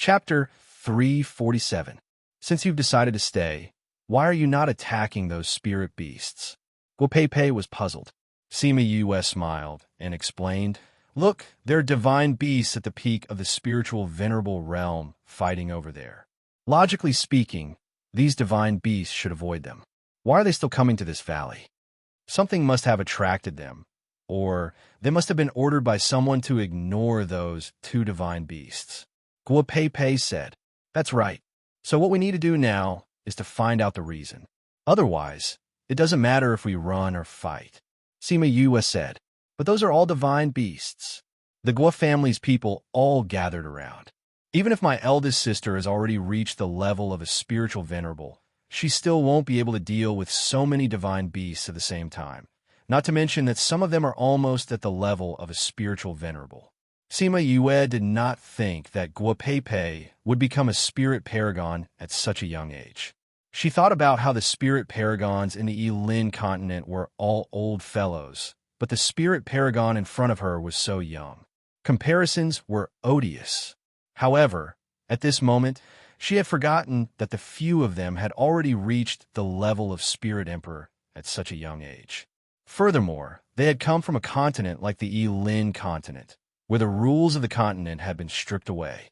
Chapter 347. Since you've decided to stay, why are you not attacking those spirit beasts? Guapepe was puzzled. Sima Yue smiled and explained, Look, there are divine beasts at the peak of the spiritual venerable realm fighting over there. Logically speaking, these divine beasts should avoid them. Why are they still coming to this valley? Something must have attracted them, or they must have been ordered by someone to ignore those two divine beasts. Guapepe said, That's right. So what we need to do now is to find out the reason. Otherwise, it doesn't matter if we run or fight. Sima Yue said, But those are all divine beasts. The Gua family's people all gathered around. Even if my eldest sister has already reached the level of a spiritual venerable, she still won't be able to deal with so many divine beasts at the same time, not to mention that some of them are almost at the level of a spiritual venerable. Sima Yue did not think that Guapepe would become a spirit paragon at such a young age. She thought about how the spirit paragons in the Yilin continent were all old fellows, but the spirit paragon in front of her was so young. Comparisons were odious. However, at this moment, she had forgotten that the few of them had already reached the level of spirit emperor at such a young age. Furthermore, they had come from a continent like the Yilin continent, where the rules of the continent had been stripped away.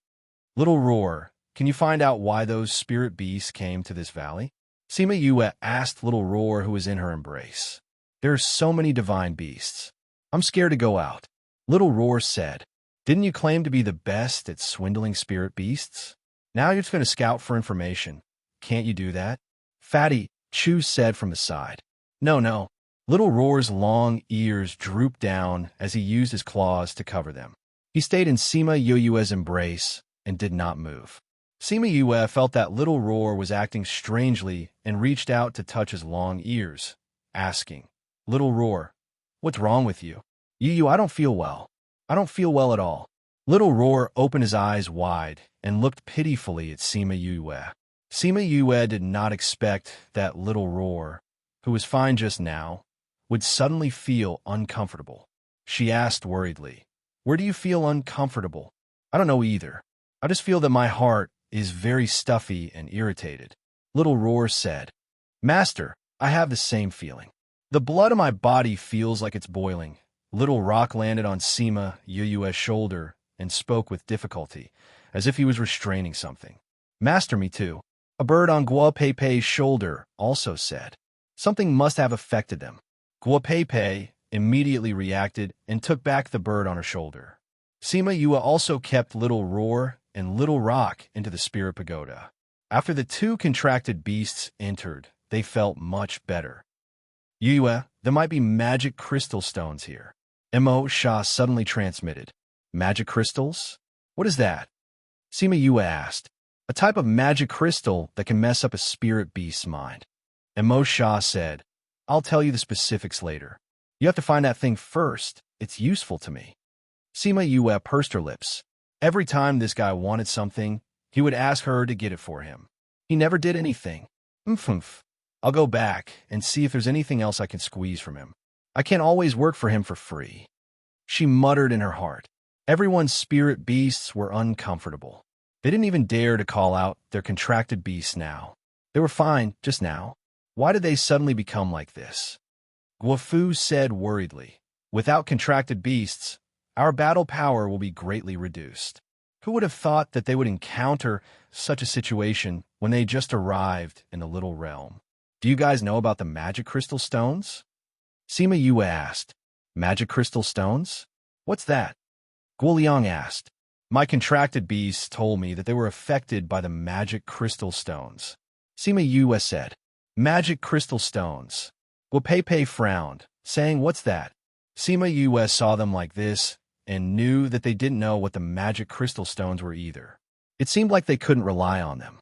Little Roar, can you find out why those spirit beasts came to this valley? Sima Yue asked Little Roar, who was in her embrace. There are so many divine beasts. I'm scared to go out. Little Roar said, Didn't you claim to be the best at swindling spirit beasts? Now you're just going to scout for information. Can't you do that? Fatty Chu said from the side. No. Little Roar's long ears drooped down as he used his claws to cover them. He stayed in Sima Yue's embrace and did not move. Sima Yue felt that Little Roar was acting strangely and reached out to touch his long ears, asking, Little Roar, what's wrong with you? Yu, I don't feel well. I don't feel well at all. Little Roar opened his eyes wide and looked pitifully at Sima Yue. Sima Yue did not expect that Little Roar, who was fine just now, would suddenly feel uncomfortable. She asked worriedly, Where do you feel uncomfortable? I don't know either. I just feel that my heart is very stuffy and irritated. Little Roar said, Master, I have the same feeling. The blood in my body feels like it's boiling. Little Rock landed on Sima Yue's shoulder and spoke with difficulty, as if he was restraining something. Master, me too. A bird on Guapepe's shoulder also said. Something must have affected them. Guapepe immediately reacted and took back the bird on her shoulder. Sima Yue also kept Little Roar and Little Rock into the spirit pagoda. After the two contracted beasts entered, they felt much better. Yue, there might be magic crystal stones here. Mo Sha suddenly transmitted. Magic crystals? What is that? Sima Yue asked. A type of magic crystal that can mess up a spirit beast's mind. Mo Sha said, I'll tell you the specifics later. You have to find that thing first. It's useful to me. Sima Yue pursed her lips. Every time this guy wanted something, he would ask her to get it for him. He never did anything. Mfumph. I'll go back and see if there's anything else I can squeeze from him. I can't always work for him for free. She muttered in her heart. Everyone's spirit beasts were uncomfortable. They didn't even dare to call out their contracted beasts now. They were fine just now. Why did they suddenly become like this? Guafu said worriedly, Without contracted beasts, our battle power will be greatly reduced. Who would have thought that they would encounter such a situation when they just arrived in the little realm? Do you guys know about the magic crystal stones? Sima Yue asked. Magic crystal stones? What's that? Guoliang asked. My contracted beasts told me that they were affected by the magic crystal stones. Sima Yue said. Magic crystal stones. Guapepe frowned, saying, What's that? Sima Yue saw them like this and knew that they didn't know what the magic crystal stones were either. It seemed like they couldn't rely on them.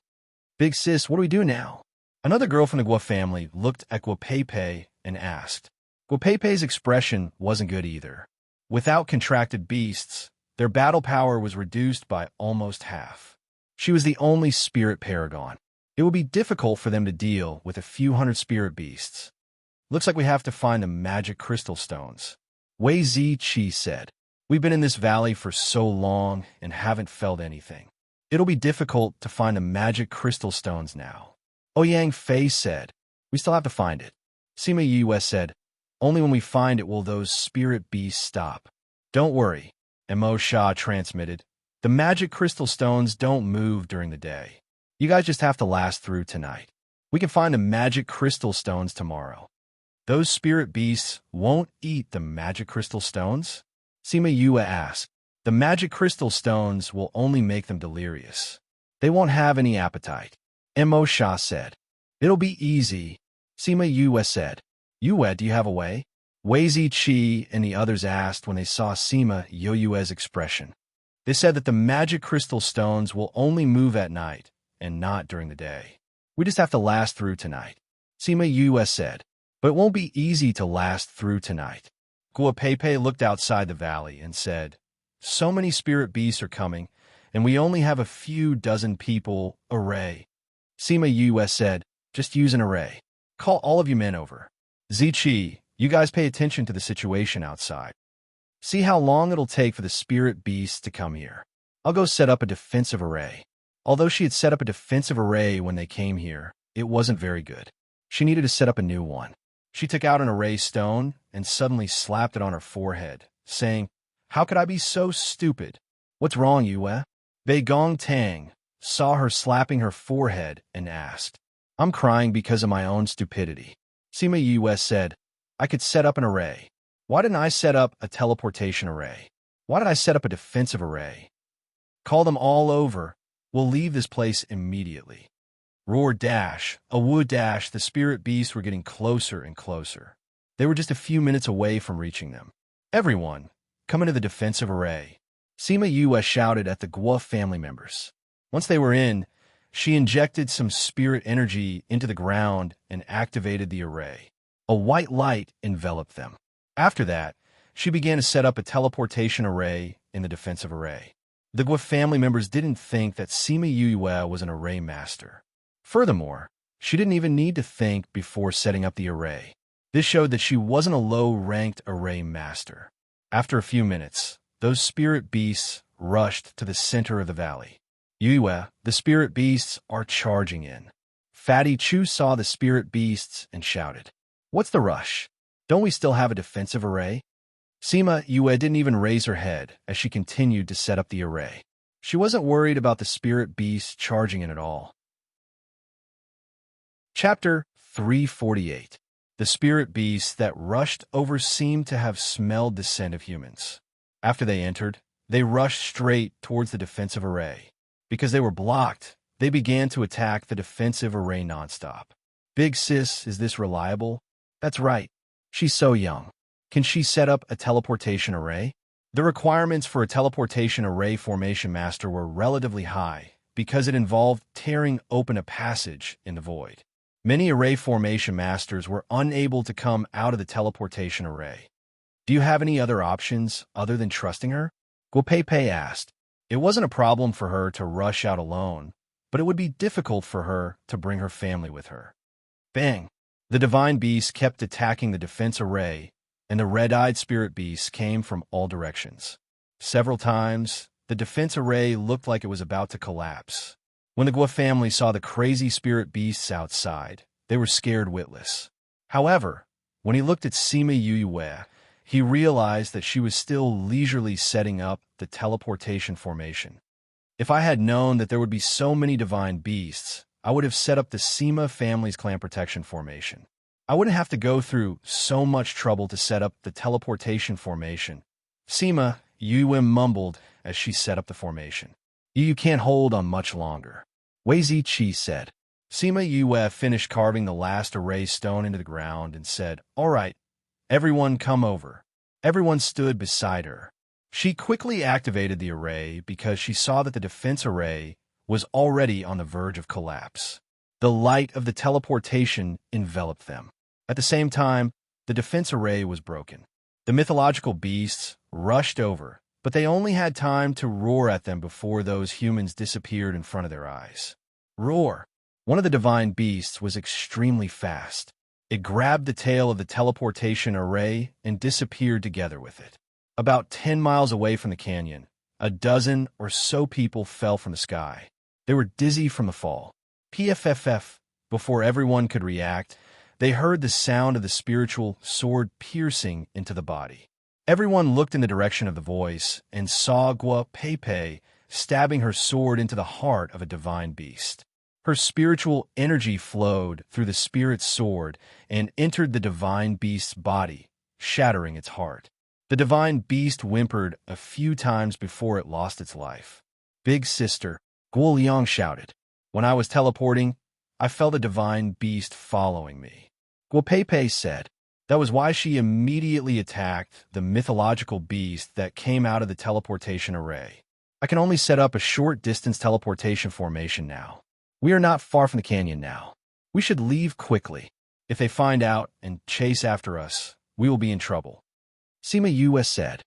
Big sis, what do we do now? Another girl from the Gua family looked at Guapepe and asked. Guapepe's expression wasn't good either. Without contracted beasts, their battle power was reduced by almost half. She was the only spirit paragon. It would be difficult for them to deal with a few hundred spirit beasts. Looks like we have to find the magic crystal stones. Wei Zi Qi said. We've been in this valley for so long and haven't felt anything. It'll be difficult to find the magic crystal stones now. Ouyang Fei said, we still have to find it. Sima Yue said, only when we find it will those spirit beasts stop. Don't worry, Mo Sha transmitted. The magic crystal stones don't move during the day. You guys just have to last through tonight. We can find the magic crystal stones tomorrow. Those spirit beasts won't eat the magic crystal stones? Sima Yue asked. The magic crystal stones will only make them delirious. They won't have any appetite. Mo Sha said. It'll be easy. Sima Yue said. Yue, do you have a way? Wei Ziqi and the others asked when they saw Sima Yue's expression. They said that the magic crystal stones will only move at night and not during the day. We just have to last through tonight. Sima Yue said. But it won't be easy to last through tonight. Guo Peipei looked outside the valley and said, so many spirit beasts are coming, and we only have a few dozen people. Array. Sima Yue said, just use an array. Call all of you men over. Ziqi, you guys pay attention to the situation outside. See how long it'll take for the spirit beasts to come here. I'll go set up a defensive array. Although she had set up a defensive array when they came here, it wasn't very good. She needed to set up a new one. She took out an array stone and suddenly slapped it on her forehead, saying, how could I be so stupid? What's wrong, Yue? Bei Gong Tang saw her slapping her forehead and asked, I'm crying because of my own stupidity. Sima Yue said, I could set up an array. Why didn't I set up a teleportation array? Why did I set up a defensive array? Call them all over. We'll leave this place immediately. Roar dash, a woo dash, the spirit beasts were getting closer and closer. They were just a few minutes away from reaching them. Everyone, come into the defensive array. Sima Yue shouted at the Guo family members. Once they were in, she injected some spirit energy into the ground and activated the array. A white light enveloped them. After that, she began to set up a teleportation array in the defensive array. The Guo family members didn't think that Sima Yue was an array master. Furthermore, she didn't even need to think before setting up the array. This showed that she wasn't a low-ranked array master. After a few minutes, those spirit beasts rushed to the center of the valley. Yue, the spirit beasts are charging in. Fatty Chu saw the spirit beasts and shouted, what's the rush? Don't we still have a defensive array? Sima Yue didn't even raise her head as she continued to set up the array. She wasn't worried about the spirit beasts charging in at all. Chapter 348. The spirit beasts that rushed over seemed to have smelled the scent of humans. After they entered, they rushed straight towards the defensive array. Because they were blocked, they began to attack the defensive array nonstop. Big sis, is this reliable? That's right. She's so young. Can she set up a teleportation array? The requirements for a teleportation array formation master were relatively high because it involved tearing open a passage in the void. Many array formation masters were unable to come out of the teleportation array. Do you have any other options other than trusting her? Guo Peipei asked. It wasn't a problem for her to rush out alone, but it would be difficult for her to bring her family with her. Bang! The divine beast kept attacking the defense array, and the red-eyed spirit beasts came from all directions. Several times, the defense array looked like it was about to collapse. When the Guo family saw the crazy spirit beasts outside, they were scared witless. However, when he looked at Sima Yue, he realized that she was still leisurely setting up the teleportation formation. If I had known that there would be so many divine beasts, I would have set up the Sima family's clan protection formation. I wouldn't have to go through so much trouble to set up the teleportation formation. Sima Yue mumbled as she set up the formation. You can't hold on much longer. Wei Ziqi said. Sima Yue finished carving the last array stone into the ground and said, all right, everyone come over. Everyone stood beside her. She quickly activated the array because she saw that the defense array was already on the verge of collapse. The light of the teleportation enveloped them. At the same time, the defense array was broken. The mythological beasts rushed over, but they only had time to roar at them before those humans disappeared in front of their eyes. Roar! One of the divine beasts was extremely fast. It grabbed the tail of the teleportation array and disappeared together with it. About 10 miles away from the canyon, a dozen or so people fell from the sky. They were dizzy from the fall. PFFF, before everyone could react, they heard the sound of the spiritual sword piercing into the body. Everyone looked in the direction of the voice and saw Gua Peipei stabbing her sword into the heart of a divine beast. Her spiritual energy flowed through the spirit's sword and entered the divine beast's body, shattering its heart. The divine beast whimpered a few times before it lost its life. "Big sister," Guo Liang shouted. "When I was teleporting, I felt a divine beast following me." Guo Peipei said. That was why she immediately attacked the mythological beast that came out of the teleportation array. "I can only set up a short-distance teleportation formation now. We are not far from the canyon now. We should leave quickly. If they find out and chase after us, we will be in trouble," Sima Yue said.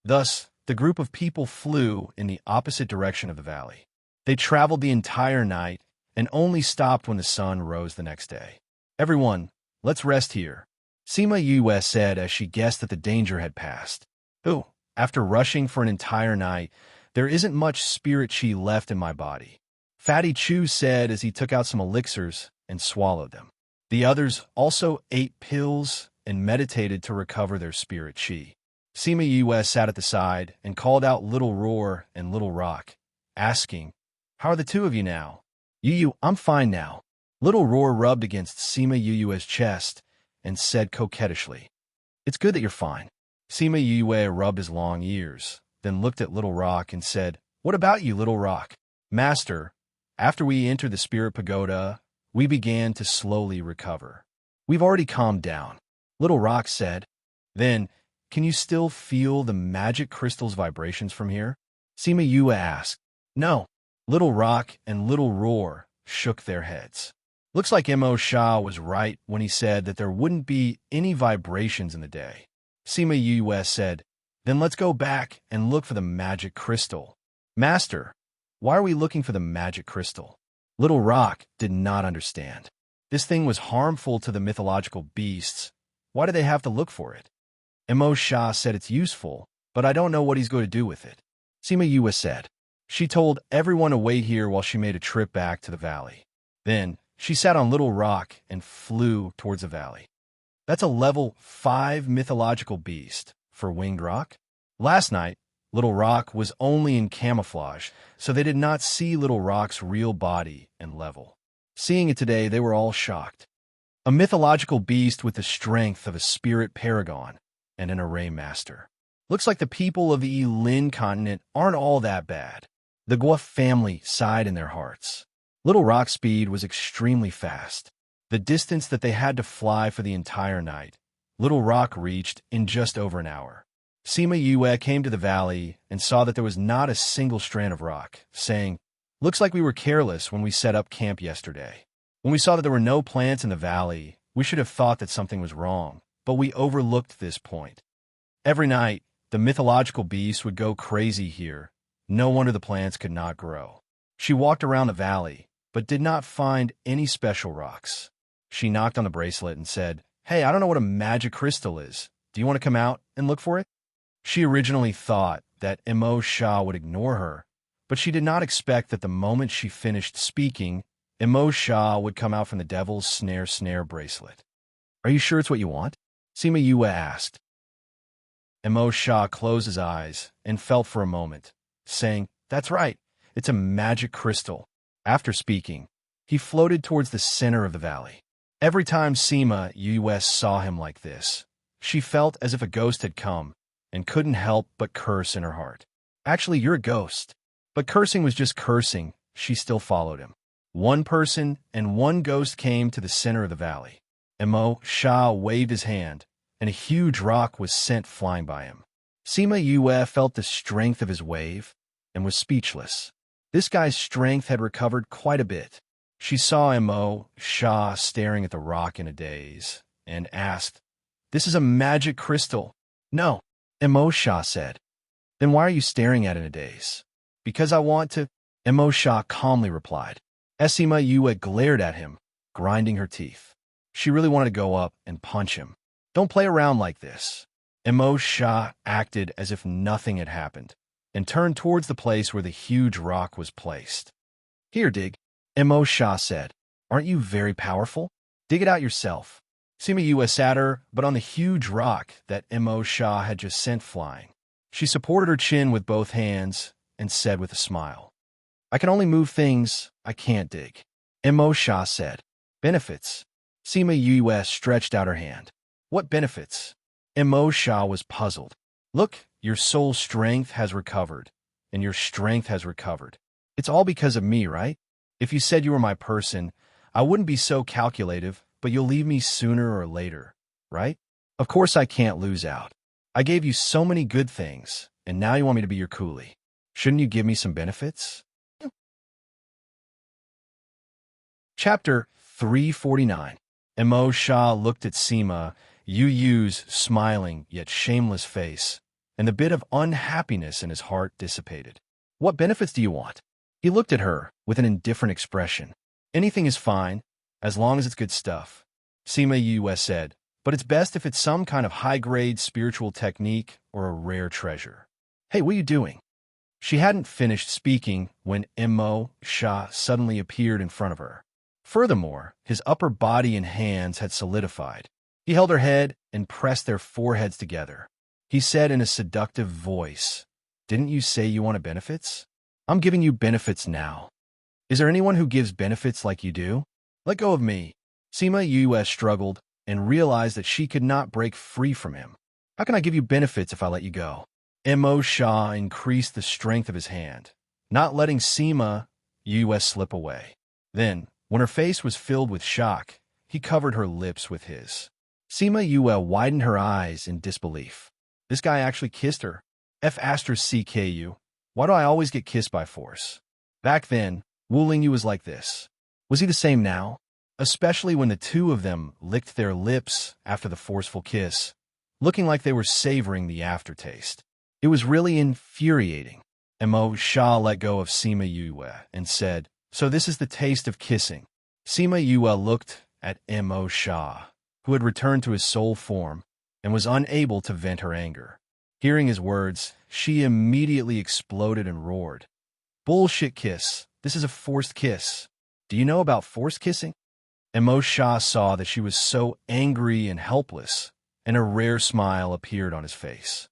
Thus, the group of people flew in the opposite direction of the valley. They traveled the entire night and only stopped when the sun rose the next day. "Everyone, let's rest here," Sima Yue said as she guessed that the danger had passed. "Ooh, after rushing for an entire night, there isn't much spirit chi left in my body," Fatty Chu said as he took out some elixirs and swallowed them. The others also ate pills and meditated to recover their spirit chi. Sima Yue sat at the side and called out Little Roar and Little Rock, asking, "How are the two of you now?" "Yu, I'm fine now." Little Roar rubbed against Sima Yue's chest and said coquettishly, "It's good that you're fine." Sima Yue rubbed his long ears, then looked at Little Rock and said, "What about you, Little Rock?" "Master, after we entered the Spirit Pagoda, we began to slowly recover. We've already calmed down," Little Rock said. "Then, can you still feel the magic crystal's vibrations from here?" Sima Yue asked. "No." Little Rock and Little Roar shook their heads. Looks like Mo Sha was right when he said that there wouldn't be any vibrations in the day. Sima Yue said, "Then let's go back and look for the magic crystal." "Master, why are we looking for the magic crystal?" Little Rock did not understand. This thing was harmful to the mythological beasts. Why do they have to look for it? Mo Sha said it's useful, but I don't know what he's going to do with it. Sima Yue said. She told everyone to wait here while she made a trip back to the valley. Then, she sat on Little Rock and flew towards the valley. That's a level 5 mythological beast for Winged Rock. Last night, Little Rock was only in camouflage, so they did not see Little Rock's real body and level. Seeing it today, they were all shocked. A mythological beast with the strength of a spirit paragon and an array master. Looks like the people of the Yilin continent aren't all that bad. The Gua family sighed in their hearts. Little Rock's speed was extremely fast. The distance that they had to fly for the entire night, Little Rock reached in just over an hour. Sima Yue came to the valley and saw that there was not a single strand of rock, saying, "Looks like we were careless when we set up camp yesterday. When we saw that there were no plants in the valley, we should have thought that something was wrong, but we overlooked this point. Every night, the mythological beast would go crazy here. No wonder the plants could not grow." She walked around the valley, but did not find any special rocks. She knocked on the bracelet and said, "Hey, I don't know what a magic crystal is. Do you want to come out and look for it?" She originally thought that Mo Sha would ignore her, but she did not expect that the moment she finished speaking, Mo Sha would come out from the devil's snare bracelet. "Are you sure it's what you want?" Sima Yue asked. Mo Sha closed his eyes and felt for a moment, saying, "That's right, it's a magic crystal." After speaking, he floated towards the center of the valley. Every time Sima Yue saw him like this, she felt as if a ghost had come and couldn't help but curse in her heart. "Actually, you're a ghost." But cursing was just cursing, she still followed him. One person and one ghost came to the center of the valley. Mo Sha waved his hand, and a huge rock was sent flying by him. Sima Yue felt the strength of his wave and was speechless. This guy's strength had recovered quite a bit. She saw Mo Sha staring at the rock in a daze and asked, "This is a magic crystal." "No," Mo Sha said. "Then why are you staring at it in a daze?" "Because I want to," Mo Sha calmly replied. Sima Yue glared at him, grinding her teeth. She really wanted to go up and punch him. "Don't play around like this." Mo Sha acted as if nothing had happened, and turned towards the place where the huge rock was placed. Here, dig, Immerse said. Aren't you very powerful? Dig it out yourself. Sima sat her, but on the huge rock that Immerse had just sent flying. She supported her chin with both hands and said with a smile, I can only move things I can't dig. Immerse said. Benefits. Sima stretched out her hand. What benefits? Immerse was puzzled. Look, your soul strength has recovered, and your strength has recovered. It's all because of me, right? If you said you were my person, I wouldn't be so calculative, but you'll leave me sooner or later, right? Of course I can't lose out. I gave you so many good things, and now you want me to be your coolie. Shouldn't you give me some benefits? Chapter 349. Immerse looked at Sima Yu's smiling yet shameless face, and the bit of unhappiness in his heart dissipated. What benefits do you want? He looked at her with an indifferent expression. Anything is fine, as long as it's good stuff. Sima said, but it's best if it's some kind of high-grade spiritual technique or a rare treasure. Hey, what are you doing? She hadn't finished speaking when Immerse suddenly appeared in front of her. Furthermore, his upper body and hands had solidified. He held her head and pressed their foreheads together. He said in a seductive voice, Didn't you say you wanted benefits? I'm giving you benefits now. Is there anyone who gives benefits like you do? Let go of me. Sima struggled and realized that she could not break free from him. How can I give you benefits if I let you go? Immerse increased the strength of his hand, not letting Sima slip away. Then, when her face was filled with shock, he covered her lips with his. Sima widened her eyes in disbelief. This guy actually kissed her. CKU. Why do I always get kissed by force? Back then, Wu Lingyu was like this. Was he the same now? Especially when the two of them licked their lips after the forceful kiss, looking like they were savoring the aftertaste. It was really infuriating. Immerse let go of Sima and said, So this is the taste of kissing. Sima looked at Immerse, who had returned to his soul form and was unable to vent her anger. Hearing his words, she immediately exploded and roared. Bullshit kiss. This is a forced kiss. Do you know about forced kissing? Immerse saw that she was so angry and helpless, and a rare smile appeared on his face.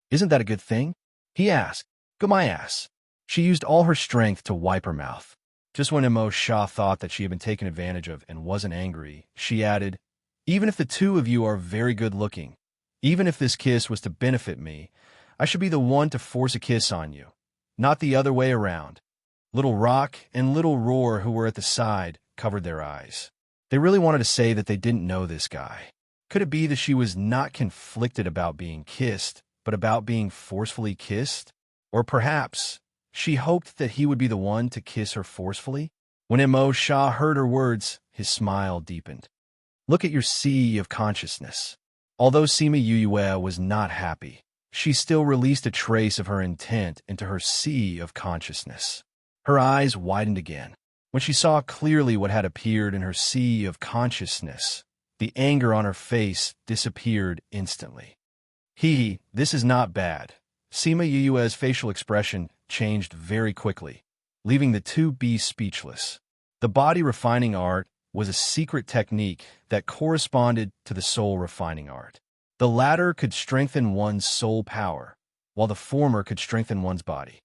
Isn't that a good thing? He asked. Go my ass. She used all her strength to wipe her mouth. Just when Immerse thought that she had been taken advantage of and wasn't angry, she added, Even if the two of you are very good looking, even if this kiss was to benefit me, I should be the one to force a kiss on you, not the other way around. Little Rock and Little Roar, who were at the side, covered their eyes. They really wanted to say that they didn't know this guy. Could it be that she was not conflicted about being kissed, but about being forcefully kissed? Or perhaps she hoped that he would be the one to kiss her forcefully? When Immerse heard her words, his smile deepened. Look at your sea of consciousness. Although Sima was not happy, she still released a trace of her intent into her sea of consciousness. Her eyes widened again. When she saw clearly what had appeared in her sea of consciousness, the anger on her face disappeared instantly. This is not bad. Sima facial expression changed very quickly, leaving the two beasts speechless. The body refining art was a secret technique that corresponded to the soul refining art. The latter could strengthen one's soul power, while the former could strengthen one's body.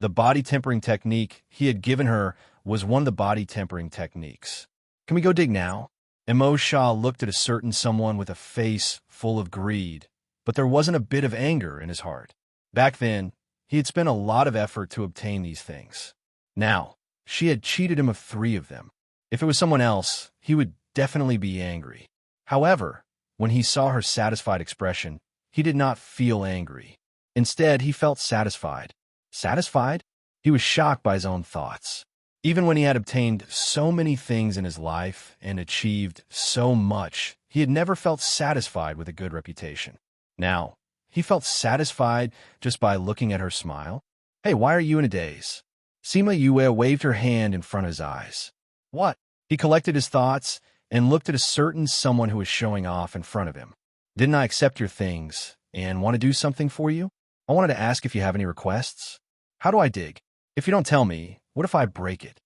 The body tempering technique he had given her was one of the body tempering techniques. Can we go dig now? Immerse looked at a certain someone with a face full of greed, but there wasn't a bit of anger in his heart. Back then, he had spent a lot of effort to obtain these things. Now, she had cheated him of 3 of them. If it was someone else, he would definitely be angry. However, when he saw her satisfied expression, he did not feel angry. Instead, he felt satisfied. Satisfied? He was shocked by his own thoughts. Even when he had obtained so many things in his life and achieved so much, he had never felt satisfied with a good reputation. Now, he felt satisfied just by looking at her smile. Hey, why are you in a daze? Sima waved her hand in front of his eyes. What? He collected his thoughts and looked at a certain someone who was showing off in front of him. Didn't I accept your things and want to do something for you? I wanted to ask if you have any requests. How do I dig? If you don't tell me, what if I break it?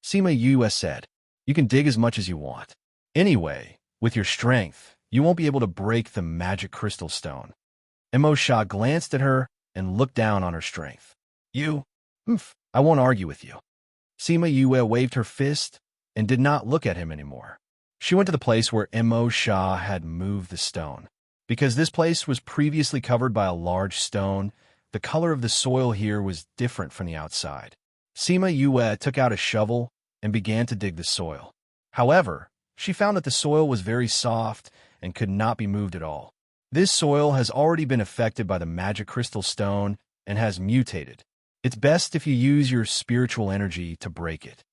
Sima US said, you can dig as much as you want. Anyway, with your strength, you won't be able to break the magic crystal stone. Immerse glanced at her and looked down on her strength. I won't argue with you. Sima Yue waved her fist and did not look at him anymore. She went to the place where Immerse had moved the stone. Because this place was previously covered by a large stone, the color of the soil here was different from the outside. Sima Yue took out a shovel and began to dig the soil. However, she found that the soil was very soft and could not be moved at all. This soil has already been affected by the magic crystal stone and has mutated. It's best if you use your spiritual energy to break it.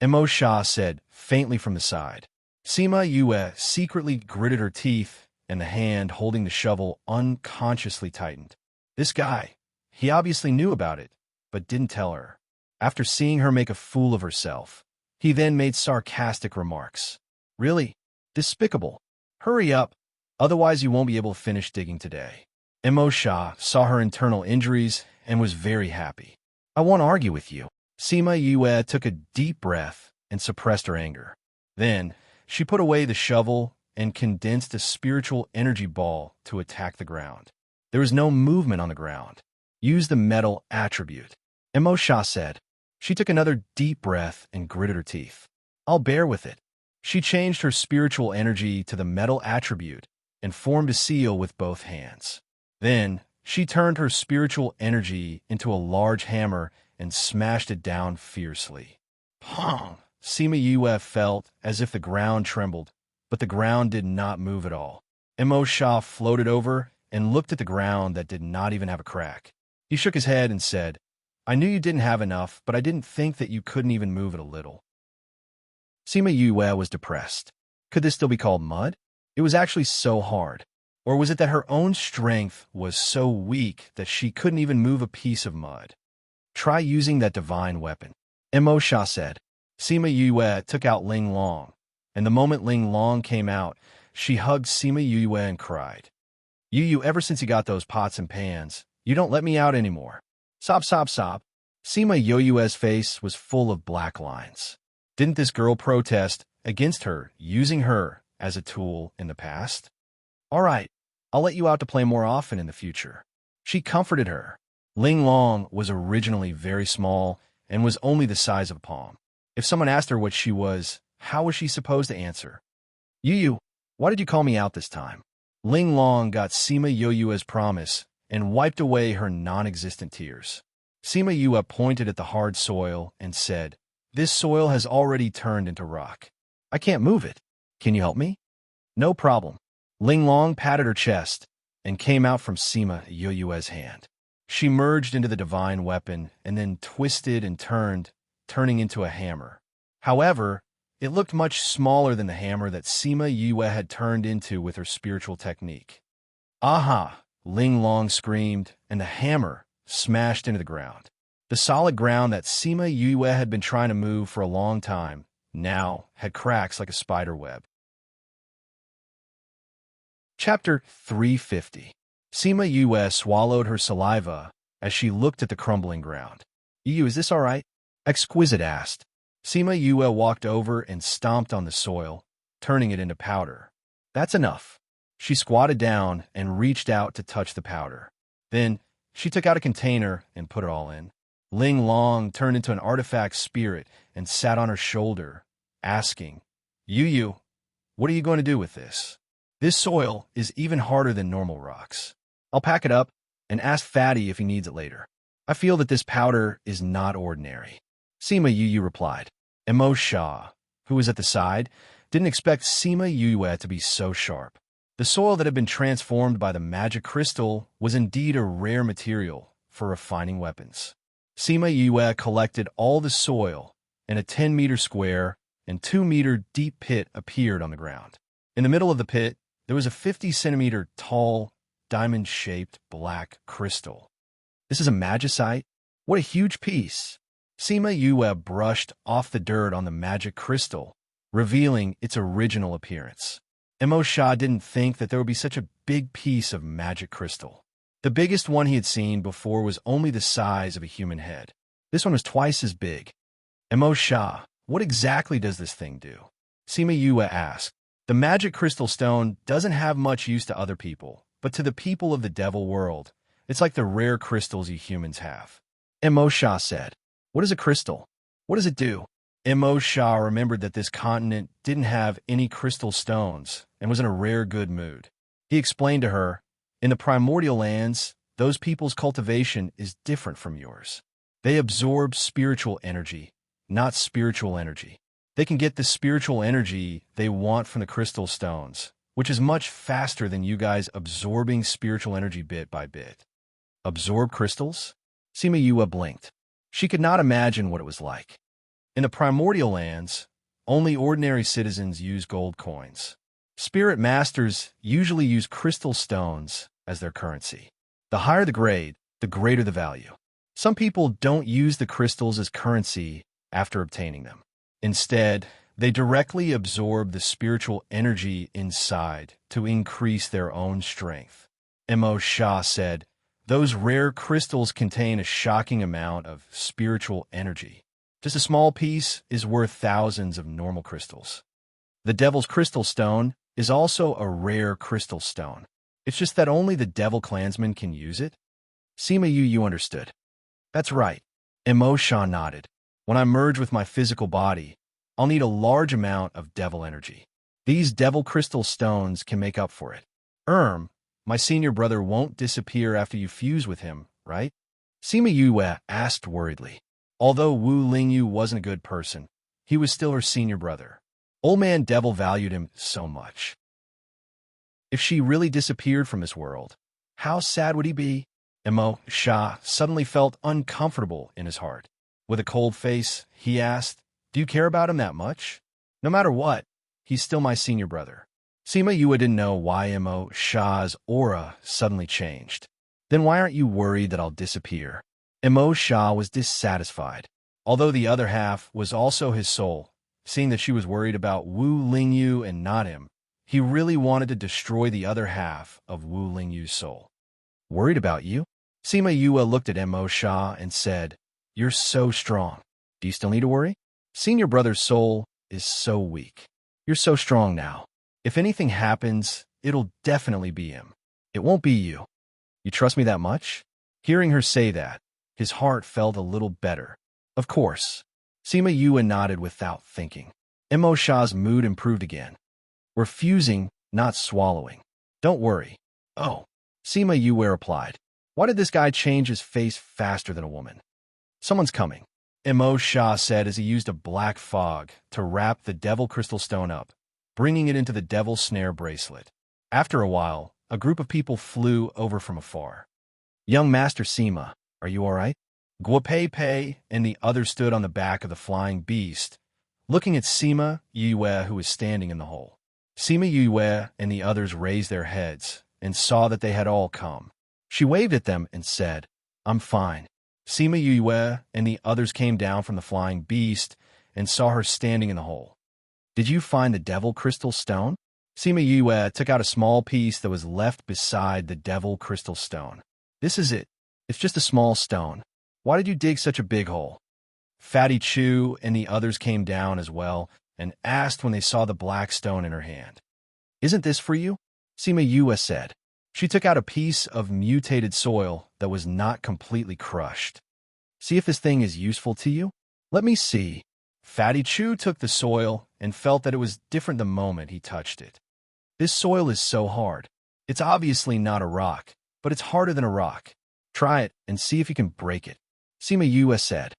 Immerse said, faintly from the side. Sima Yue secretly gritted her teeth, and the hand holding the shovel unconsciously tightened. This guy, he obviously knew about it, but didn't tell her. After seeing her make a fool of herself, he then made sarcastic remarks. Really? Despicable. Hurry up, otherwise you won't be able to finish digging today. Immerse saw her internal injuries and was very happy. I won't argue with you. Sima Yue took a deep breath and suppressed her anger. Then, she put away the shovel and condensed a spiritual energy ball to attack the ground. There was no movement on the ground. Use the metal attribute. Immerse said. She took another deep breath and gritted her teeth. I'll bear with it. She changed her spiritual energy to the metal attribute and formed a seal with both hands. Then, she turned her spiritual energy into a large hammer and smashed it down fiercely. Pong! Sima Yue felt as if the ground trembled, but the ground did not move at all. Immerse floated over and looked at the ground that did not even have a crack. He shook his head and said, I knew you didn't have enough, but I didn't think that you couldn't even move it a little. Sima Yue was depressed. Could this still be called mud? It was actually so hard. Or was it that her own strength was so weak that she couldn't even move a piece of mud? Try using that divine weapon. Immerse said. Sima Yue took out Ling Long, and the moment Ling Long came out, she hugged Sima Yue and cried. Yu, ever since you got those pots and pans, you don't let me out anymore. Sob, sob, sob. Sima Yue's face was full of black lines. Didn't this girl protest against her using her as a tool in the past? All right, I'll let you out to play more often in the future. She comforted her. Ling Long was originally very small and was only the size of a palm. If someone asked her what she was, how was she supposed to answer? Yu, why did you call me out this time? Ling Long got Sima Yue's promise and wiped away her non-existent tears. Sima Yue pointed at the hard soil and said, This soil has already turned into rock. I can't move it. Can you help me? No problem. Ling Long patted her chest and came out from Sima Yue's hand. She merged into the divine weapon and then twisted and turned, turning into a hammer. However, it looked much smaller than the hammer that Sima Yue had turned into with her spiritual technique. Aha! Ling Long screamed, and the hammer smashed into the ground. The solid ground that Sima Yue had been trying to move for a long time now had cracks like a spider web. Chapter 350. Sima Yue swallowed her saliva as she looked at the crumbling ground. Yu, is this all right? Exquisite asked. Sima Yue walked over and stomped on the soil, turning it into powder. That's enough. She squatted down and reached out to touch the powder. Then, she took out a container and put it all in. Ling Long turned into an artifact spirit and sat on her shoulder, asking, Yu, what are you going to do with this? This soil is even harder than normal rocks. I'll pack it up and ask Fatty if he needs it later. I feel that this powder is not ordinary. Sima Yue replied. Immerse, who was at the side, didn't expect Sima Yue to be so sharp. The soil that had been transformed by the magic crystal was indeed a rare material for refining weapons. Sima Yue collected all the soil, and a 10-meter square and 2-meter deep pit appeared on the ground. In the middle of the pit, there was a 50-centimeter tall, diamond-shaped black crystal. This is a magicite? What a huge piece! Sima Yue brushed off the dirt on the magic crystal, revealing its original appearance. Immerse didn't think that there would be such a big piece of magic crystal. The biggest one he had seen before was only the size of a human head. This one was twice as big. Emo Shah, what exactly does this thing do? Sima Yue asked. The magic crystal stone doesn't have much use to other people, but to the people of the devil world, it's like the rare crystals you humans have. Emo Shah said. What is a crystal? What does it do? Emo Shah remembered that this continent didn't have any crystal stones and was in a rare good mood. He explained to her, in the primordial lands, those people's cultivation is different from yours. They absorb spiritual energy, not spiritual energy. They can get the spiritual energy they want from the crystal stones, which is much faster than you guys absorbing spiritual energy bit by bit. Absorb crystals? Sima Yue blinked. She could not imagine what it was like. In the primordial lands, only ordinary citizens use gold coins. Spirit masters usually use crystal stones as their currency. The higher the grade, the greater the value. Some people don't use the crystals as currency after obtaining them. Instead, they directly absorb the spiritual energy inside to increase their own strength. Emo Shah said, those rare crystals contain a shocking amount of spiritual energy. Just a small piece is worth thousands of normal crystals. The Devil's Crystal Stone is also a rare crystal stone. It's just that only the Devil clansmen can use it. Sima Yu understood. That's right. Emo Shah nodded. When I merge with my physical body, I'll need a large amount of devil energy. These Devil Crystal Stones can make up for it. My senior brother won't disappear after you fuse with him, right? Sima Yu asked worriedly. Although Wu Lingyu wasn't a good person, he was still her senior brother. Old Man Devil valued him so much. If she really disappeared from this world, how sad would he be? Emo Shah suddenly felt uncomfortable in his heart. With a cold face, he asked, do you care about him that much? No matter what, he's still my senior brother. Sima Yue didn't know why Emo Shah's aura suddenly changed. Then why aren't you worried that I'll disappear? Emo Shah was dissatisfied, although the other half was also his soul. Seeing that she was worried about Wu Lingyu and not him, he really wanted to destroy the other half of Wu Lingyu's soul. Worried about you? Sima Yue looked at Emo Shah and said, you're so strong. Do you still need to worry? Senior brother's soul is so weak. You're so strong now. If anything happens, it'll definitely be him. It won't be you. You trust me that much? Hearing her say that, his heart felt a little better. Of course. Sima Yue nodded without thinking. Emo Shah's mood improved again. We're fusing, not swallowing. Don't worry. Oh. Sima Yue replied. Why did this guy change his face faster than a woman? Someone's coming. Emo Shah said as he used a black fog to wrap the Devil Crystal Stone up, bringing it into the Devil Snare bracelet. After a while, a group of people flew over from afar. Young Master Sima, are you all right? Guo Pei Pei and the others stood on the back of the flying beast, looking at Sima Yue, who was standing in the hole. Sima Yue and the others raised their heads and saw that they had all come. She waved at them and said, I'm fine. Sima Yue and the others came down from the flying beast and saw her standing in the hole. Did you find the Devil Crystal Stone? Sima Yue took out a small piece that was left beside the Devil Crystal Stone. This is it. It's just a small stone. Why did you dig such a big hole? Fatty Chu and the others came down as well and asked when they saw the black stone in her hand. Isn't this for you? Sima Yue said. She took out a piece of mutated soil that was not completely crushed. See if this thing is useful to you? Let me see. Fatty Chu took the soil and felt that it was different the moment he touched it. This soil is so hard. It's obviously not a rock, but it's harder than a rock. Try it and see if you can break it. Sima Yue said.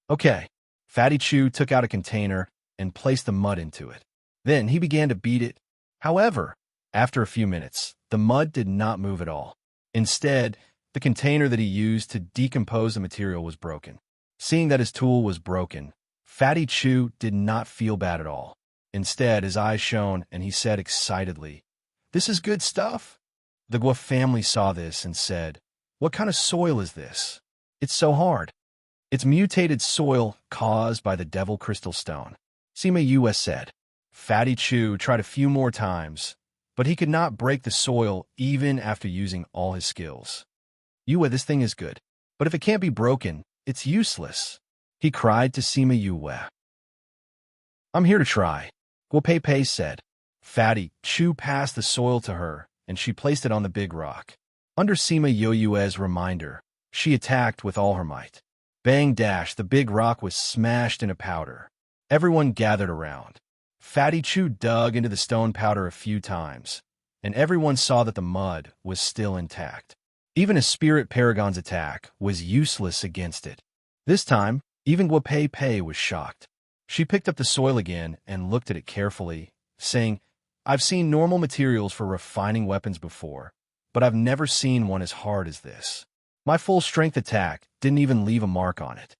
Okay. Fatty Chu took out a container and placed the mud into it. Then he began to beat it. However, after a few minutes, the mud did not move at all. Instead, the container that he used to decompose the material was broken. Seeing that his tool was broken, Fatty Chu did not feel bad at all. Instead, his eyes shone and he said excitedly, This is good stuff. The Guo family saw this and said, What kind of soil is this? It's so hard. It's mutated soil caused by the Devil Crystal Stone. Sima Yue said. Fatty Chu tried a few more times, but he could not break the soil even after using all his skills. Yue, this thing is good. But if it can't be broken, it's useless, he cried to Sima Yue. I'm here to try, Guo Pei Pei said. Fatty Chu passed the soil to her, and she placed it on the big rock. Under Sima Yue's reminder, she attacked with all her might. Bang dash, the big rock was smashed into powder. Everyone gathered around. Fatty Chu dug into the stone powder a few times, and everyone saw that the mud was still intact. Even a spirit paragon's attack was useless against it. This time, even Guo Pei Pei was shocked. She picked up the soil again and looked at it carefully, saying, I've seen normal materials for refining weapons before, but I've never seen one as hard as this. My full strength attack didn't even leave a mark on it.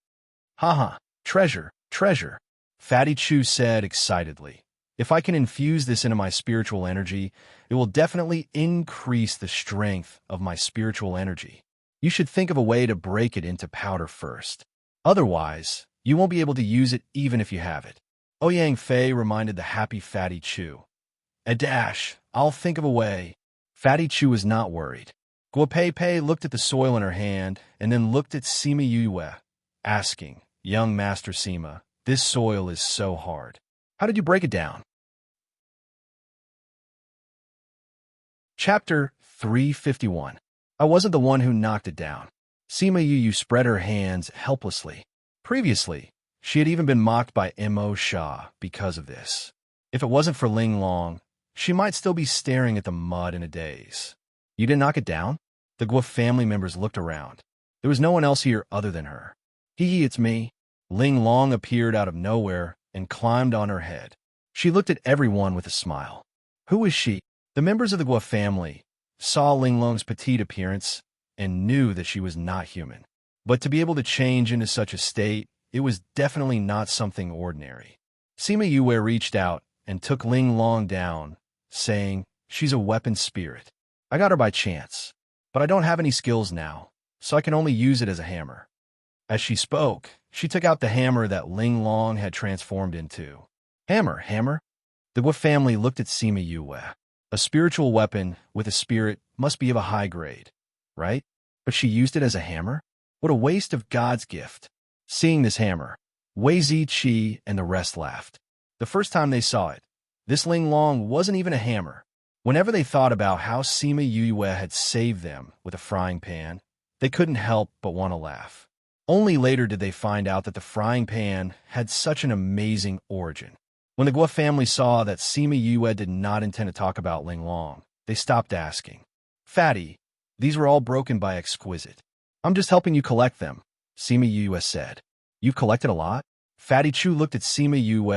Haha, treasure, treasure, Fatty Chu said excitedly. If I can infuse this into my spiritual energy, it will definitely increase the strength of my spiritual energy. You should think of a way to break it into powder first. Otherwise, you won't be able to use it even if you have it. Ouyang Fei reminded the happy Fatty Chu. A dash, I'll think of a way. Fatty Chu was not worried. Guo Pei Pei looked at the soil in her hand and then looked at Sima Yue, asking, Young Master Sima, this soil is so hard. How did you break it down? Chapter 351. I wasn't the one who knocked it down. Sima Yu spread her hands helplessly. Previously, she had even been mocked by Mo Sha because of this. If it wasn't for Ling Long, she might still be staring at the mud in a daze. You didn't knock it down? The Guo family members looked around. There was no one else here other than her. Hee, it's me. Ling Long appeared out of nowhere and climbed on her head. She looked at everyone with a smile. Who is she? The members of the Guo family saw Ling Long's petite appearance and knew that she was not human. But to be able to change into such a state, it was definitely not something ordinary. Sima Yue reached out and took Ling Long down, saying, She's a weapon spirit. I got her by chance, but I don't have any skills now, so I can only use it as a hammer. As she spoke, she took out the hammer that Ling Long had transformed into. Hammer, hammer? The Guo family looked at Sima Yue. A spiritual weapon with a spirit must be of a high grade, right? But she used it as a hammer? What a waste of God's gift. Seeing this hammer, Wei Ziqi and the rest laughed. The first time they saw it, this Ling Long wasn't even a hammer. Whenever they thought about how Sima Yue had saved them with a frying pan, they couldn't help but want to laugh. Only later did they find out that the frying pan had such an amazing origin. When the Guo family saw that Sima Yue did not intend to talk about Ling Long, they stopped asking. Fatty, these were all broken by Exquisite. I'm just helping you collect them, Sima Yue said. You've collected a lot? Fatty Chu looked at Sima Yue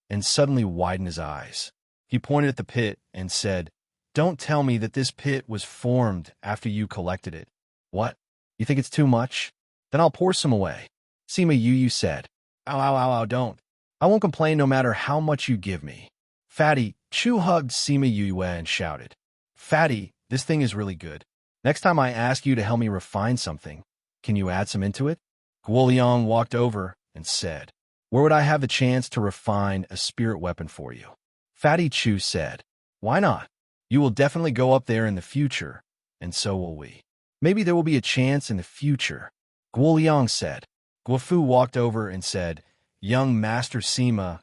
and suddenly widened his eyes. He pointed at the pit and said, Don't tell me that this pit was formed after you collected it. What? You think it's too much? Then I'll pour some away. Sima Yue said. Ow, ow, ow, ow, don't. I won't complain no matter how much you give me. Fatty Chu hugged Sima Yue and shouted. Fatty, this thing is really good. Next time I ask you to help me refine something, can you add some into it? Guo Liang walked over and said, Where would I have the chance to refine a spirit weapon for you? Fatty Chu said, Why not? You will definitely go up there in the future, and so will we. Maybe there will be a chance in the future, Guo Liang said. Guo Fu walked over and said, Young Master Sima,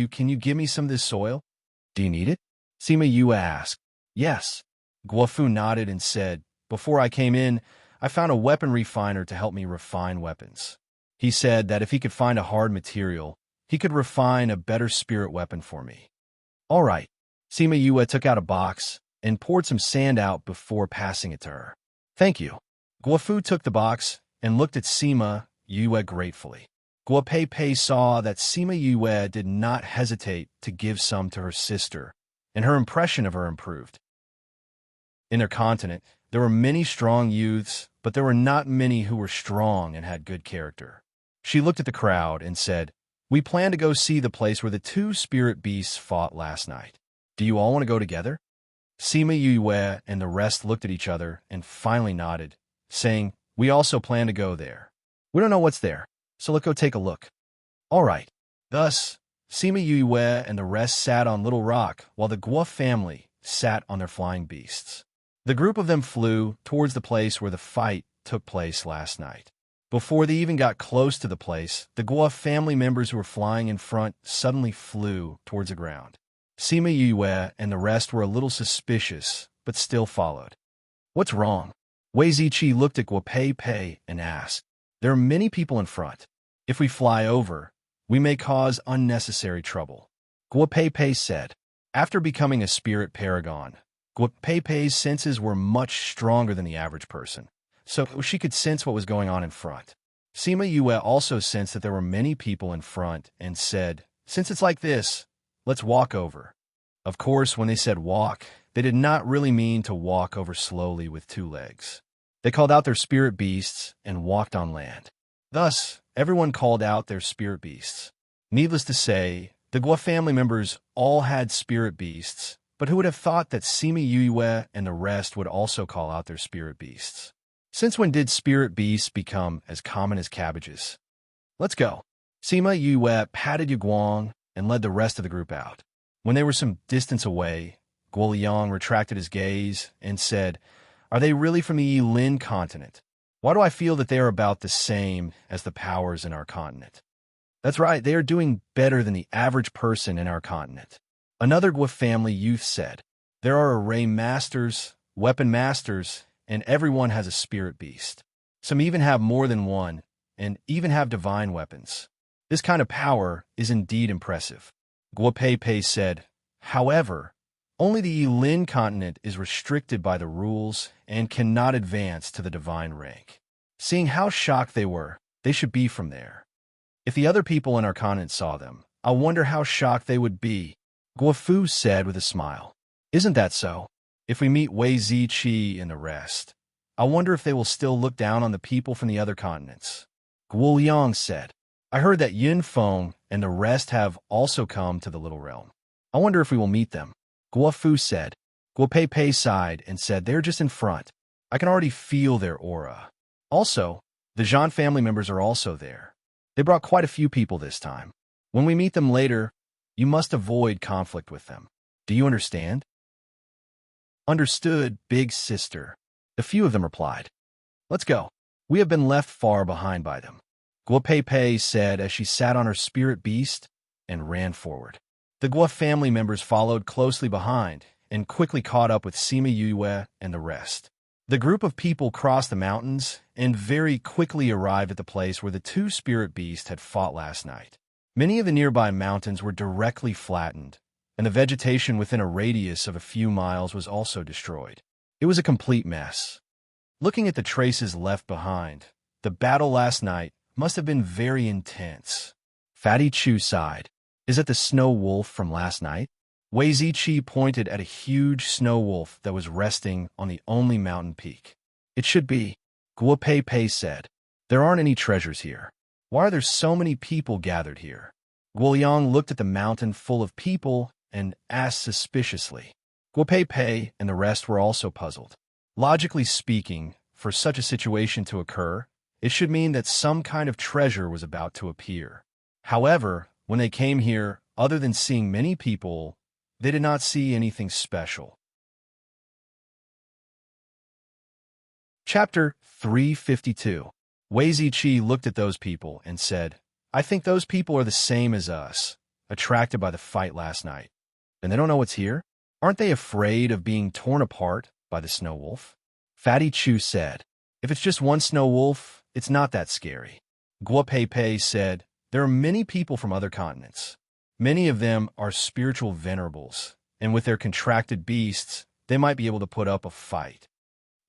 can you give me some of this soil? Do you need it? Sima Yue asked. Yes. Guo Fu nodded and said, Before I came in, I found a weapon refiner to help me refine weapons. He said that if he could find a hard material, he could refine a better spirit weapon for me. All right. Sima Yue took out a box and poured some sand out before passing it to her. Thank you. Guo Fu took the box and looked at Sima Yue gratefully. Guo Pei Pei saw that Sima Yue did not hesitate to give some to her sister, and her impression of her improved. In their continent, there were many strong youths, but there were not many who were strong and had good character. She looked at the crowd and said, We plan to go see the place where the two spirit beasts fought last night. Do you all want to go together? Sima Yue and the rest looked at each other and finally nodded, saying, We also plan to go there. We don't know what's there, so let's go take a look. All right. Thus, Sima Yue and the rest sat on Little Rock while the Guo family sat on their flying beasts. The group of them flew towards the place where the fight took place last night. Before they even got close to the place, the Guo family members who were flying in front suddenly flew towards the ground. Sima Yue and the rest were a little suspicious, but still followed. What's wrong? Wei Ziqi looked at Guo Pei and asked. There are many people in front. If we fly over, we may cause unnecessary trouble. Guo Pei said. After becoming a spirit paragon, Guo Pei's senses were much stronger than the average person, so she could sense what was going on in front. Sima Yue also sensed that there were many people in front and said, since it's like this, let's walk over. Of course, when they said walk, they did not really mean to walk over slowly with 2 legs. They called out their spirit beasts and walked on land. Thus, everyone called out their spirit beasts. Needless to say, the Guo family members all had spirit beasts, but who would have thought that Sima Yue and the rest would also call out their spirit beasts? Since when did spirit beasts become as common as cabbages? Let's go. Sima Yue patted Yuguang and led the rest of the group out. When they were some distance away, Guo Liang retracted his gaze and said, are they really from the Yilin continent? Why do I feel that they are about the same as the powers in our continent? That's right, they are doing better than the average person in our continent. Another Guo family youth said, there are array masters, weapon masters, and everyone has a spirit beast. Some even have more than one, and even have divine weapons. This kind of power is indeed impressive. Guo Pei said, however, only the Yilin continent is restricted by the rules and cannot advance to the divine rank. Seeing how shocked they were, they should be from there. If the other people in our continent saw them, I wonder how shocked they would be. Guo Fu said with a smile. Isn't that so? If we meet Wei Ziqi and the rest, I wonder if they will still look down on the people from the other continents. Guo Liang said, I heard that Yin Feng and the rest have also come to the Little Realm. I wonder if we will meet them. Guo Fu said. Guo Pei sighed and said, they're just in front. I can already feel their aura. Also, the Zhan family members are also there. They brought quite a few people this time. When we meet them later, you must avoid conflict with them. Do you understand? Understood, big sister. A few of them replied. Let's go. We have been left far behind by them. Guo Pei said as she sat on her spirit beast and ran forward. The Guo family members followed closely behind and quickly caught up with Sima Yue and the rest. The group of people crossed the mountains and very quickly arrived at the place where the 2 spirit beasts had fought last night. Many of the nearby mountains were directly flattened, and the vegetation within a radius of a few miles was also destroyed. It was a complete mess. Looking at the traces left behind, the battle last night must have been very intense. Fatty Chu sighed. Is it the snow wolf from last night? Wei Ziqi pointed at a huge snow wolf that was resting on the only mountain peak. It should be. Guo Pei said. There aren't any treasures here. Why are there so many people gathered here? Guo Liang looked at the mountain full of people and asked suspiciously. Guo Pei and the rest were also puzzled. Logically speaking, for such a situation to occur, it should mean that some kind of treasure was about to appear. However, when they came here, other than seeing many people, they did not see anything special. Chapter 352. Wei Ziqi looked at those people and said, I think those people are the same as us, attracted by the fight last night. And they don't know what's here? Aren't they afraid of being torn apart by the snow wolf? Fatty Chu said, if it's just one snow wolf, it's not that scary. Guo Pei said, there are many people from other continents. Many of them are spiritual venerables, and with their contracted beasts, they might be able to put up a fight.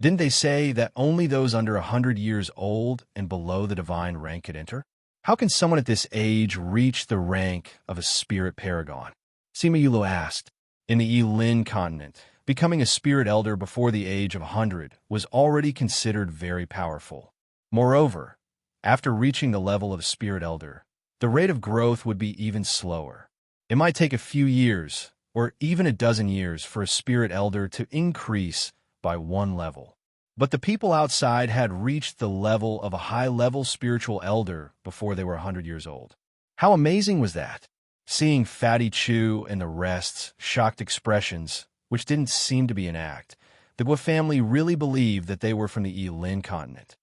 Didn't they say that only those under 100 years old and below the divine rank could enter? How can someone at this age reach the rank of a spirit paragon? Sima Yue asked. In the Yilin continent, becoming a spirit elder before the age of 100 was already considered very powerful. Moreover, after reaching the level of a spirit elder, the rate of growth would be even slower. It might take a few years, or even a dozen years, for a spirit elder to increase by one level. But the people outside had reached the level of a high-level spiritual elder before they were 100 years old. How amazing was that? Seeing Fatty Chu and the rest's shocked expressions, which didn't seem to be an act, The Gua family really believed that they were from the Yilin continent.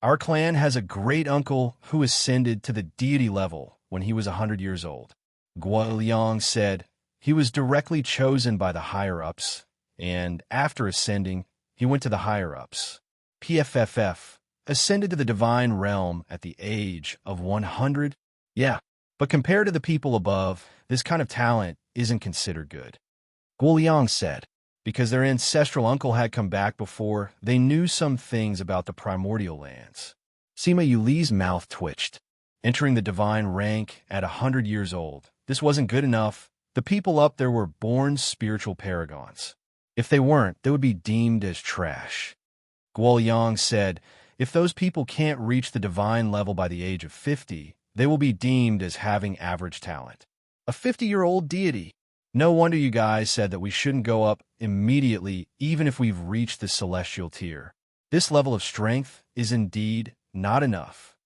Our clan has a great-uncle who ascended to the deity level when he was 100 years old. Gua Liang said he was directly chosen by the higher-ups, and after ascending, he went to the higher-ups. PFFF ascended to the divine realm at the age of 100. Yeah, but compared to the people above, this kind of talent isn't considered good. Gua Liang said, because their ancestral uncle had come back before, they knew some things about the primordial lands. Sima Yuli's mouth twitched. Entering the divine rank at 100 years old, this wasn't good enough. The people up there were born spiritual paragons. If they weren't, they would be deemed as trash. Gua Liang said, if those people can't reach the divine level by the age of 50, they will be deemed as having average talent. A 50-year-old deity. No wonder you guys said that we shouldn't go up immediately even if we've reached the celestial tier. This level of strength is indeed not enough.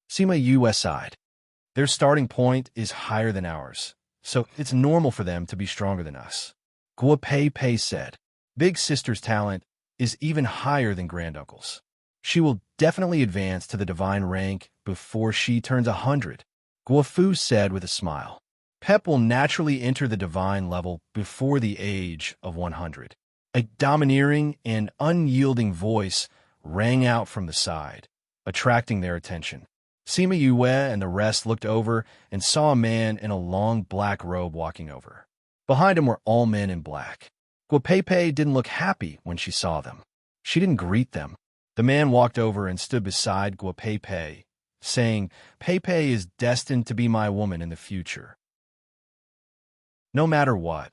Sima Yu sighed. Their starting point is higher than ours, so it's normal for them to be stronger than us. Gua Pei said, Big Sister's talent is even higher than Granduncle's. She will definitely advance to the divine rank before she turns 100. Gua Fu said with a smile. Pep will naturally enter the divine level before the age of 100. A domineering and unyielding voice rang out from the side, attracting their attention. Sima Yue and the rest looked over and saw a man in a long black robe walking over. Behind him were all men in black. Gua Pei didn't look happy when she saw them. She didn't greet them. The man walked over and stood beside Gua Pei, saying, Pei is destined to be my woman in the future. No matter what,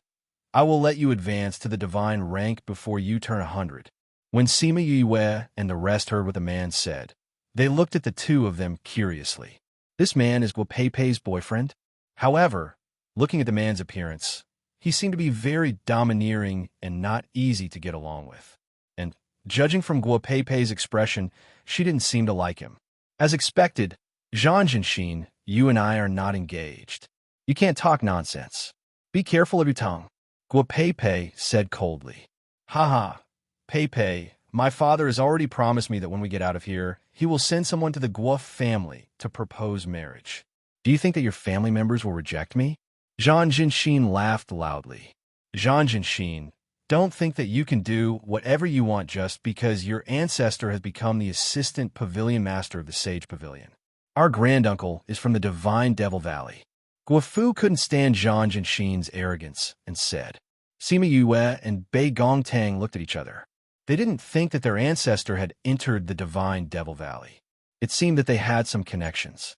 I will let you advance to the divine rank before you turn 100. When Sima Yue and the rest heard what the man said, they looked at the two of them curiously. This man is Gua Pei's boyfriend? However, looking at the man's appearance, he seemed to be very domineering and not easy to get along with. And, judging from Gua Pei's expression, she didn't seem to like him. As expected, Zhang Jinshin, you and I are not engaged. You can't talk nonsense. Be careful of your tongue, Gua Pei said coldly. Haha, Pei, my father has already promised me that when we get out of here, he will send someone to the Gua family to propose marriage. Do you think that your family members will reject me? Zhang Jinshin laughed loudly. Zhang Jinshin, don't think that you can do whatever you want just because your ancestor has become the assistant pavilion master of the Sage Pavilion. Our granduncle is from the Divine Devil Valley. Gua Fu couldn't stand Zhang Jinshin's arrogance and said. Sima Yue and Bei Gongtang looked at each other. They didn't think that their ancestor had entered the Divine Devil Valley. It seemed that they had some connections.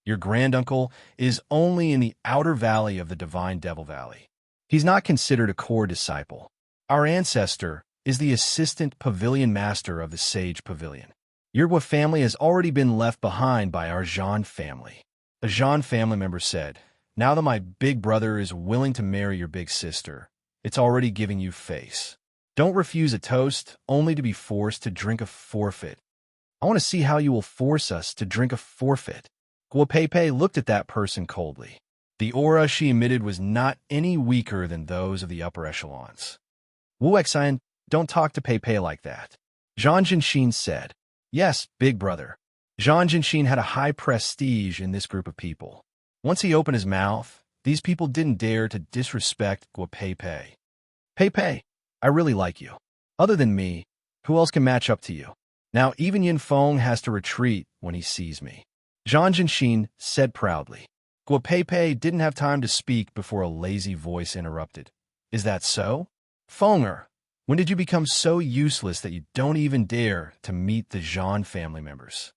Your granduncle is only in the outer valley of the Divine Devil Valley. He's not considered a core disciple. Our ancestor is the assistant pavilion master of the Sage Pavilion. Your Gua family has already been left behind by our Zhan family. A Zhan family member said, now that my big brother is willing to marry your big sister, it's already giving you face. Don't refuse a toast only to be forced to drink a forfeit. I want to see how you will force us to drink a forfeit. Gua Pei looked at that person coldly. The aura she emitted was not any weaker than those of the upper echelons. Wu Xian, don't talk to Pei like that. Zhang Jinshin said. Yes, big brother. Zhang Jinshin had a high prestige in this group of people. Once he opened his mouth, these people didn't dare to disrespect Gua Pei. Pei, I really like you. Other than me, who else can match up to you? Now even Yin Feng has to retreat when he sees me. Zhang Jinshin said proudly. Gua Pei didn't have time to speak before a lazy voice interrupted. Is that so? Fenger, when did you become so useless that you don't even dare to meet the Zhan family members?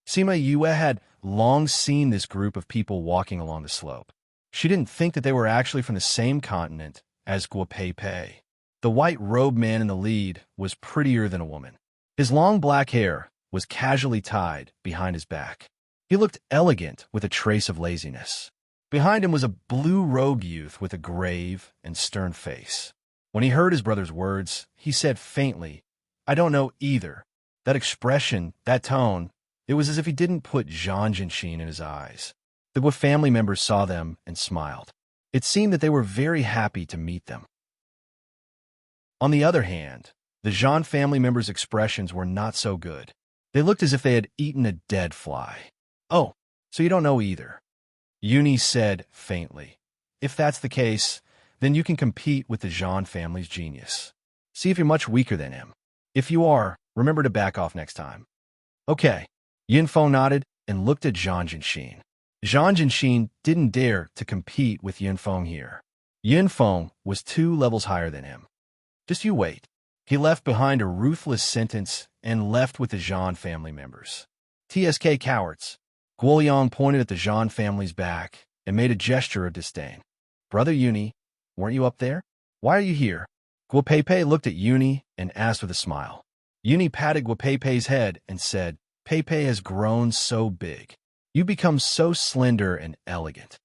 Sima Yue had long seen this group of people walking along the slope. She didn't think that they were actually from the same continent as Gua Pei. The white-robed man in the lead was prettier than a woman. His long black hair was casually tied behind his back. He looked elegant with a trace of laziness. Behind him was a blue-robed youth with a grave and stern face. When he heard his brother's words, he said faintly, I don't know either. That expression, that tone, it was as if he didn't put Zhang Jinshin in his eyes. The Gua family members saw them and smiled. It seemed that they were very happy to meet them. On the other hand, The Zhan family members' expressions were not so good. They looked as if they had eaten a dead fly. Oh, so you don't know either. Uni said faintly. If that's the case, then you can compete with the Zhan family's genius. See if you're much weaker than him. If you are, remember to back off next time. Okay. Yinfeng nodded and looked at Zhang Jinxin. Zhang Jinxin didn't dare to compete with Yinfeng here. Yinfeng was 2 levels higher than him. Just you wait. He left behind a ruthless sentence and left with the Zhan family members. TSK cowards. Guoliang pointed at the Zhan family's back and made a gesture of disdain. Brother Uni, weren't you up there? Why are you here? Guopei looked at Uni and asked with a smile. Uni patted Guopei's head and said, Peipei has grown so big. You become so slender and elegant.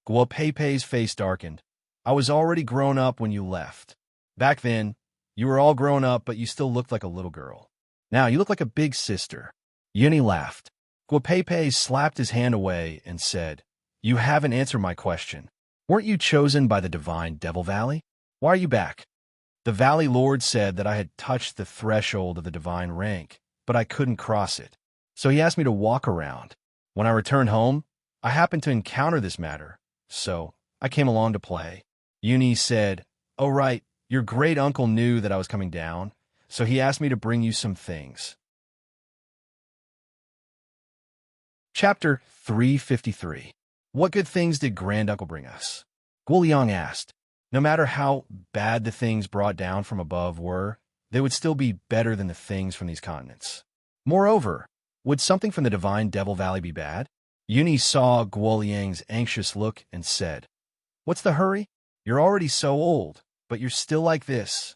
Guopei's face darkened. I was already grown up when you left. Back then, you were all grown up, but you still looked like a little girl. Now you look like a big sister. Uni laughed. Guopei slapped his hand away and said, You haven't answered my question. Weren't you chosen by the divine Devil Valley? Why are you back? The Valley Lord said that I had touched the threshold of the divine rank, but I couldn't cross it. So he asked me to walk around. When I returned home, I happened to encounter this matter, so I came along to play. Uni said, Oh right, your great uncle knew that I was coming down, so he asked me to bring you some things. Chapter 353. What good things did Granduncle bring us? Guoliang asked. No matter how bad the things brought down from above were, they would still be better than the things from these continents. Moreover, would something from the divine Devil Valley be bad? Uni saw Guoliang's anxious look and said, What's the hurry? You're already so old, but you're still like this.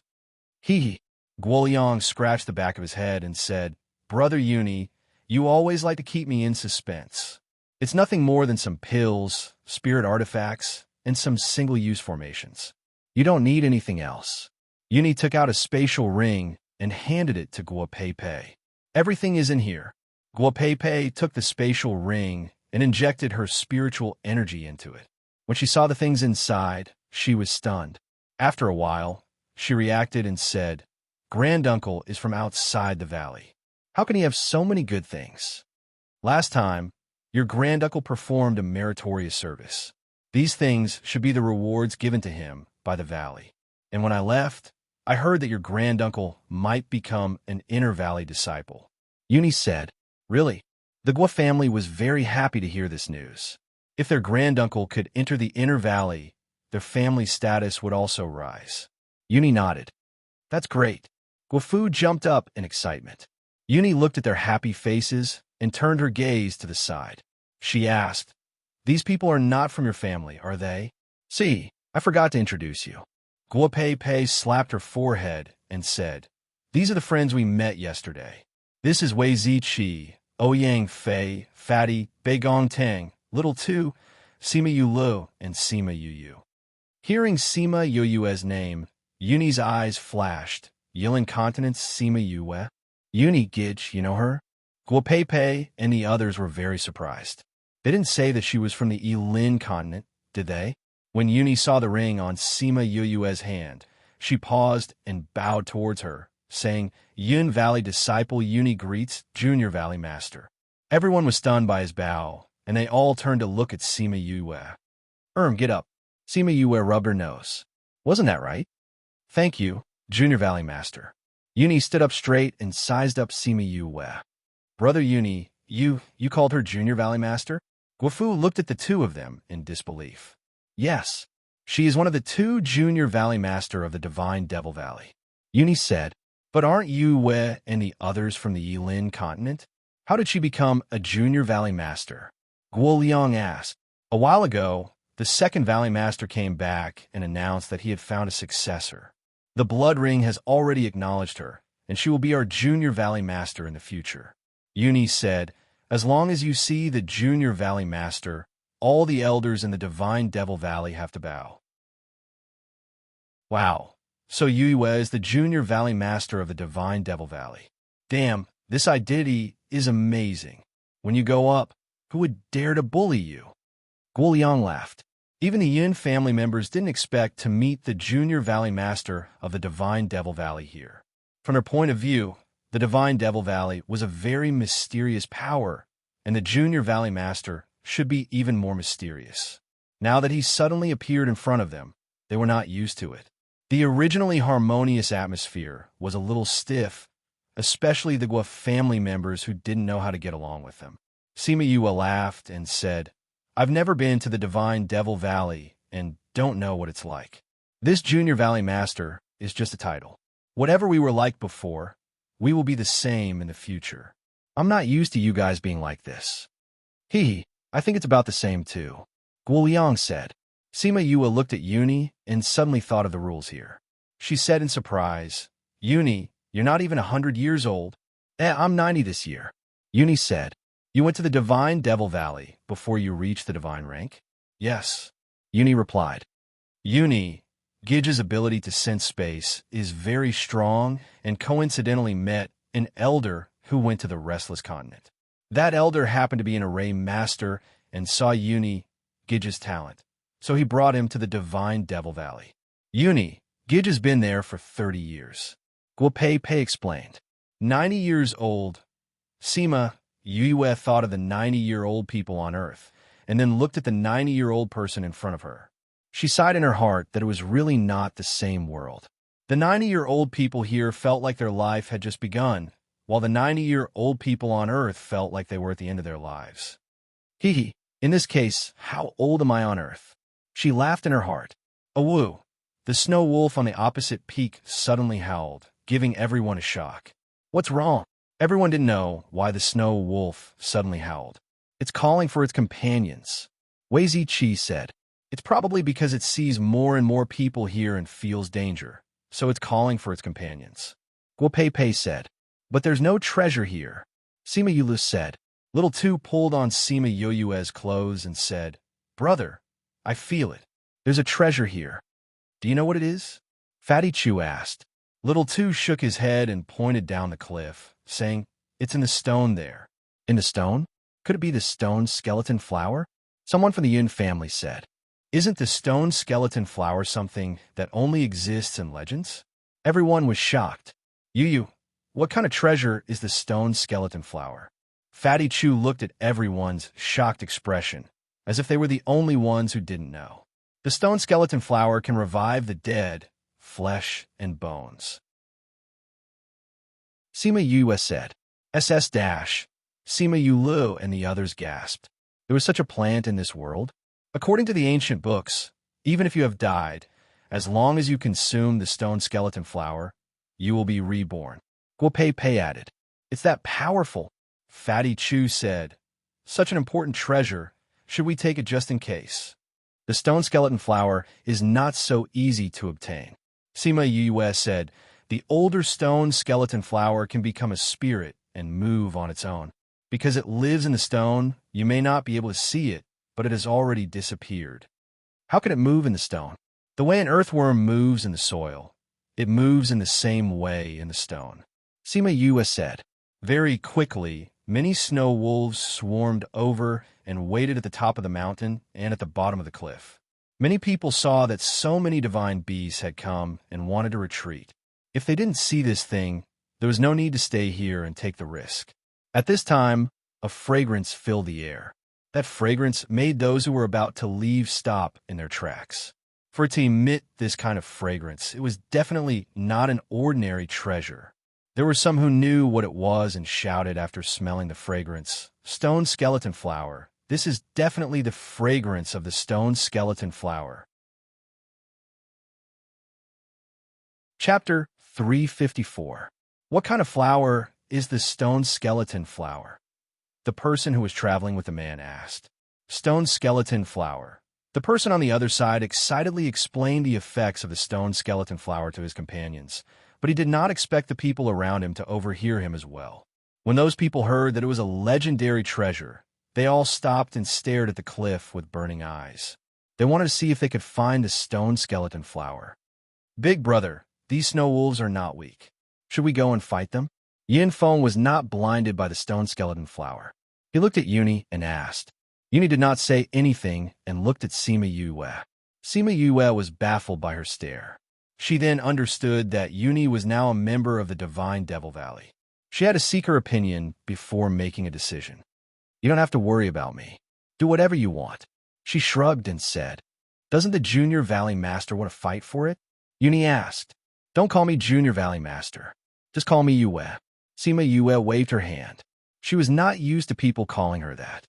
Hee. Guoliang scratched the back of his head and said, Brother Uni, you always like to keep me in suspense. It's nothing more than some pills, spirit artifacts, and some single-use formations. You don't need anything else. Uni took out a spatial ring and handed it to Guopei. Everything is in here. Guopei took the spatial ring and injected her spiritual energy into it. When she saw the things inside, she was stunned. After a while, she reacted and said, Granduncle is from outside the valley. How can he have so many good things? Last time, your granduncle performed a meritorious service. These things should be the rewards given to him by the valley. And when I left, I heard that your granduncle might become an Inner Valley disciple. Uni said, Really? The Guo family was very happy to hear this news. If their granduncle could enter the Inner Valley, their family status would also rise. Uni nodded. That's great. Guofu jumped up in excitement. Uni looked at their happy faces and turned her gaze to the side. She asked, These people are not from your family, are they? See, I forgot to introduce you. Guopei slapped her forehead and said, These are the friends we met yesterday. This is Wei Ziqi, Ouyang Fei, Fatty, Beigong Tang, Little Tu, Sima Yu Lu, and Sima Yu Yu. Hearing Sima Yu Yu's name, Uni's eyes flashed, yelling continents Sima Yue. Uni Gidge, you know her? Guopei and the others were very surprised. They didn't say that she was from the Yilin continent, did they? When Uni saw the ring on Sima Yu Yu's hand, she paused and bowed towards her, saying, Yun Valley disciple Uni greets Junior Valley Master. Everyone was stunned by his bow, and they all turned to look at Sima Yue. Get up. Sima Yue rubbed her nose. Wasn't that right? Thank you, Junior Valley Master. Uni stood up straight and sized up Sima Yue. Brother Uni, you called her Junior Valley Master? Guofu looked at the two of them in disbelief. Yes, she is one of the 2 Junior Valley Master of the Divine Devil Valley. Uni said, But aren't Yue and the others from the Yilin continent? How did she become a Junior Valley Master? Guoliang asked. A while ago, the 2nd Valley Master came back and announced that he had found a successor. The Blood Ring has already acknowledged her, and she will be our Junior Valley Master in the future. Uni said, As long as you see the Junior Valley Master, all the elders in the Divine Devil Valley have to bow. Wow, so Yue is the Junior Valley Master of the Divine Devil Valley. Damn, this identity is amazing. When you go up, who would dare to bully you? Guoliang laughed. Even the Yin family members didn't expect to meet the Junior Valley Master of the Divine Devil Valley here. From her point of view, the Divine Devil Valley was a very mysterious power, and the Junior Valley Master should be even more mysterious. Now that he suddenly appeared in front of them, they were not used to it. The originally harmonious atmosphere was a little stiff, especially the Gua family members who didn't know how to get along with them. Sima Yue laughed and said, "I've never been to the Divine Devil Valley and don't know what it's like. This Junior Valley Master is just a title. Whatever we were like before, we will be the same in the future. I'm not used to you guys being like this." "Hee, I think it's about the same too," Guo Liang said. Sima Yue looked at Uni and suddenly thought of the rules here. She said in surprise, "Uni, you're not even 100 years old." I'm 90 this year." Uni said, "You went to the Divine Devil Valley before you reached the Divine rank?" "Yes," Uni replied. Uni, Gij's ability to sense space is very strong and coincidentally met an elder who went to the Restless Continent. That elder happened to be an array master and saw Uni, Gij's talent, so he brought him to the Divine Devil Valley. Uni, Gij has been there for 30 years. Guo Pei explained. 90 years old. Sima Yue thought of the 90-year-old people on Earth, and then looked at the 90-year-old person in front of her. She sighed in her heart that it was really not the same world. The 90-year-old people here felt like their life had just begun, while the 90-year-old people on Earth felt like they were at the end of their lives. Hee, in this case, how old am I on Earth? She laughed in her heart. Awoo! The snow wolf on the opposite peak suddenly howled, giving everyone a shock. What's wrong? Everyone didn't know why the snow wolf suddenly howled. It's calling for its companions. Wei Ziqi said. It's probably because it sees more and more people here and feels danger, so it's calling for its companions. Guo Pei said. But there's no treasure here. Sima Yue said. Little Two pulled on Sima Yue's clothes and said, Brother, I feel it. There's a treasure here. Do you know what it is? Fatty Chu asked. Little Two shook his head and pointed down the cliff, saying, It's in the stone there. In the stone? Could it be the stone skeleton flower? Someone from the Yin family said. Isn't the stone skeleton flower something that only exists in legends? Everyone was shocked. Yu, what kind of treasure is the stone skeleton flower? Fatty Chu looked at everyone's shocked expression, as if they were the only ones who didn't know. The stone skeleton flower can revive the dead, flesh and bones. Sima Yue said. SS-. Sima Yue and the others gasped. There was such a plant in this world? According to the ancient books, even if you have died, as long as you consume the stone skeleton flower, you will be reborn. Guo Pei added. It's that powerful. Fatty Chu said. Such an important treasure. Should we take it just in case? The stone skeleton flower is not so easy to obtain. Sima Yue said, the older stone skeleton flower can become a spirit and move on its own. Because it lives in the stone, you may not be able to see it, but it has already disappeared. How can it move in the stone? The way an earthworm moves in the soil, it moves in the same way in the stone. Sima Yue said. Very quickly, many snow wolves swarmed over and waited at the top of the mountain and at the bottom of the cliff. Many people saw that so many divine beasts had come and wanted to retreat. If they didn't see this thing, there was no need to stay here and take the risk. At this time, a fragrance filled the air. That fragrance made those who were about to leave stop in their tracks. For it to emit this kind of fragrance, it was definitely not an ordinary treasure. There were some who knew what it was and shouted after smelling the fragrance. Stone skeleton flower. This is definitely the fragrance of the stone skeleton flower. Chapter 354. What kind of flower is the stone skeleton flower? The person who was traveling with the man asked. Stone skeleton flower. The person on the other side excitedly explained the effects of the stone skeleton flower to his companions, but he did not expect the people around him to overhear him as well. When those people heard that it was a legendary treasure, they all stopped and stared at the cliff with burning eyes. They wanted to see if they could find the stone skeleton flower. Big brother, these snow wolves are not weak. Should we go and fight them? Yin Feng was not blinded by the stone skeleton flower. He looked at Uni and asked. Uni did not say anything and looked at Sima Yue. Sima Yue was baffled by her stare. She then understood that Uni was now a member of the Divine Devil Valley. She had to seek her opinion before making a decision. You don't have to worry about me. Do whatever you want. She shrugged and said, Doesn't the Junior Valley Master want to fight for it? Uni asked. Don't call me Junior Valley Master. Just call me Yue. Sima Yue waved her hand. She was not used to people calling her that.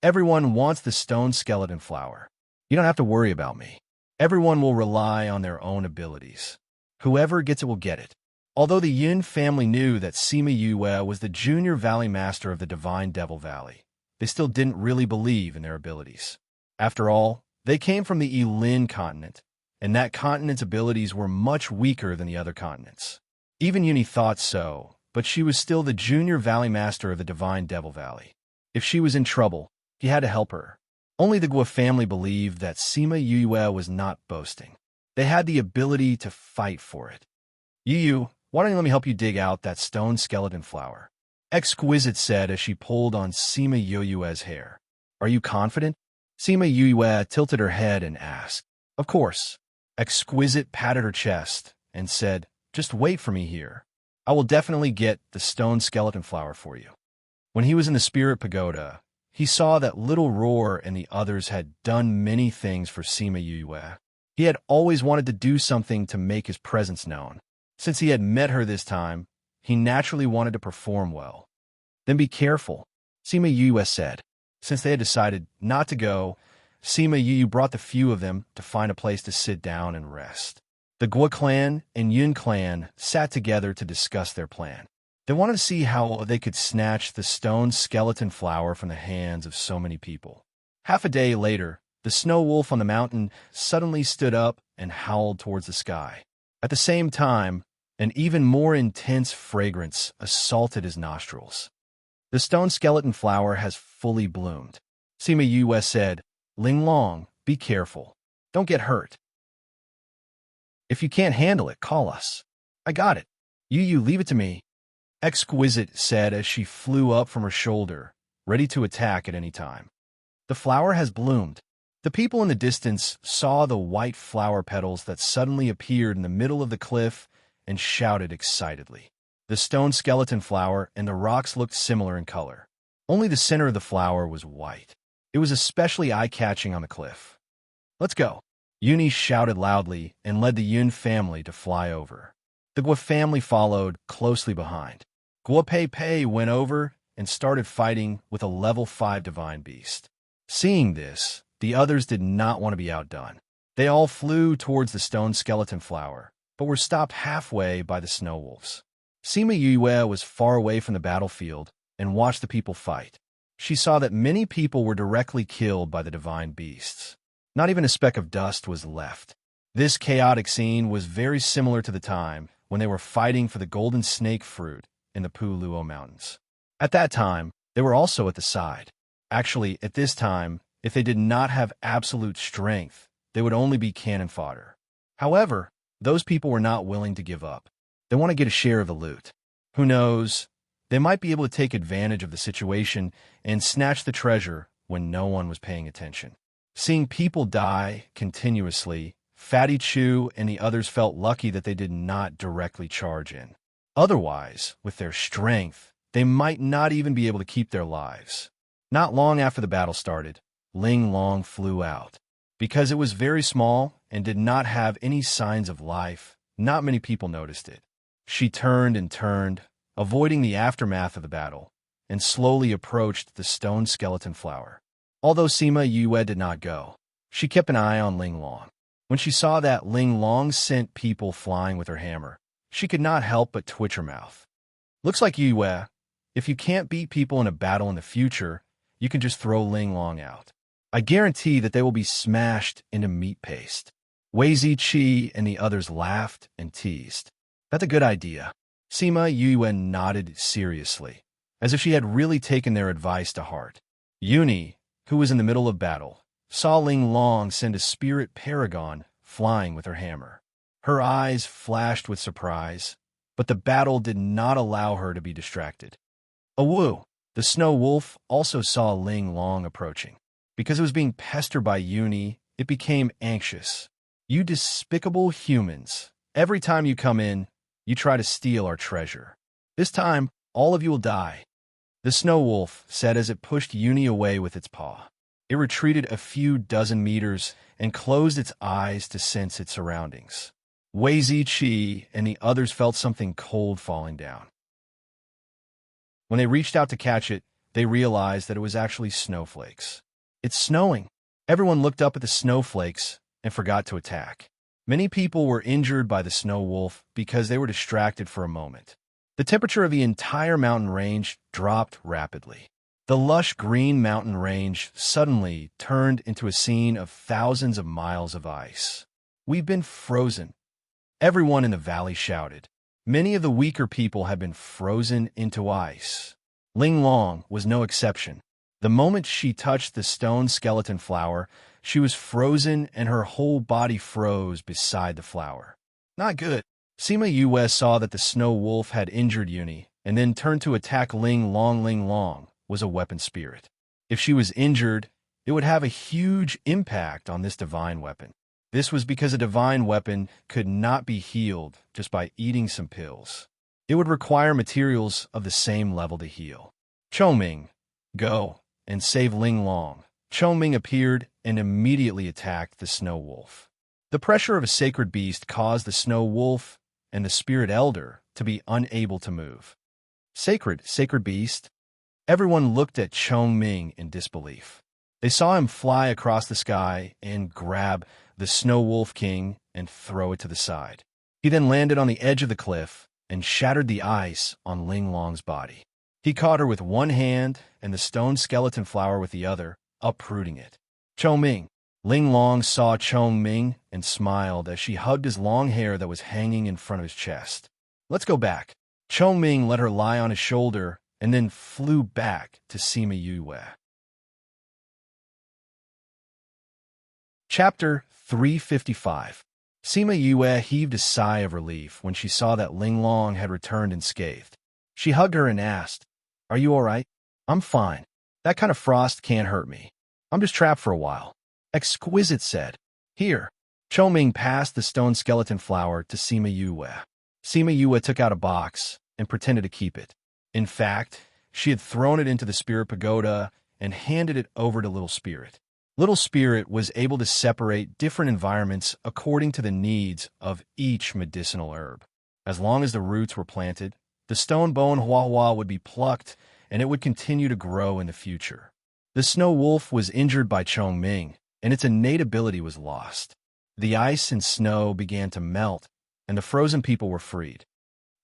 Everyone wants the stone skeleton flower. You don't have to worry about me. Everyone will rely on their own abilities. Whoever gets it will get it. Although the Yin family knew that Sima Yue was the Junior Valley Master of the Divine Devil Valley, they still didn't really believe in their abilities. After all, they came from the Yilin continent, and that continent's abilities were much weaker than the other continents. Even Uni thought so, but she was still the Junior Valley Master of the Divine Devil Valley. If she was in trouble, he had to help her. Only the Guo family believed that Sima Yue was not boasting. They had the ability to fight for it. Yu, why don't you let me help you dig out that stone skeleton flower? Exquisite said as she pulled on Sima Yue's hair. Are you confident? Sima Yue tilted her head and asked. Of course. Exquisite patted her chest and said, Just wait for me here. I will definitely get the stone skeleton flower for you. When he was in the spirit pagoda, he saw that Little Roar and the others had done many things for Sima Yue. He had always wanted to do something to make his presence known. Since he had met her this time, he naturally wanted to perform well. Then be careful, Sima Yue said. Since they had decided not to go, Sima Yue brought the few of them to find a place to sit down and rest. The Guo clan and Yun clan sat together to discuss their plan. They wanted to see how they could snatch the stone skeleton flower from the hands of so many people. Half a day later, the snow wolf on the mountain suddenly stood up and howled towards the sky. At the same time, an even more intense fragrance assaulted his nostrils. The stone skeleton flower has fully bloomed. Sima Yue said, Ling Long, be careful. Don't get hurt. If you can't handle it, call us. I got it. Yu, leave it to me. Exquisite said as she flew up from her shoulder, ready to attack at any time. The flower has bloomed. The people in the distance saw the white flower petals that suddenly appeared in the middle of the cliff and shouted excitedly. The stone skeleton flower and the rocks looked similar in color. Only the center of the flower was white. It was especially eye-catching on the cliff. Let's go. Uni shouted loudly and led the Yun family to fly over. The Guo family followed closely behind. Guo Pei went over and started fighting with a level 5 divine beast. Seeing this, the others did not want to be outdone. They all flew towards the stone skeleton flower, but were stopped halfway by the snow wolves. Sima Yue was far away from the battlefield and watched the people fight. She saw that many people were directly killed by the divine beasts. Not even a speck of dust was left. This chaotic scene was very similar to the time when they were fighting for the golden snake fruit in the Puluo Mountains. At that time, they were also at the side. Actually, at this time, if they did not have absolute strength, they would only be cannon fodder. However, those people were not willing to give up. They want to get a share of the loot. Who knows? They might be able to take advantage of the situation and snatch the treasure when no one was paying attention. Seeing people die continuously, Fatty Chu and the others felt lucky that they did not directly charge in. Otherwise, with their strength, they might not even be able to keep their lives. Not long after the battle started, Ling Long flew out. Because it was very small and did not have any signs of life, not many people noticed it. She turned and turned, avoiding the aftermath of the battle, and slowly approached the stone skeleton flower. Although Sima Yue did not go, she kept an eye on Ling Long. When she saw that Ling Long sent people flying with her hammer, she could not help but twitch her mouth. Looks like Yue. If you can't beat people in a battle in the future, you can just throw Ling Long out. I guarantee that they will be smashed into meat paste. Wei Ziqi and the others laughed and teased. That's a good idea. Sima Yue nodded seriously, as if she had really taken their advice to heart. Uni, who was in the middle of battle, saw Ling Long send a spirit paragon flying with her hammer. Her eyes flashed with surprise, but the battle did not allow her to be distracted. Awu, the snow wolf, also saw Ling Long approaching. Because it was being pestered by Uni, it became anxious. You despicable humans, Every time you come in, you try to steal our treasure. This time, all of you will die." The snow wolf said as it pushed Uni away with its paw. It retreated a few dozen meters and closed its eyes to sense its surroundings. Wei Ziqi and the others felt something cold falling down. When they reached out to catch it, they realized that it was actually snowflakes. "It's snowing." Everyone looked up at the snowflakes and forgot to attack. Many people were injured by the snow wolf because they were distracted for a moment. The temperature of the entire mountain range dropped rapidly. The lush green mountain range suddenly turned into a scene of thousands of miles of ice. "We've been frozen," everyone in the valley shouted. Many of the weaker people had been frozen into ice. Ling Long was no exception. The moment she touched the stone skeleton flower, she was frozen and her whole body froze beside the flower. Not good. Sima Yue saw that the snow wolf had injured Uni and then turned to attack Ling Long. Ling Long was a weapon spirit. If she was injured, it would have a huge impact on this divine weapon. This was because a divine weapon could not be healed just by eating some pills. It would require materials of the same level to heal. "Chongming, go and save Ling Long." Chongming appeared and immediately attacked the snow wolf. The pressure of a sacred beast caused the snow wolf and the spirit elder to be unable to move. Sacred beast? Everyone looked at Chongming in disbelief. They saw him fly across the sky and grab the Snow Wolf King and throw it to the side. He then landed on the edge of the cliff and shattered the ice on Ling Long's body. He caught her with one hand and the stone skeleton flower with the other, uprooting it. "Chongming." Ling Long saw Chongming and smiled as she hugged his long hair that was hanging in front of his chest. "Let's go back." Chongming let her lie on his shoulder and then flew back to Sima Yue. Chapter 355. Sima Yue heaved a sigh of relief when she saw that Ling Long had returned unscathed. She hugged her and asked, "Are you all right?" "I'm fine. That kind of frost can't hurt me. I'm just trapped for a while." "Exquisite," said. "Here." Chongming passed the stone skeleton flower to Sima Yue. Sima Yue took out a box and pretended to keep it. In fact, she had thrown it into the spirit pagoda and handed it over to Little Spirit. Little Spirit was able to separate different environments according to the needs of each medicinal herb. As long as the roots were planted, the stone bone hua would be plucked and it would continue to grow in the future. The snow wolf was injured by Chongming, and its innate ability was lost. The ice and snow began to melt, and the frozen people were freed.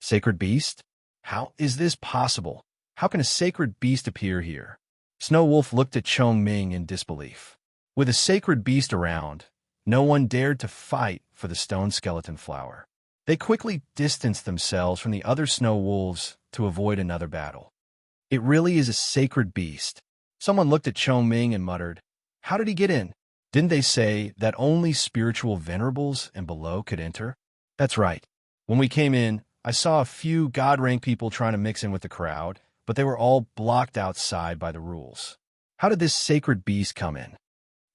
Sacred beast? How is this possible? How can a sacred beast appear here? Snow Wolf looked at Chongming in disbelief. With a sacred beast around, no one dared to fight for the stone skeleton flower. They quickly distanced themselves from the other snow wolves to avoid another battle. "It really is a sacred beast." Someone looked at Chongming and muttered, "How did he get in? Didn't they say that only spiritual venerables and below could enter?" "That's right. When we came in, I saw a few God-rank people trying to mix in with the crowd, but they were all blocked outside by the rules. How did this sacred beast come in?"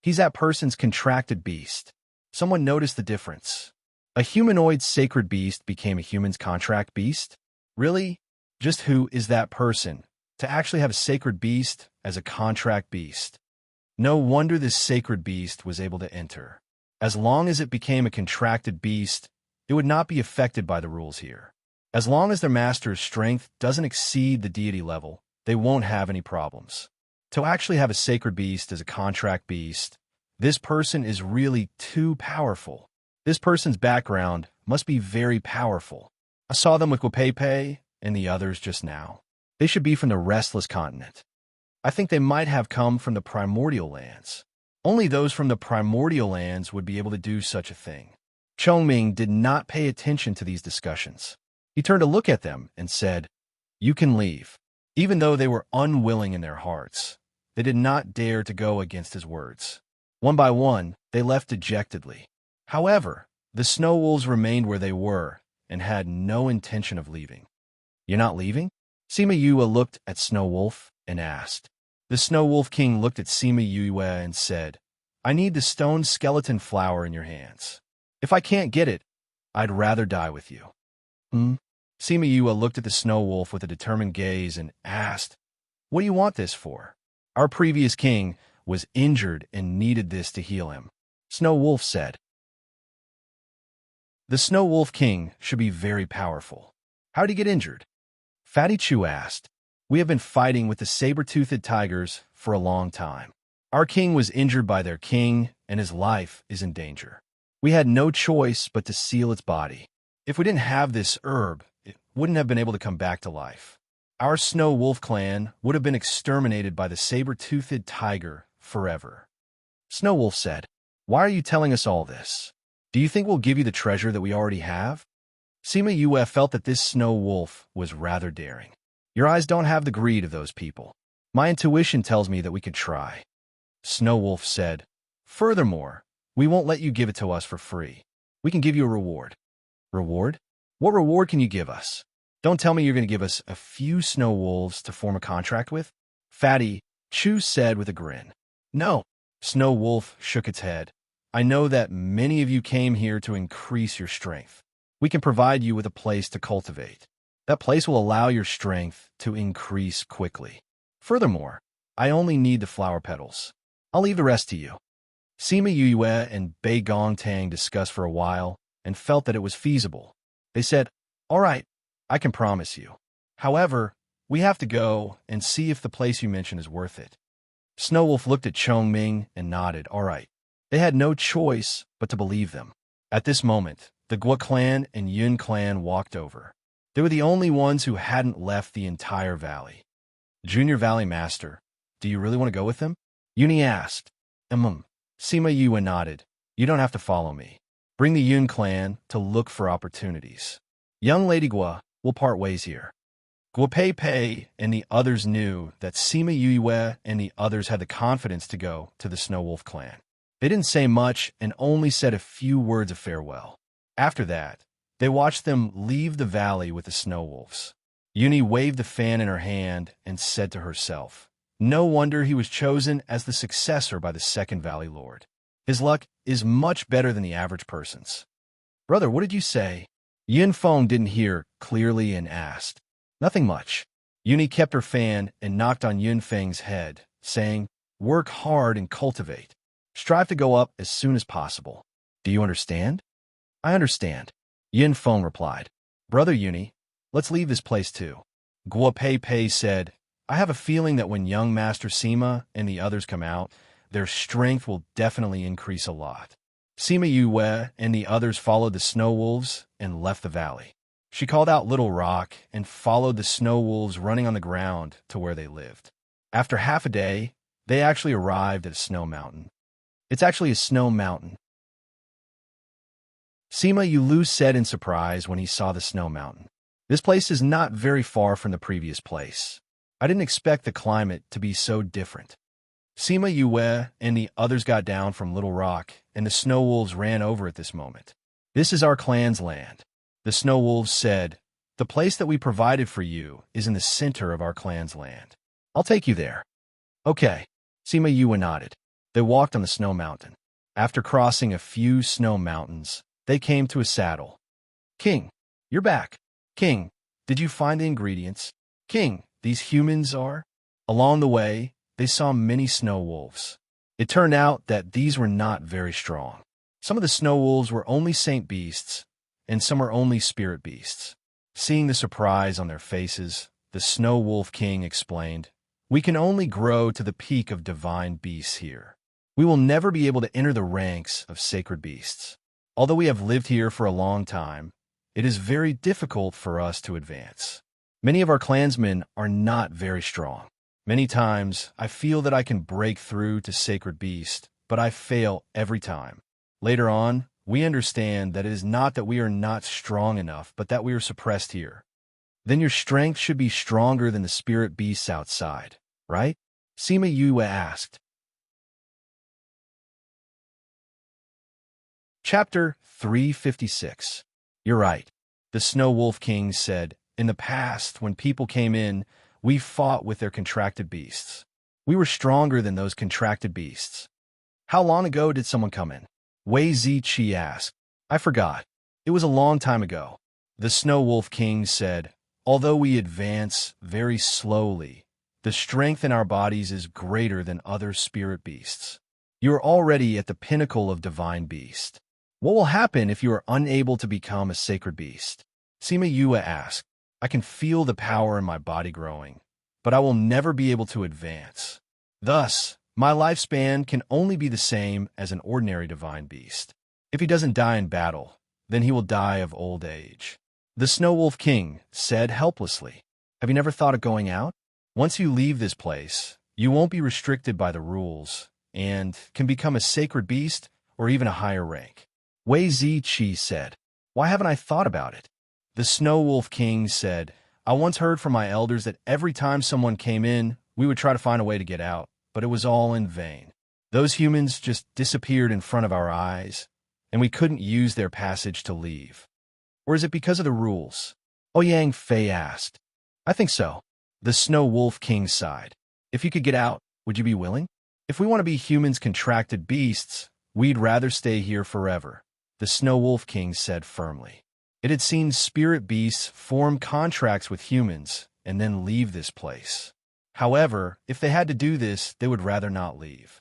"He's that person's contracted beast." Someone noticed the difference. A humanoid sacred beast became a human's contract beast? Really? Just who is that person to actually have a sacred beast as a contract beast? No wonder this sacred beast was able to enter. As long as it became a contracted beast, it would not be affected by the rules here. As long as their master's strength doesn't exceed the deity level, they won't have any problems. To actually have a sacred beast as a contract beast, this person is really too powerful. This person's background must be very powerful. I saw them with Gupepe and the others just now. They should be from the Restless continent. I think they might have come from the primordial lands. Only those from the primordial lands would be able to do such a thing. Chongming did not pay attention to these discussions. He turned to look at them and said, "You can leave." Even though they were unwilling in their hearts, they did not dare to go against his words. One by one, they left dejectedly. However, the snow wolves remained where they were and had no intention of leaving. "You're not leaving?" Sima Yue looked at Snow Wolf and asked. The Snow Wolf King looked at Sima Yue and said, "I need the stone skeleton flower in your hands. If I can't get it, I'd rather die with you. Hmm? Sima Yue looked at the snow wolf with a determined gaze and asked, "What do you want this for?" "Our previous king was injured and needed this to heal him," Snow Wolf said. "The Snow Wolf King should be very powerful. How did he get injured?" Fatty Chu asked. "We have been fighting with the saber-toothed tigers for a long time. Our king was injured by their king, and his life is in danger. We had no choice but to seal its body. If we didn't have this herb, it wouldn't have been able to come back to life. Our Snow Wolf clan would have been exterminated by the saber-toothed tiger forever." Snow Wolf said, "Why are you telling us all this? Do you think we'll give you the treasure that we already have?" Sima Yue felt that this Snow Wolf was rather daring. "Your eyes don't have the greed of those people. My intuition tells me that we could try." Snow Wolf said, "Furthermore, we won't let you give it to us for free. We can give you a reward." "Reward? What reward can you give us? Don't tell me you're going to give us a few snow wolves to form a contract with?" Fatty Chu said with a grin. "No." Snow Wolf shook its head. "I know that many of you came here to increase your strength. We can provide you with a place to cultivate. That place will allow your strength to increase quickly. Furthermore, I only need the flower petals. I'll leave the rest to you." Sima Yue and Bei Gongtang discussed for a while and felt that it was feasible. They said, "All right, I can promise you. However, we have to go and see if the place you mentioned is worth it." Snow Wolf looked at Chong Ming and nodded. All right. They had no choice but to believe them. At this moment, the Guo clan and Yun clan walked over. They were the only ones who hadn't left the entire valley. "Junior Valley Master, do you really want to go with them?" Yuni asked. Sima Yue nodded. "You don't have to follow me. Bring the Yun clan to look for opportunities. Young Lady Guo will part ways here." Guo Pei Pei and the others knew that Sima Yue and the others had the confidence to go to the Snow Wolf clan. They didn't say much and only said a few words of farewell. After that, they watched them leave the valley with the snow wolves. Yuni waved the fan in her hand and said to herself, "No wonder he was chosen as the successor by the second Valley Lord. His luck is much better than the average person's." "Brother, what did you say?" Yin Feng didn't hear clearly and asked. "Nothing much." Yuni kept her fan and knocked on Yun Feng's head, saying, "Work hard and cultivate. Strive to go up as soon as possible. Do you understand?" "I understand," Yin Feng replied. "Brother Yuni, let's leave this place too." Guo Pei Pei said, "I have a feeling that when young Master Sima and the others come out, their strength will definitely increase a lot." Sima Yue and the others followed the snow wolves and left the valley. She called out Little Rock and followed the snow wolves running on the ground to where they lived. After half a day, they actually arrived at a snow mountain. "It's actually a snow mountain," Sima Yue said in surprise when he saw the snow mountain. "This place is not very far from the previous place. I didn't expect the climate to be so different." Sima Yue and the others got down from Little Rock, and the snow wolves ran over at this moment. "This is our clan's land," the snow wolves said. "The place that we provided for you is in the center of our clan's land. I'll take you there." "Okay," Sima Yue nodded. They walked on the snow mountain. After crossing a few snow mountains, they came to a saddle. "King, you're back. King, did you find the ingredients? King, these humans are—" Along the way, they saw many snow wolves. It turned out that these were not very strong. Some of the snow wolves were only saint beasts, and some were only spirit beasts. Seeing the surprise on their faces, the Snow Wolf King explained, "We can only grow to the peak of divine beasts here. We will never be able to enter the ranks of sacred beasts. Although we have lived here for a long time, it is very difficult for us to advance. Many of our clansmen are not very strong. Many times, I feel that I can break through to sacred beast, but I fail every time. Later on, we understand that it is not that we are not strong enough, but that we are suppressed here. Then your strength should be stronger than the spirit beasts outside, right?" Sima Yue asked. Chapter 356. "You're right," the Snow Wolf King said. "In the past, when people came in, we fought with their contracted beasts. We were stronger than those contracted beasts." "How long ago did someone come in?" Wei Ziqi asked. "I forgot." It was a long time ago. The Snow Wolf King said, although we advance very slowly, the strength in our bodies is greater than other spirit beasts. You are already at the pinnacle of divine beast. What will happen if you are unable to become a sacred beast? Sima Yue asked. I can feel the power in my body growing, but I will never be able to advance. Thus, my lifespan can only be the same as an ordinary divine beast. If he doesn't die in battle, then he will die of old age. The Snow Wolf King said helplessly. Have you never thought of going out? Once you leave this place, you won't be restricted by the rules and can become a sacred beast or even a higher rank. Wei Ziqi said, why haven't I thought about it? The Snow Wolf King said, I once heard from my elders that every time someone came in, we would try to find a way to get out, but it was all in vain. Those humans just disappeared in front of our eyes, and we couldn't use their passage to leave. Or is it because of the rules? Ouyang Fei asked. I think so. The Snow Wolf King sighed. If you could get out, would you be willing? If we want to be humans contracted beasts, we'd rather stay here forever, the Snow Wolf King said firmly. It had seen spirit beasts form contracts with humans and then leave this place. However, if they had to do this, they would rather not leave.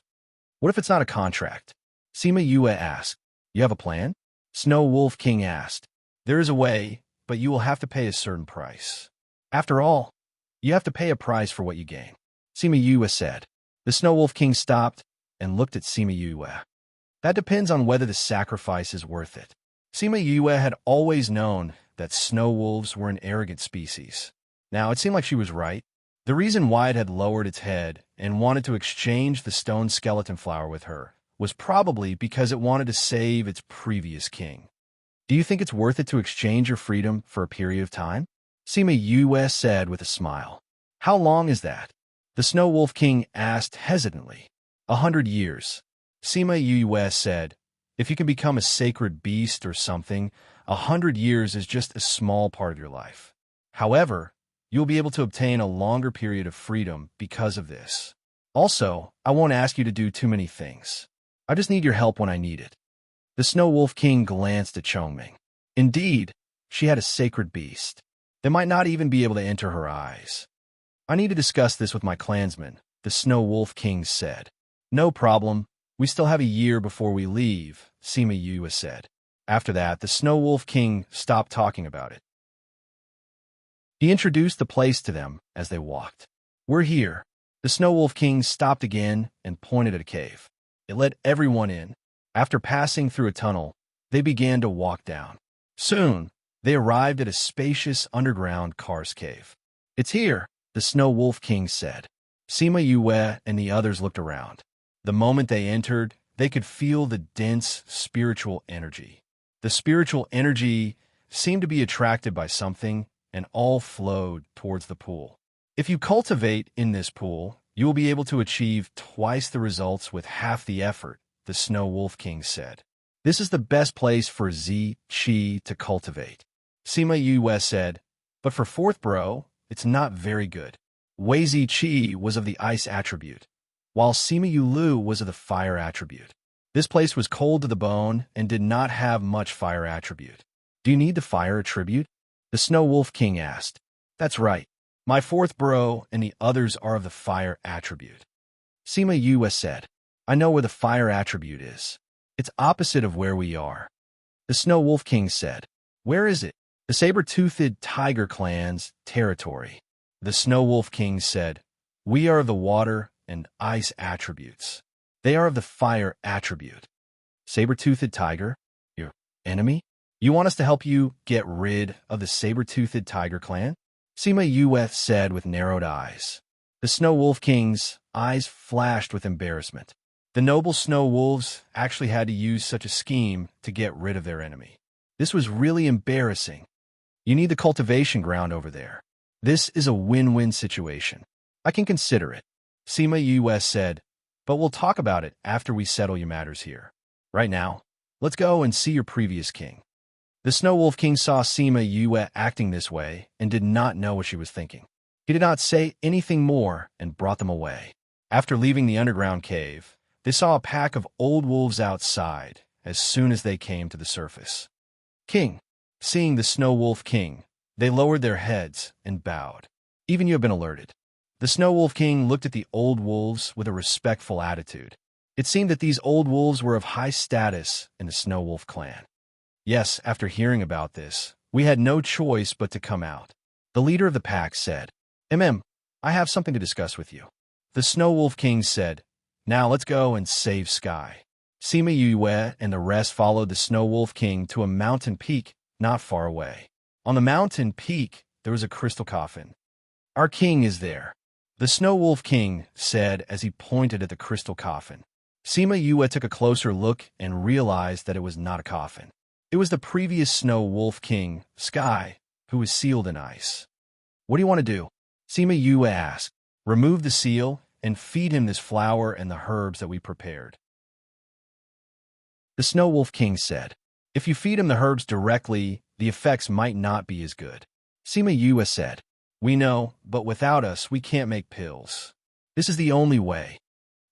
What if it's not a contract? Sima Yue asked. You have a plan? Snow Wolf King asked. There is a way, but you will have to pay a certain price. After all, you have to pay a price for what you gain, Sima Yue said. The Snow Wolf King stopped and looked at Sima Yue. That depends on whether the sacrifice is worth it. Sima Yue had always known that snow wolves were an arrogant species. Now, it seemed like she was right. The reason why it had lowered its head and wanted to exchange the stone skeleton flower with her was probably because it wanted to save its previous king. Do you think it's worth it to exchange your freedom for a period of time? Sima Yue said with a smile. How long is that? The Snow Wolf King asked hesitantly. 100 years. Sima Yue said, if you can become a sacred beast or something, 100 years is just a small part of your life. However, you'll be able to obtain a longer period of freedom because of this. Also, I won't ask you to do too many things. I just need your help when I need it. The Snow Wolf King glanced at Chongming. Indeed, she had a sacred beast. They might not even be able to enter her eyes. I need to discuss this with my clansmen, the Snow Wolf King said. No problem. We still have a year before we leave, Sima Yue said. After that, the Snow Wolf King stopped talking about it. He introduced the place to them as they walked. We're here. The Snow Wolf King stopped again and pointed at a cave. It let everyone in. After passing through a tunnel, they began to walk down. Soon, they arrived at a spacious underground karst cave. It's here, the Snow Wolf King said. Sima Yue and the others looked around. The moment they entered, they could feel the dense spiritual energy. The spiritual energy seemed to be attracted by something, and all flowed towards the pool. If you cultivate in this pool, you will be able to achieve twice the results with half the effort, the Snow Wolf King said. This is the best place for Qi to cultivate. Sima Yue said, but for fourth bro, it's not very good. Wei Qi was of the ice attribute, while Sima Yulu was of the fire attribute. This place was cold to the bone and did not have much fire attribute. Do you need the fire attribute? The Snow Wolf King asked. That's right. My fourth bro and the others are of the fire attribute. Sima Yue said, I know where the fire attribute is. It's opposite of where we are. The Snow Wolf King said, where is it? The saber-toothed tiger clan's territory. The Snow Wolf King said, we are of the water and ice attributes. They are of the fire attribute. Saber-toothed tiger? Your enemy? You want us to help you get rid of the saber-toothed tiger clan? Sima Yue said with narrowed eyes. The Snow Wolf King's eyes flashed with embarrassment. The noble snow wolves actually had to use such a scheme to get rid of their enemy. This was really embarrassing. You need the cultivation ground over there. This is a win-win situation. I can consider it. Sima Yue said, but we'll talk about it after we settle your matters here. Right now, let's go and see your previous king. The Snow Wolf King saw Sima Yue acting this way and did not know what she was thinking. He did not say anything more and brought them away. After leaving the underground cave, they saw a pack of old wolves outside as soon as they came to the surface. King. Seeing the Snow Wolf King, they lowered their heads and bowed. Even you have been alerted. The Snow Wolf King looked at the old wolves with a respectful attitude. It seemed that these old wolves were of high status in the Snow Wolf clan. Yes, after hearing about this, we had no choice but to come out. The leader of the pack said, I have something to discuss with you. The Snow Wolf King said, now let's go and save Sky. Sima Yue and the rest followed the Snow Wolf King to a mountain peak not far away. On the mountain peak, there was a crystal coffin. Our king is there, the Snow Wolf King said as he pointed at the crystal coffin. Sima Yue took a closer look and realized that it was not a coffin. It was the previous Snow Wolf King, Sky, who was sealed in ice. What do you want to do? Sima Yue asked. Remove the seal and feed him this flower and the herbs that we prepared. The Snow Wolf King said, if you feed him the herbs directly, the effects might not be as good. Sima Yue said, we know, but without us, we can't make pills. This is the only way.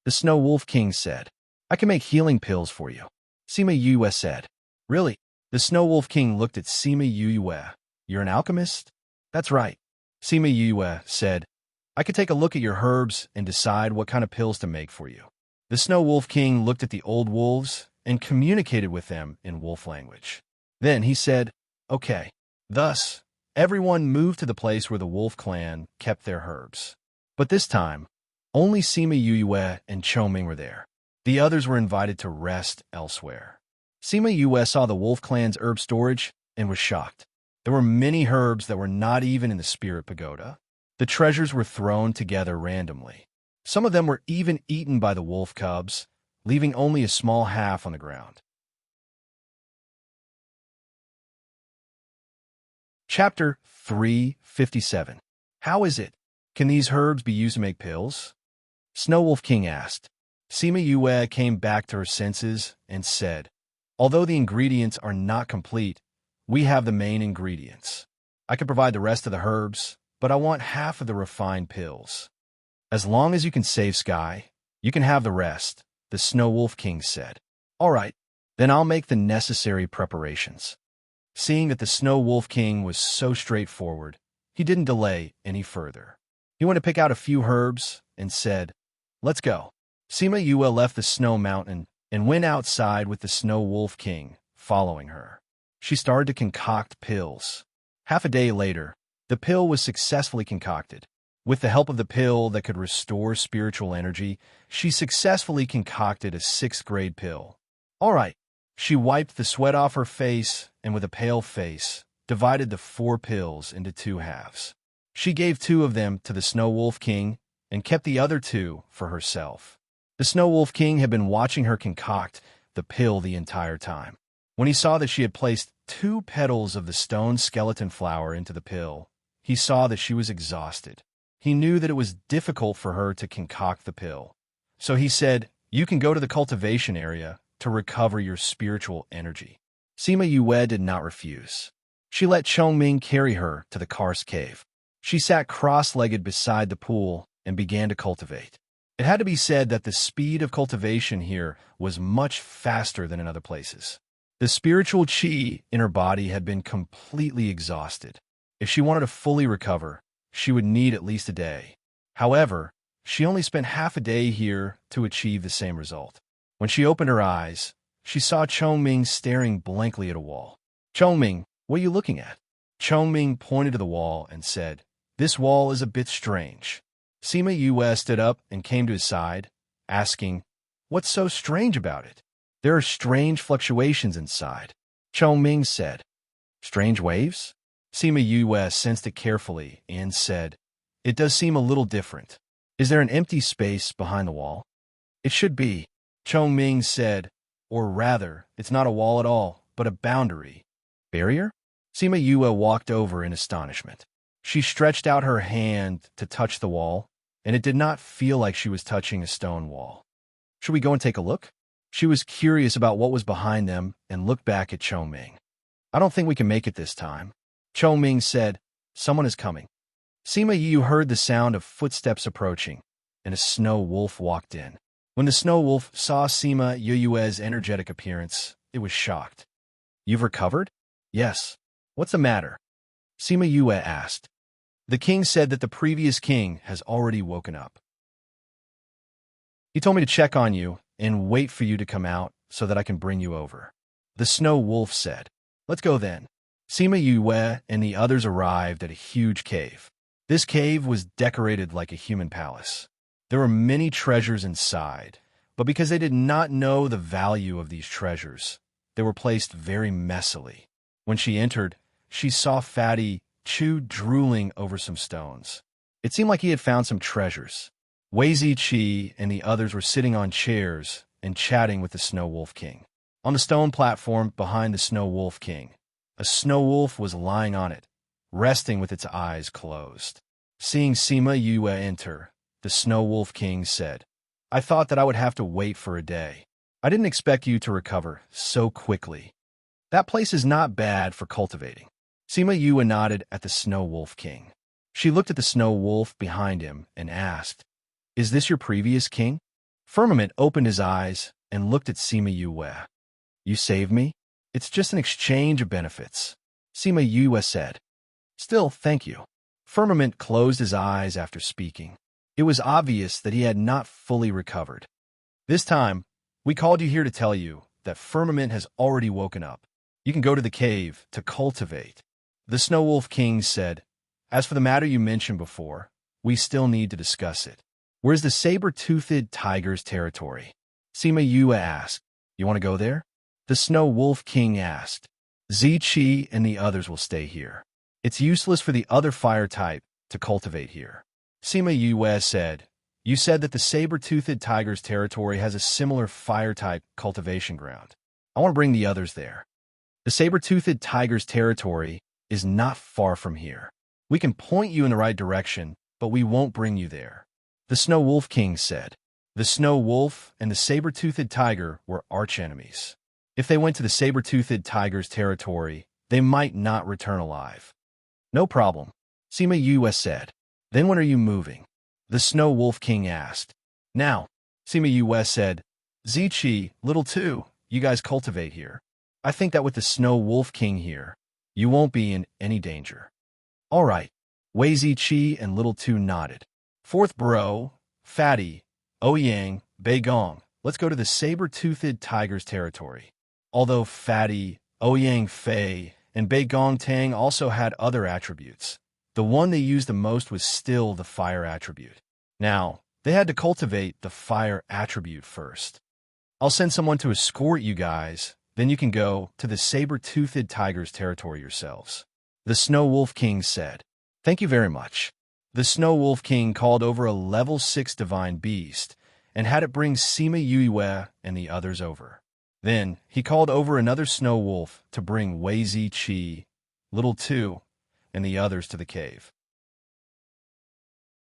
The Snow Wolf King said, I can make healing pills for you. Sima Yue said, really? The Snow Wolf King looked at Sima Yue. You're an alchemist? That's right. Sima Yue said, I could take a look at your herbs and decide what kind of pills to make for you. The Snow Wolf King looked at the old wolves and communicated with them in wolf language. Then he said, okay. Thus, everyone moved to the place where the wolf clan kept their herbs. But this time, only Sima Yue and Chongming were there. The others were invited to rest elsewhere. Sima Yue saw the wolf clan's herb storage and was shocked. There were many herbs that were not even in the spirit pagoda. The treasures were thrown together randomly. Some of them were even eaten by the wolf cubs, leaving only a small half on the ground. Chapter 357. How is it? Can these herbs be used to make pills? Snow Wolf King asked. Sima Yue came back to her senses and said, although the ingredients are not complete, we have the main ingredients. I can provide the rest of the herbs, but I want half of the refined pills. As long as you can save Sky, you can have the rest, the Snow Wolf King said. All right, then I'll make the necessary preparations. Seeing that the Snow Wolf King was so straightforward, he didn't delay any further. He went to pick out a few herbs and said, let's go. Sima Yue left the snow mountain and went outside with the Snow Wolf King, following her. She started to concoct pills. Half a day later, the pill was successfully concocted. With the help of the pill that could restore spiritual energy, she successfully concocted a 6th-grade pill. All right. She wiped the sweat off her face and with a pale face, divided the 4 pills into 2 halves. She gave 2 of them to the Snow Wolf King and kept the other 2 for herself. The Snow Wolf King had been watching her concoct the pill the entire time. When he saw that she had placed 2 petals of the stone skeleton flower into the pill, he saw that she was exhausted. He knew that it was difficult for her to concoct the pill. So he said, you can go to the cultivation area to recover your spiritual energy. Sima Yue did not refuse. She let Chongming carry her to the karst cave. She sat cross-legged beside the pool and began to cultivate. It had to be said that the speed of cultivation here was much faster than in other places. The spiritual qi in her body had been completely exhausted. If she wanted to fully recover, she would need at least a day. However, she only spent half a day here to achieve the same result. When she opened her eyes, she saw Chongming staring blankly at a wall. Chongming, what are you looking at? Chongming pointed to the wall and said, this wall is a bit strange. Sima Yue stood up and came to his side, asking, what's so strange about it? There are strange fluctuations inside. Chongming said, strange waves? Sima Yue sensed it carefully and said, it does seem a little different. Is there an empty space behind the wall? It should be, Chongming said, or rather, it's not a wall at all, but a boundary. Barrier? Sima Yue walked over in astonishment. She stretched out her hand to touch the wall, and it did not feel like she was touching a stone wall. Should we go and take a look? She was curious about what was behind them and looked back at Chongming. I don't think we can make it this time. Chongming said, someone is coming. Sima Yue heard the sound of footsteps approaching, and a snow wolf walked in. When the snow wolf saw Sima Yue's energetic appearance, it was shocked. You've recovered? Yes. What's the matter? Sima Yue asked. The king said that the previous king has already woken up. He told me to check on you and wait for you to come out so that I can bring you over. The Snow Wolf said. Let's go then. Sima Yue and the others arrived at a huge cave. This cave was decorated like a human palace. There were many treasures inside, but because they did not know the value of these treasures, they were placed very messily. When she entered, she saw Fatty Chu drooling over some stones. It seemed like he had found some treasures. Wei Ziqi and the others were sitting on chairs and chatting with the Snow Wolf King. On the stone platform behind the Snow Wolf King, a snow wolf was lying on it, resting with its eyes closed. Seeing Sima Yue enter, the Snow Wolf King said, I thought that I would have to wait for a day. I didn't expect you to recover so quickly. That place is not bad for cultivating. Sima Yue nodded at the Snow Wolf King. She looked at the Snow Wolf behind him and asked, Is this your previous king? Firmament opened his eyes and looked at Sima Yue. You saved me? It's just an exchange of benefits. Sima Yue said. Still, thank you. Firmament closed his eyes after speaking. It was obvious that he had not fully recovered. This time, we called you here to tell you that Firmament has already woken up. You can go to the cave to cultivate. The Snow Wolf King said, As for the matter you mentioned before, we still need to discuss it. Where's the saber-toothed tiger's territory? Sima Yue asked. You want to go there? The Snow Wolf King asked. Ziqi and the others will stay here. It's useless for the other fire type to cultivate here. Sima Yue said, You said that the saber-toothed tiger's territory has a similar fire type cultivation ground. I want to bring the others there. The saber-toothed tiger's territory is not far from here. We can point you in the right direction, but we won't bring you there. The Snow Wolf King said. The Snow Wolf and the saber-toothed tiger were archenemies. If they went to the saber-toothed tiger's territory, they might not return alive. No problem, Sima Yue said. Then when are you moving? The Snow Wolf King asked. Now, Sima Yue said. Ziqi, Little Two, you guys cultivate here. I think that with the Snow Wolf King here, you won't be in any danger. All right, Wei Ziqi and Little Two nodded. Fourth bro, Fatty, Ouyang, Beigong, let's go to the saber-toothed tiger's territory. Although Fatty, Ouyang Fei, and Beigong Tang also had other attributes, the one they used the most was still the fire attribute. Now, they had to cultivate the fire attribute first. I'll send someone to escort you guys, then you can go to the saber-toothed tiger's territory yourselves. The Snow Wolf King said. Thank you very much. The Snow Wolf King called over a level 6 divine beast and had it bring Sima Yue and the others over. Then he called over another snow wolf to bring Wei Ziqi, Little Two, and the others to the cave.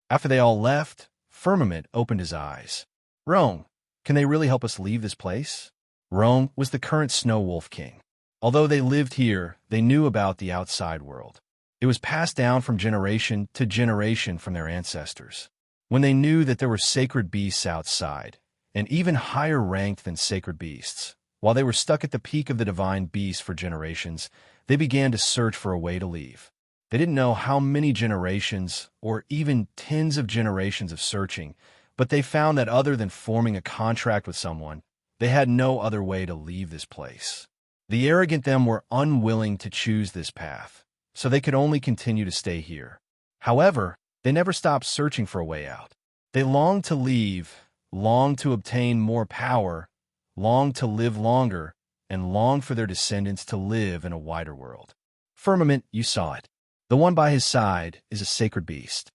After they all left, Firmament opened his eyes. Rome, can they really help us leave this place? Rome was the current Snow Wolf King. Although they lived here, they knew about the outside world. It was passed down from generation to generation from their ancestors. When they knew that there were sacred beasts outside, and even higher ranked than sacred beasts, while they were stuck at the peak of the divine beast for generations, they began to search for a way to leave. They didn't know how many generations, or even tens of generations of searching, but they found that other than forming a contract with someone, they had no other way to leave this place. The arrogant them were unwilling to choose this path, so they could only continue to stay here. However, they never stopped searching for a way out. They longed to leave, longed to obtain more power, longed to live longer, and longed for their descendants to live in a wider world. Firmament, you saw it. The one by his side is a sacred beast.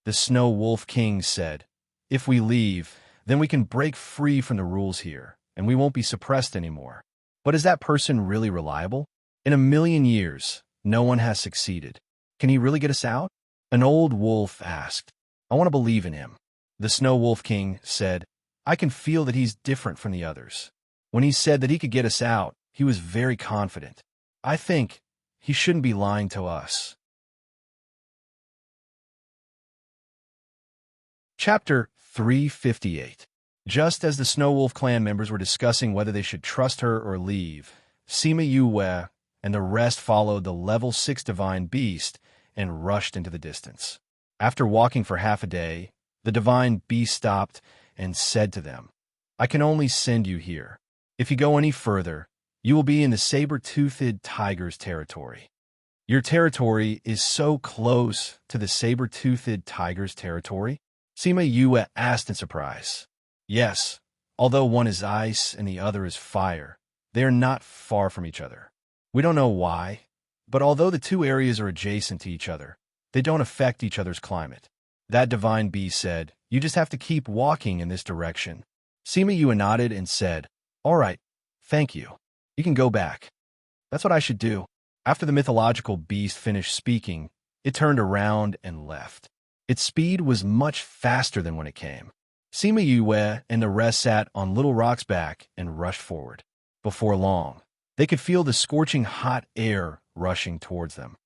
The Snow Wolf King said, If we leave, then we can break free from the rules here, and we won't be suppressed anymore. But is that person really reliable? In 1,000,000 years, no one has succeeded. Can he really get us out? An old wolf asked. I want to believe in him. The Snow Wolf King said, I can feel that he's different from the others. When he said that he could get us out, he was very confident. I think he shouldn't be lying to us. Chapter 358. Just as the Snow Wolf clan members were discussing whether they should trust her or leave, Sima Yue and the rest followed the level 6 divine beast and rushed into the distance. After walking for half a day, the divine beast stopped and said to them, "I can only send you here. If you go any further, you will be in the saber-toothed tiger's territory." "Your territory is so close to the saber-toothed tiger's territory?" Sima Yue asked in surprise. "Yes, although one is ice and the other is fire, they are not far from each other. We don't know why, but although the two areas are adjacent to each other, they don't affect each other's climate." That divine beast said, "You just have to keep walking in this direction." Sima Yue nodded and said, "All right, thank you. You can go back." "That's what I should do." After the mythological beast finished speaking, it turned around and left. Its speed was much faster than when it came. Sima Yue and the rest sat on Little Rock's back and rushed forward. Before long, they could feel the scorching hot air rushing towards them.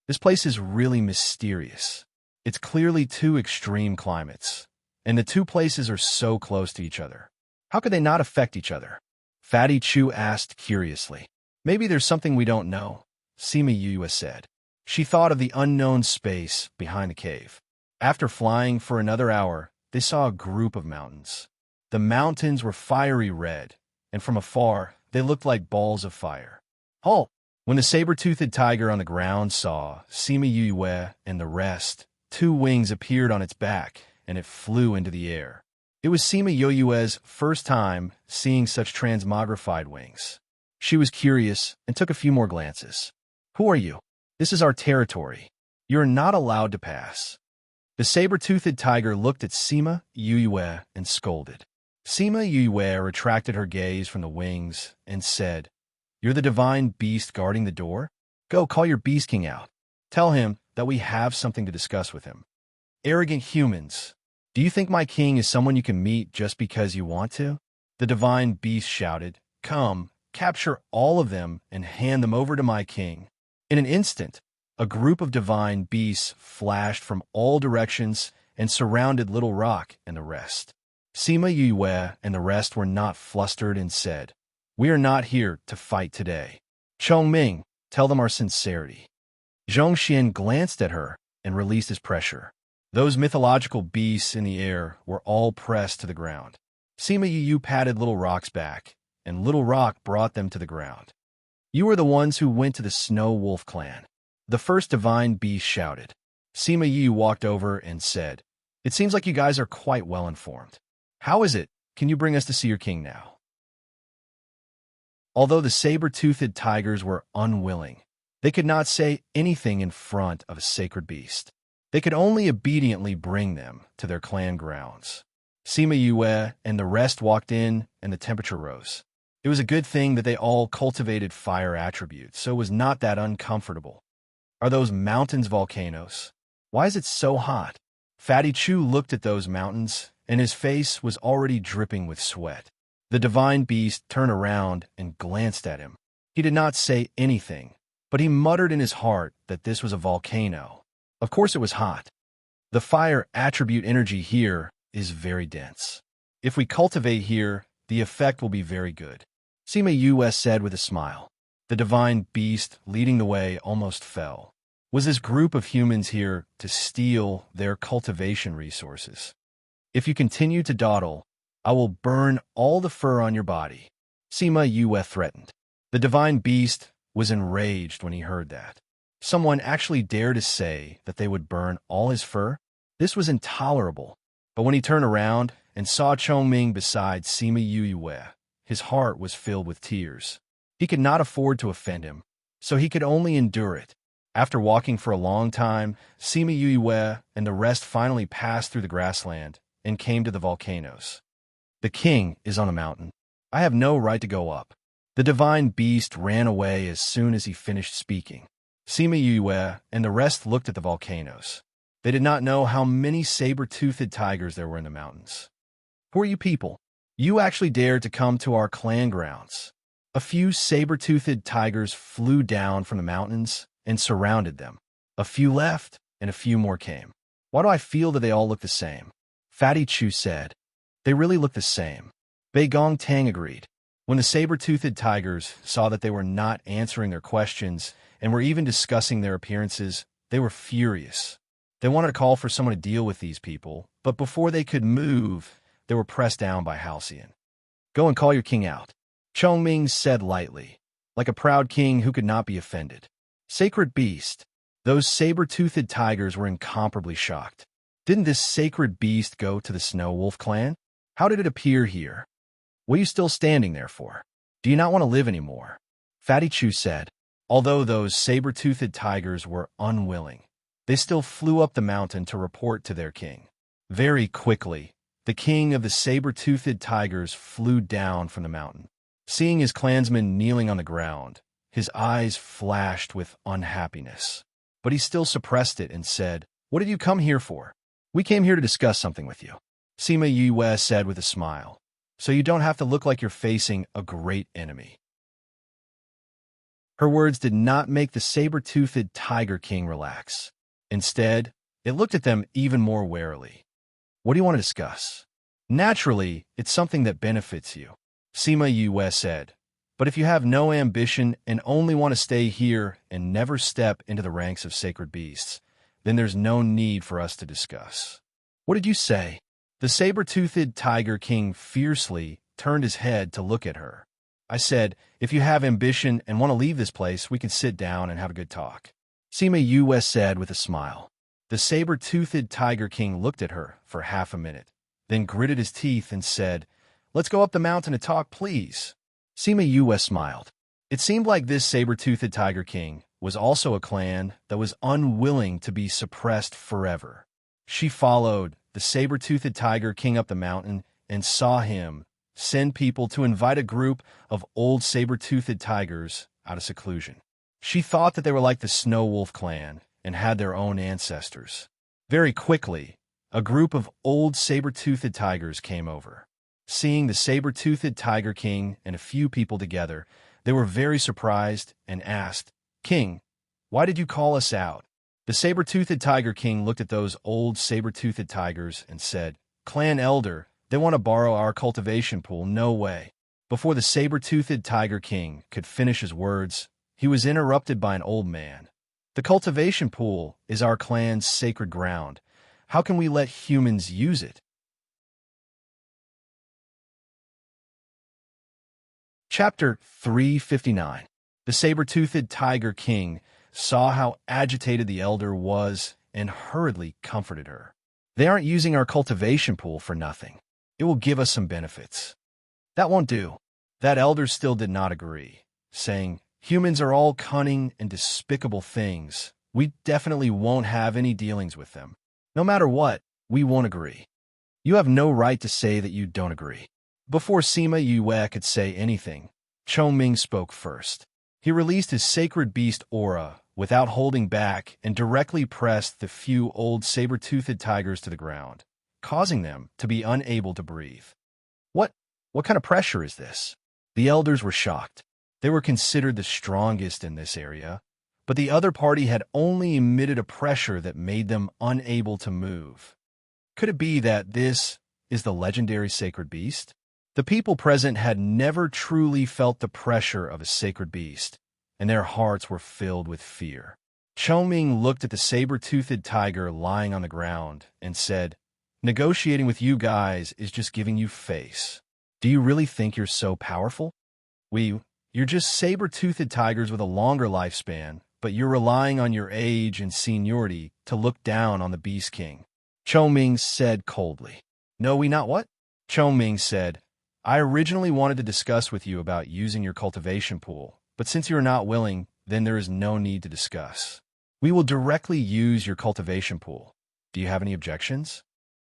This place is really mysterious. It's clearly two extreme climates, and the two places are so close to each other. How could they not affect each other? Fatty Chu asked curiously. "Maybe there's something we don't know," Sima Yue said. She thought of the unknown space behind the cave. After flying for another hour, they saw a group of mountains. The mountains were fiery red, and from afar, they looked like balls of fire. "Halt!" When the saber-toothed tiger on the ground saw Sima Yue and the rest, two wings appeared on its back, and it flew into the air. It was Sima Yue's first time seeing such transmogrified wings. She was curious and took a few more glances. "Who are you? This is our territory. You're not allowed to pass." The saber-toothed tiger looked at Sima Yue and scolded. Sima Yue retracted her gaze from the wings and said, "You're the divine beast guarding the door? Go call your beast king out. Tell him that we have something to discuss with him." "Arrogant humans, do you think my king is someone you can meet just because you want to?" The divine beast shouted. "Come, capture all of them and hand them over to my king." In an instant, a group of divine beasts flashed from all directions and surrounded Little Rock and the rest. Sima Yue and the rest were not flustered and said, "We are not here to fight today. Chongming, tell them our sincerity." Zhongxian glanced at her and released his pressure. Those mythological beasts in the air were all pressed to the ground. Sima Yue patted Little Rock's back, and Little Rock brought them to the ground. "You are the ones who went to the Snow Wolf clan," the first divine beast shouted. Sima Yue walked over and said, "It seems like you guys are quite well informed. How is it? Can you bring us to see your king now?" Although the saber-toothed tigers were unwilling, they could not say anything in front of a sacred beast. They could only obediently bring them to their clan grounds. Sima Yue and the rest walked in, and the temperature rose. It was a good thing that they all cultivated fire attributes, so it was not that uncomfortable. "Are those mountains volcanoes? Why is it so hot?" Fatty Chu looked at those mountains, and his face was already dripping with sweat. The divine beast turned around and glanced at him. He did not say anything, but he muttered in his heart that this was a volcano. Of course it was hot. The fire attribute energy here is very dense. If we cultivate here, the effect will be very good, Sima Yue said with a smile. The divine beast leading the way almost fell. Was this group of humans here to steal their cultivation resources? "If you continue to dawdle, I will burn all the fur on your body," Sima Yue threatened. The divine beast was enraged when he heard that. Someone actually dared to say that they would burn all his fur? This was intolerable. But when he turned around and saw Chongming beside Sima Yue, his heart was filled with tears. He could not afford to offend him, so he could only endure it. After walking for a long time, Sima Yue and the rest finally passed through the grassland and came to the volcanoes. "The king is on the mountain. I have no right to go up." The divine beast ran away as soon as he finished speaking. Sima Yue and the rest looked at the volcanoes. They did not know how many saber-toothed tigers there were in the mountains. "Who are you people? You actually dared to come to our clan grounds." A few saber-toothed tigers flew down from the mountains and surrounded them. A few left, and a few more came. "Why do I feel that they all look the same?" Fatty Chu said. "They really look the same." Bei Gong Tang agreed. When the saber-toothed tigers saw that they were not answering their questions and were even discussing their appearances, they were furious. They wanted to call for someone to deal with these people, but before they could move, they were pressed down by Halcyon. "Go and call your king out," Chongming said lightly, like a proud king who could not be offended. Sacred beast. Those saber-toothed tigers were incomparably shocked. Didn't this sacred beast go to the Snow Wolf clan? How did it appear here? What are you still standing there for? Do you not want to live anymore? Fatty Chu said. Although those saber-toothed tigers were unwilling, they still flew up the mountain to report to their king. Very quickly, the king of the saber-toothed tigers flew down from the mountain. Seeing his clansmen kneeling on the ground, his eyes flashed with unhappiness. But he still suppressed it and said, "What did you come here for?" "We came here to discuss something with you," Sima Yue said with a smile, "so you don't have to look like you're facing a great enemy." Her words did not make the saber-toothed tiger king relax. Instead, it looked at them even more warily. "What do you want to discuss?" "Naturally, it's something that benefits you," Sima Yue said. "But if you have no ambition and only want to stay here and never step into the ranks of sacred beasts, then there's no need for us to discuss." "What did you say?" The saber-toothed tiger king fiercely turned his head to look at her. "I said, if you have ambition and want to leave this place, we can sit down and have a good talk," Sima Yue said with a smile. The saber-toothed tiger king looked at her for half a minute, then gritted his teeth and said, "Let's go up the mountain and talk, please." Sima Yue smiled. It seemed like this saber-toothed tiger king was also a clan that was unwilling to be suppressed forever. She followed the saber-toothed tiger king up the mountain and saw him send people to invite a group of old saber-toothed tigers out of seclusion. She thought that they were like the Snow Wolf clan and had their own ancestors. Very quickly, a group of old saber-toothed tigers came over. Seeing the saber-toothed tiger king and a few people together, they were very surprised and asked, "King, why did you call us out?" The saber-toothed tiger king looked at those old saber-toothed tigers and said, "Clan elder, they want to borrow our cultivation pool, no way." Before the saber-toothed tiger king could finish his words, he was interrupted by an old man. "The cultivation pool is our clan's sacred ground. How can we let humans use it?" Chapter 359. The saber-toothed tiger king saw how agitated the elder was and hurriedly comforted her. "They aren't using our cultivation pool for nothing. It will give us some benefits." "That won't do." That elder still did not agree, saying, "Humans are all cunning and despicable things. We definitely won't have any dealings with them. No matter what, we won't agree." "You have no right to say that you don't agree." Before Sima Yue could say anything, Chongming spoke first. He released his sacred beast aura without holding back and directly pressed the few old saber-toothed tigers to the ground, causing them to be unable to breathe. What kind of pressure is this?" The elders were shocked. They were considered the strongest in this area, but the other party had only emitted a pressure that made them unable to move. Could it be that this is the legendary sacred beast? The people present had never truly felt the pressure of a sacred beast, and their hearts were filled with fear. Chongming looked at the saber-toothed tiger lying on the ground and said, "Negotiating with you guys is just giving you face. Do you really think you're so powerful? You're just saber-toothed tigers with a longer lifespan, but you're relying on your age and seniority to look down on the Beast King," Chongming said coldly. "No, we not what?" Chongming said, "I originally wanted to discuss with you about using your cultivation pool, but since you are not willing, then there is no need to discuss. We will directly use your cultivation pool. Do you have any objections?"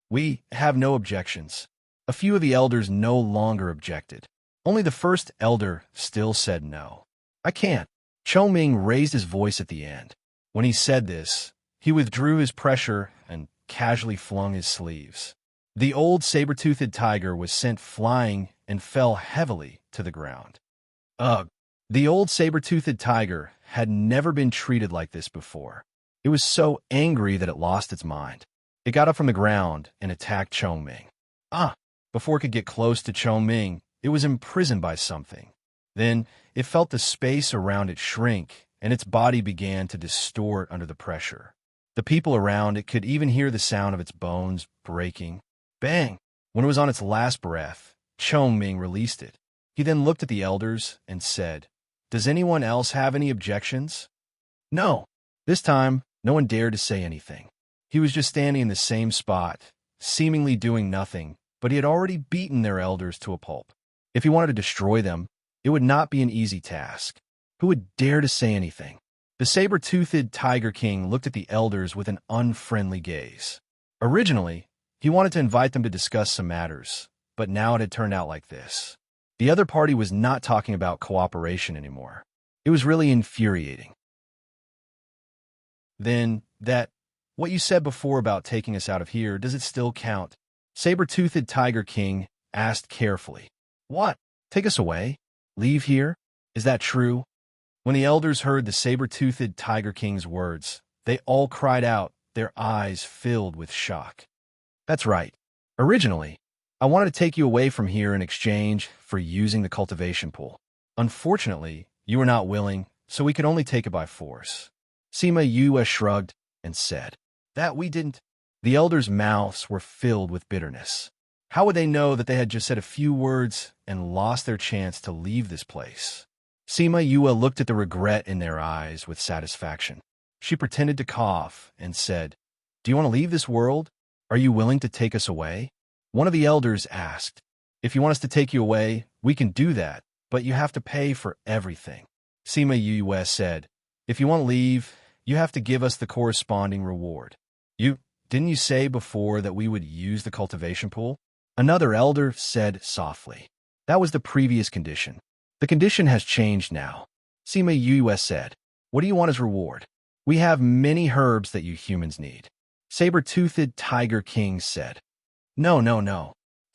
"We have no objections." A few of the elders no longer objected. Only the first elder still said no. "I can't." Chongming raised his voice at the end. When he said this, he withdrew his pressure and casually flung his sleeves. The old saber-toothed tiger was sent flying and fell heavily to the ground. Ugh! The old saber-toothed tiger had never been treated like this before. It was so angry that it lost its mind. It got up from the ground and attacked Chongming. Before it could get close to Chongming, it was imprisoned by something. Then it felt the space around it shrink, and its body began to distort under the pressure. The people around it could even hear the sound of its bones breaking. Bang! When it was on its last breath, Chongming released it. He then looked at the elders and said, "Does anyone else have any objections?" No. This time, no one dared to say anything. He was just standing in the same spot, seemingly doing nothing, but he had already beaten their elders to a pulp. If he wanted to destroy them, it would not be an easy task. Who would dare to say anything? The saber-toothed Tiger King looked at the elders with an unfriendly gaze. Originally, he wanted to invite them to discuss some matters, but now it had turned out like this. The other party was not talking about cooperation anymore. It was really infuriating. Then, what you said before about taking us out of here, does it still count? Saber-toothed Tiger King asked carefully. What? Take us away? Leave here? Is that true? When the elders heard the saber-toothed Tiger King's words, they all cried out, their eyes filled with shock. That's right. Originally, I wanted to take you away from here in exchange for using the cultivation pool. Unfortunately, you were not willing, so we could only take it by force. Sima Yue shrugged and said, That we didn't. The elders' mouths were filled with bitterness. How would they know that they had just said a few words and lost their chance to leave this place? Sima Yue looked at the regret in their eyes with satisfaction. She pretended to cough and said, Do you want to leave this world? Are you willing to take us away? One of the elders asked, If you want us to take you away, we can do that, but you have to pay for everything. Sima Yue said, If you want to leave, you have to give us the corresponding reward. Didn't you say before that we would use the cultivation pool? Another elder said softly. That was the previous condition. The condition has changed now. Sima Yue said, What do you want as reward? We have many herbs that you humans need. Saber-toothed Tiger King said. No.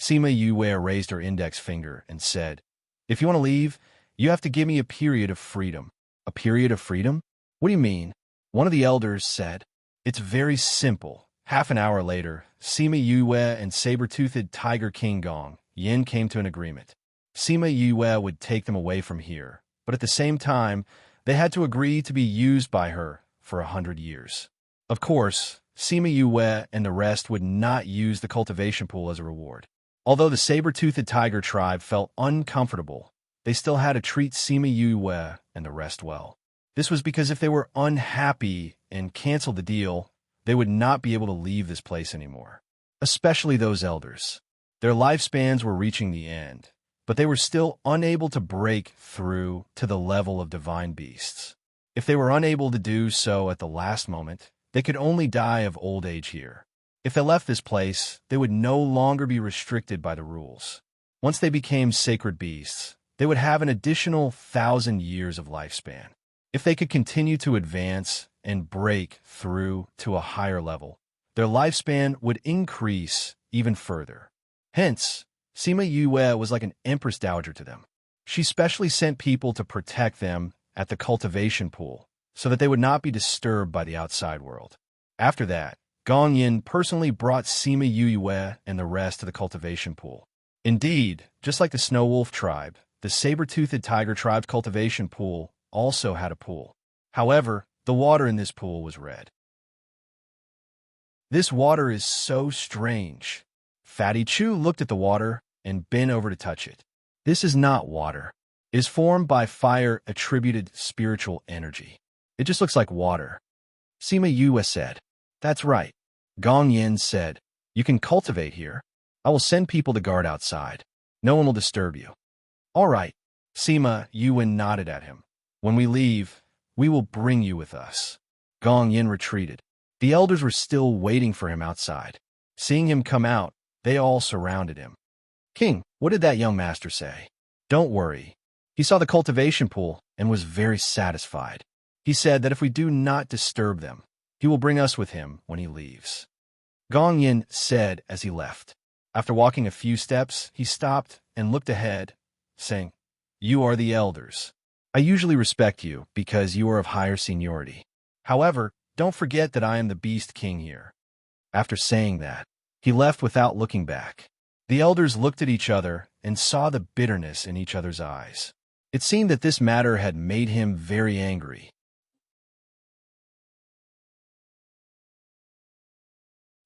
Sima Yue raised her index finger and said, If you want to leave, you have to give me a period of freedom. A period of freedom? What do you mean? One of the elders said. It's very simple. Half an hour later, Sima Yue and saber-toothed Tiger King Gong Yin came to an agreement. Sima Yue would take them away from here, but at the same time, they had to agree to be used by her for 100 years. Of course, Sima Yue and the rest would not use the cultivation pool as a reward. Although the saber-toothed tiger tribe felt uncomfortable, they still had to treat Sima Yue and the rest well. This was because if they were unhappy and canceled the deal, they would not be able to leave this place anymore. Especially those elders. Their lifespans were reaching the end, but they were still unable to break through to the level of divine beasts. If they were unable to do so at the last moment, they could only die of old age here. If they left this place, they would no longer be restricted by the rules. Once they became sacred beasts, they would have an additional 1,000 years of lifespan. If they could continue to advance and break through to a higher level, their lifespan would increase even further. Hence, Sima Yue was like an empress dowager to them. She specially sent people to protect them at the cultivation pool so that they would not be disturbed by the outside world. After that, Gong Yin personally brought Sima Yue and the rest to the cultivation pool. Indeed, just like the Snow Wolf tribe, the saber-toothed tiger tribe's cultivation pool also had a pool. However, the water in this pool was red. This water is so strange. Fatty Chu looked at the water and bent over to touch it. This is not water. It is formed by fire-attributed spiritual energy. It just looks like water. Sima Yue said. That's right. Gong Yin said, You can cultivate here. I will send people to guard outside. No one will disturb you. All right. Sima Yue nodded at him. When we leave, we will bring you with us. Gong Yin retreated. The elders were still waiting for him outside. Seeing him come out, they all surrounded him. King, what did that young master say? Don't worry. He saw the cultivation pool and was very satisfied. He said that if we do not disturb them, he will bring us with him when he leaves. Gong Yin said as he left. After walking a few steps, he stopped and looked ahead, saying, You are the elders. I usually respect you because you are of higher seniority. However, don't forget that I am the Beast King here. After saying that, he left without looking back. The elders looked at each other and saw the bitterness in each other's eyes. It seemed that this matter had made him very angry.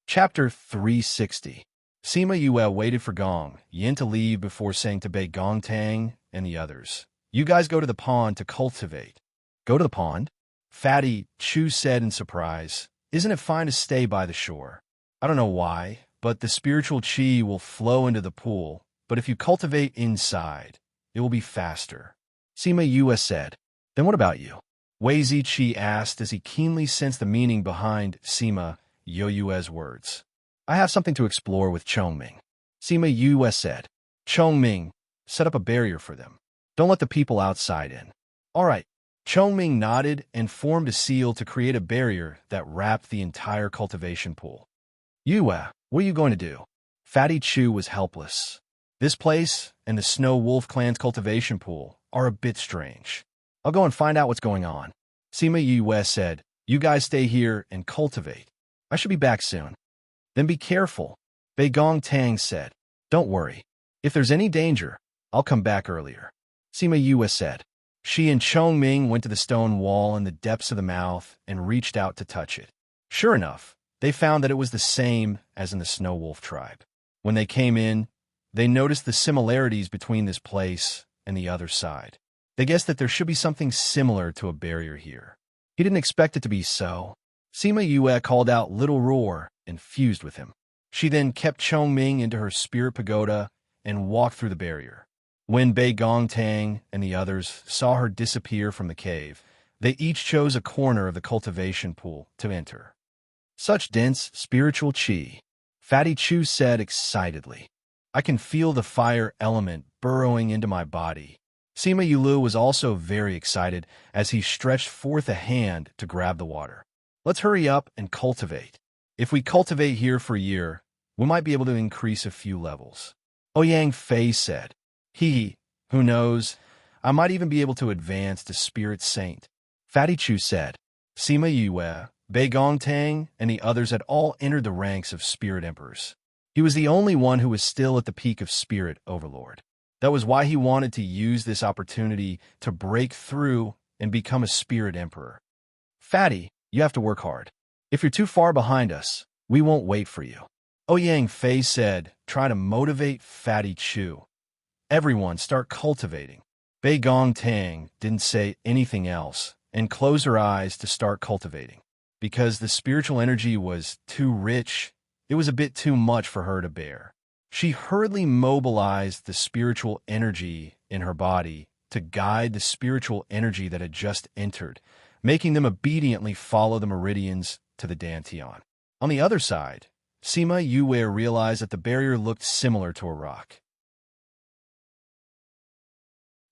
Chapter 360. Sima Yue waited for Gong Yin to leave before saying to Bei Gong Tang and the others, "You guys go to the pond to cultivate." "Go to the pond?" Fatty Chu said in surprise. "Isn't it fine to stay by the shore?" "I don't know why, but the spiritual qi will flow into the pool, but if you cultivate inside, it will be faster," Sima Yue said. "Then what about you?" Wei Ziqi asked as he keenly sensed the meaning behind Sima Yue's words. "I have something to explore with Chongming," Sima Yue said. "Chongming, set up a barrier for them. Don't let the people outside in." "All right." Chongming nodded and formed a seal to create a barrier that wrapped the entire cultivation pool. "Yue, what are you going to do?" Fatty Chu was helpless. "This place and the Snow Wolf clan's cultivation pool are a bit strange. I'll go and find out what's going on," Sima Yue said. "You guys stay here and cultivate. I should be back soon." "Then be careful," Bei Gong Tang said. "Don't worry. If there's any danger, I'll come back earlier," Sima Yue said. She and Chongming went to the stone wall in the depths of the mouth and reached out to touch it. Sure enough, they found that it was the same as in the Snow Wolf tribe. When they came in, they noticed the similarities between this place and the other side. They guessed that there should be something similar to a barrier here. He didn't expect it to be so. Sima Yue called out Little Roar and fused with him. She then kept Chongming into her spirit pagoda and walked through the barrier. When Bei Gong Tang and the others saw her disappear from the cave, they each chose a corner of the cultivation pool to enter. "Such dense spiritual qi," Fatty Chu said excitedly. "I can feel the fire element burrowing into my body." Sima Yulu was also very excited as he stretched forth a hand to grab the water. "Let's hurry up and cultivate. If we cultivate here for a year, we might be able to increase a few levels," Ouyang Fei said. Who knows? I might even be able to advance to Spirit Saint," Fatty Chu said. Sima Yue, Bei Gong Tang, and the others had all entered the ranks of Spirit Emperors. He was the only one who was still at the peak of Spirit Overlord. That was why he wanted to use this opportunity to break through and become a Spirit Emperor. "Fatty, you have to work hard. If you're too far behind us, we won't wait for you," Ouyang Fei said, trying to motivate Fatty Chu. "Everyone start cultivating." Bei Gong Tang didn't say anything else and closed her eyes to start cultivating. Because the spiritual energy was too rich, it was a bit too much for her to bear. She hurriedly mobilized the spiritual energy in her body to guide the spiritual energy that had just entered, making them obediently follow the meridians to the Dantian. On the other side, Sima Yue realized that the barrier looked similar to a rock.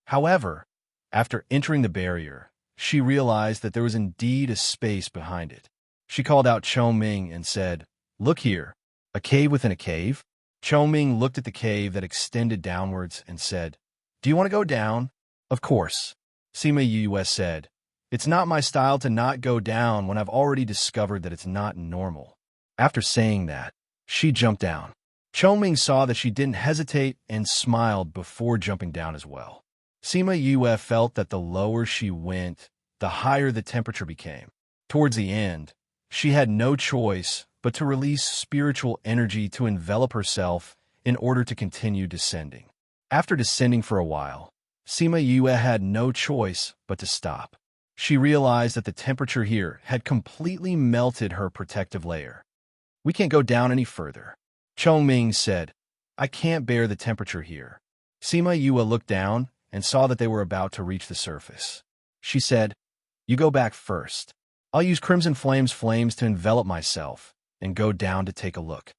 However, after entering the barrier, she realized that there was indeed a space behind it. She called out Chongming and said, "Look here, a cave within a cave?" Chongming looked at the cave that extended downwards and said, "Do you want to go down?" "Of course," Sima Yue said. "It's not my style to not go down when I've already discovered that it's not normal." After saying that, she jumped down. Chongming saw that she didn't hesitate and smiled before jumping down as well. Sima Yue felt that the lower she went, the higher the temperature became. Towards the end, she had no choice but to release spiritual energy to envelop herself in order to continue descending. After descending for a while, Sima Yue had no choice but to stop. She realized that the temperature here had completely melted her protective layer. "We can't go down any further," Chongming said. "I can't bear the temperature here." Sima Yue looked down and saw that they were about to reach the surface. She said, "You go back first. I'll use Crimson Flame's flames to envelop myself and go down to take a look."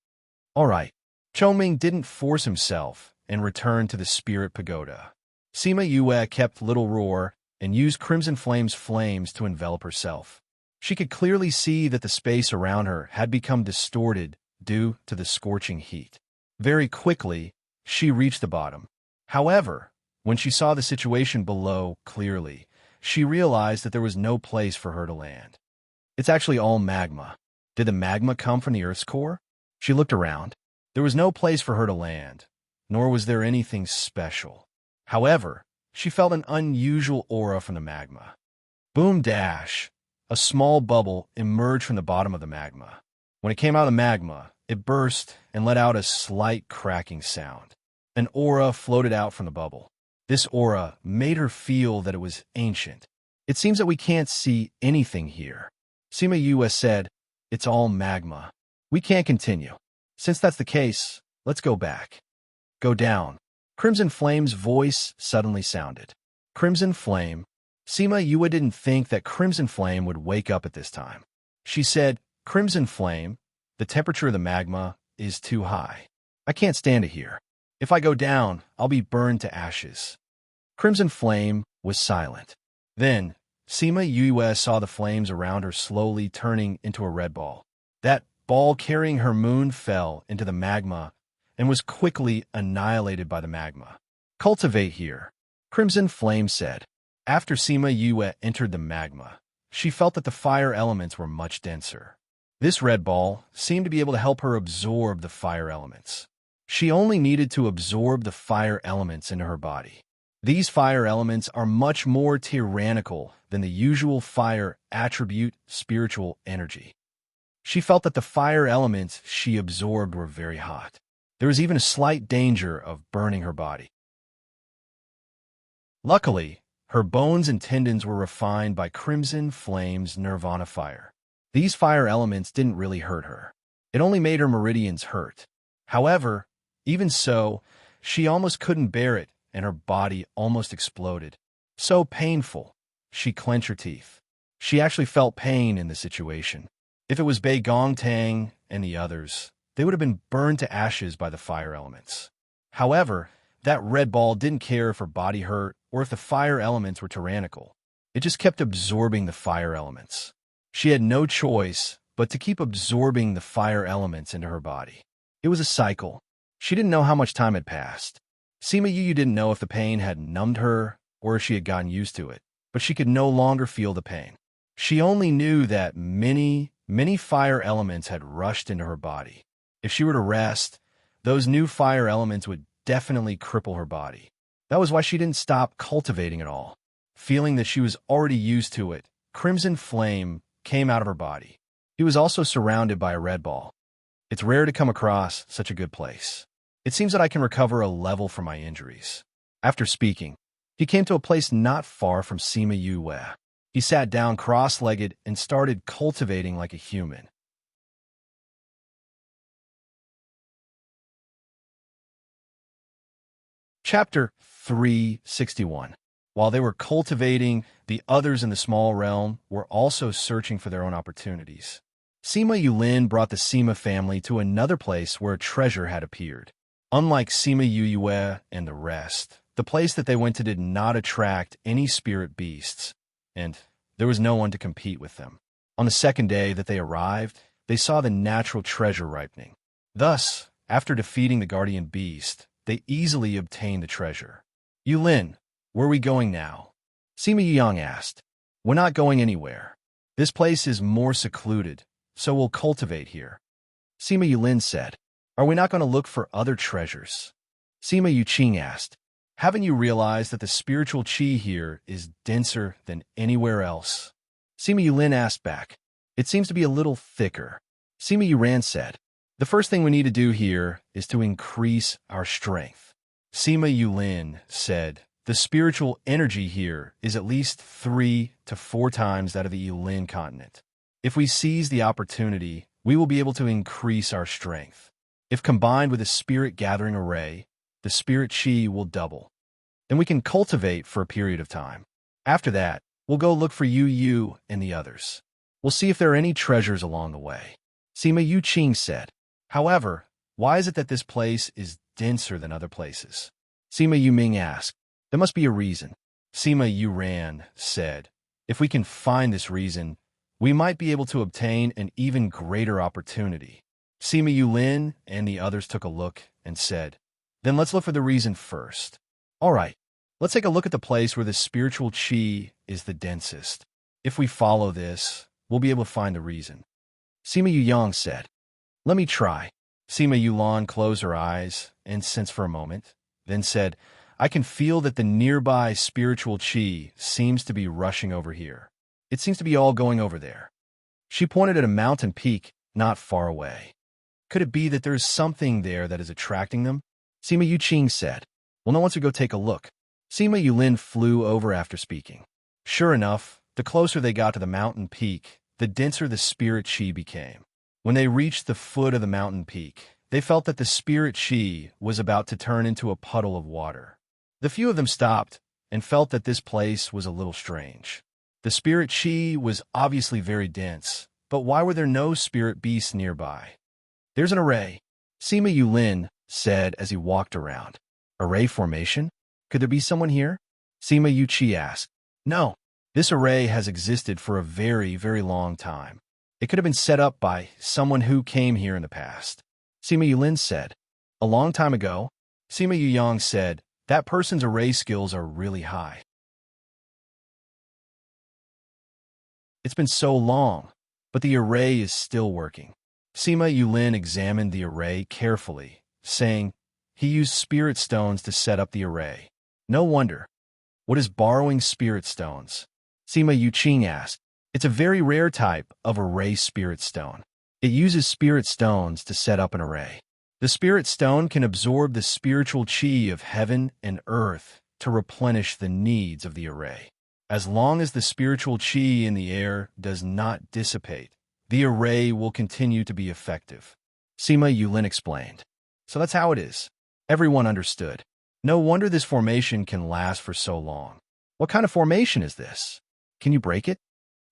"All right." Chongming didn't force himself and returned to the Spirit Pagoda. Sima Yue kept Little Roar and used Crimson Flame's flames to envelop herself. She could clearly see that the space around her had become distorted due to the scorching heat. Very quickly, she reached the bottom. However, when she saw the situation below clearly, she realized that there was no place for her to land. "It's actually all magma. Did the magma come from the Earth's core?" She looked around. There was no place for her to land, nor was there anything special. However, she felt an unusual aura from the magma. Boom dash! A small bubble emerged from the bottom of the magma. When it came out of the magma, it burst and let out a slight cracking sound. An aura floated out from the bubble. This aura made her feel that it was ancient. It seems that we can't see anything here. Sima Yue said, "It's all magma. We can't continue. Since that's the case, let's go back." "Go down." Crimson Flame's voice suddenly sounded. Crimson Flame? Sima Yue didn't think that Crimson Flame would wake up at this time. She said, "Crimson Flame, the temperature of the magma is too high. I can't stand it here. If I go down, I'll be burned to ashes." Crimson Flame was silent. Then, Sima Yue saw the flames around her slowly turning into a red ball. That ball carrying her moon fell into the magma and was quickly annihilated by the magma. "Cultivate here," Crimson Flame said. After Sima Yue entered the magma, she felt that the fire elements were much denser. This red ball seemed to be able to help her absorb the fire elements. She only needed to absorb the fire elements into her body. These fire elements are much more tyrannical than the usual fire attribute spiritual energy. She felt that the fire elements she absorbed were very hot. There was even a slight danger of burning her body. Luckily, her bones and tendons were refined by Crimson Flame's nirvana fire. These fire elements didn't really hurt her. It only made her meridians hurt. However, even so, she almost couldn't bear it, and her body almost exploded. So painful. She clenched her teeth. She actually felt pain in the situation. If it was Bei Gong Tang and the others, they would have been burned to ashes by the fire elements. However, that red ball didn't care if her body hurt or if the fire elements were tyrannical. It just kept absorbing the fire elements. She had no choice but to keep absorbing the fire elements into her body. It was a cycle. She didn't know how much time had passed. Sima Yu didn't know if the pain had numbed her or if she had gotten used to it, but she could no longer feel the pain. She only knew that many fire elements had rushed into her body. If she were to rest, those new fire elements would definitely cripple her body. That was why she didn't stop cultivating at all. Feeling that she was already used to it, Crimson Flame came out of her body. He was also surrounded by a red ball. It's rare to come across such a good place. It seems that I can recover a level from my injuries. After speaking, he came to a place not far from Sima Yue. He sat down cross-legged and started cultivating like a human. Chapter 361. While they were cultivating, the others in the small realm were also searching for their own opportunities. Sima Yulin brought the Sima family to another place where a treasure had appeared. Unlike Sima Yue and the rest, the place that they went to did not attract any spirit beasts, and there was no one to compete with them. On the second day that they arrived, they saw the natural treasure ripening. Thus, after defeating the guardian beast, they easily obtained the treasure. "Yulin, where are we going now?" Sima Yang asked. "We're not going anywhere. This place is more secluded, so we'll cultivate here." Sima Yulin said. "Are we not going to look for other treasures?" Sima Yuqing asked. "Haven't you realized that the spiritual qi here is denser than anywhere else?" Sima Yulin asked back. "It seems to be a little thicker." Sima Yuran said. "The first thing we need to do here is to increase our strength." Sima Yulin said, "The spiritual energy here is at least 3 to 4 times that of the Yulin continent. If we seize the opportunity, we will be able to increase our strength. If combined with a spirit gathering array, the spirit qi will double. Then we can cultivate for a period of time. After that, we'll go look for Yu and the others. We'll see if there are any treasures along the way." Sima Yuqing said. "However, why is it that this place is denser than other places?" Sima Yuming asked. "There must be a reason." Sima Yuran said, "If we can find this reason, we might be able to obtain an even greater opportunity." Sima Yulin and the others took a look and said, "Then let's look for the reason first." "All right, let's take a look at the place where the spiritual qi is the densest. If we follow this, we'll be able to find the reason." Sima Yuyang said, "Let me try." Sima Yulan closed her eyes and sensed for a moment, then said, I can feel that the nearby spiritual chi seems to be rushing over here. It seems to be all going over there. She pointed at a mountain peak not far away. Could it be that there is something there that is attracting them? Sima Yuqing said, well, no one should go take a look. Sima Yulin flew over after speaking. Sure enough, the closer they got to the mountain peak, the denser the spirit chi became. When they reached the foot of the mountain peak, they felt that the spirit chi was about to turn into a puddle of water. The few of them stopped and felt that this place was a little strange. The spirit chi was obviously very dense, but why were there no spirit beasts nearby? There's an array, Sima Yulin said as he walked around. Array formation? Could there be someone here? Sima Yuqi asked. No, this array has existed for a very, very long time. It could have been set up by someone who came here in the past. Sima Yulin said. A long time ago, Sima Yuyang said, that person's array skills are really high. It's been so long, but the array is still working. Sima Yulin examined the array carefully, saying, he used spirit stones to set up the array. No wonder. What is borrowing spirit stones? Sima Yuqing asked. It's a very rare type of array spirit stone. It uses spirit stones to set up an array. The spirit stone can absorb the spiritual chi of heaven and earth to replenish the needs of the array. As long as the spiritual chi in the air does not dissipate, the array will continue to be effective. Sima Yulin explained. So that's how it is. Everyone understood. No wonder this formation can last for so long. What kind of formation is this? Can you break it?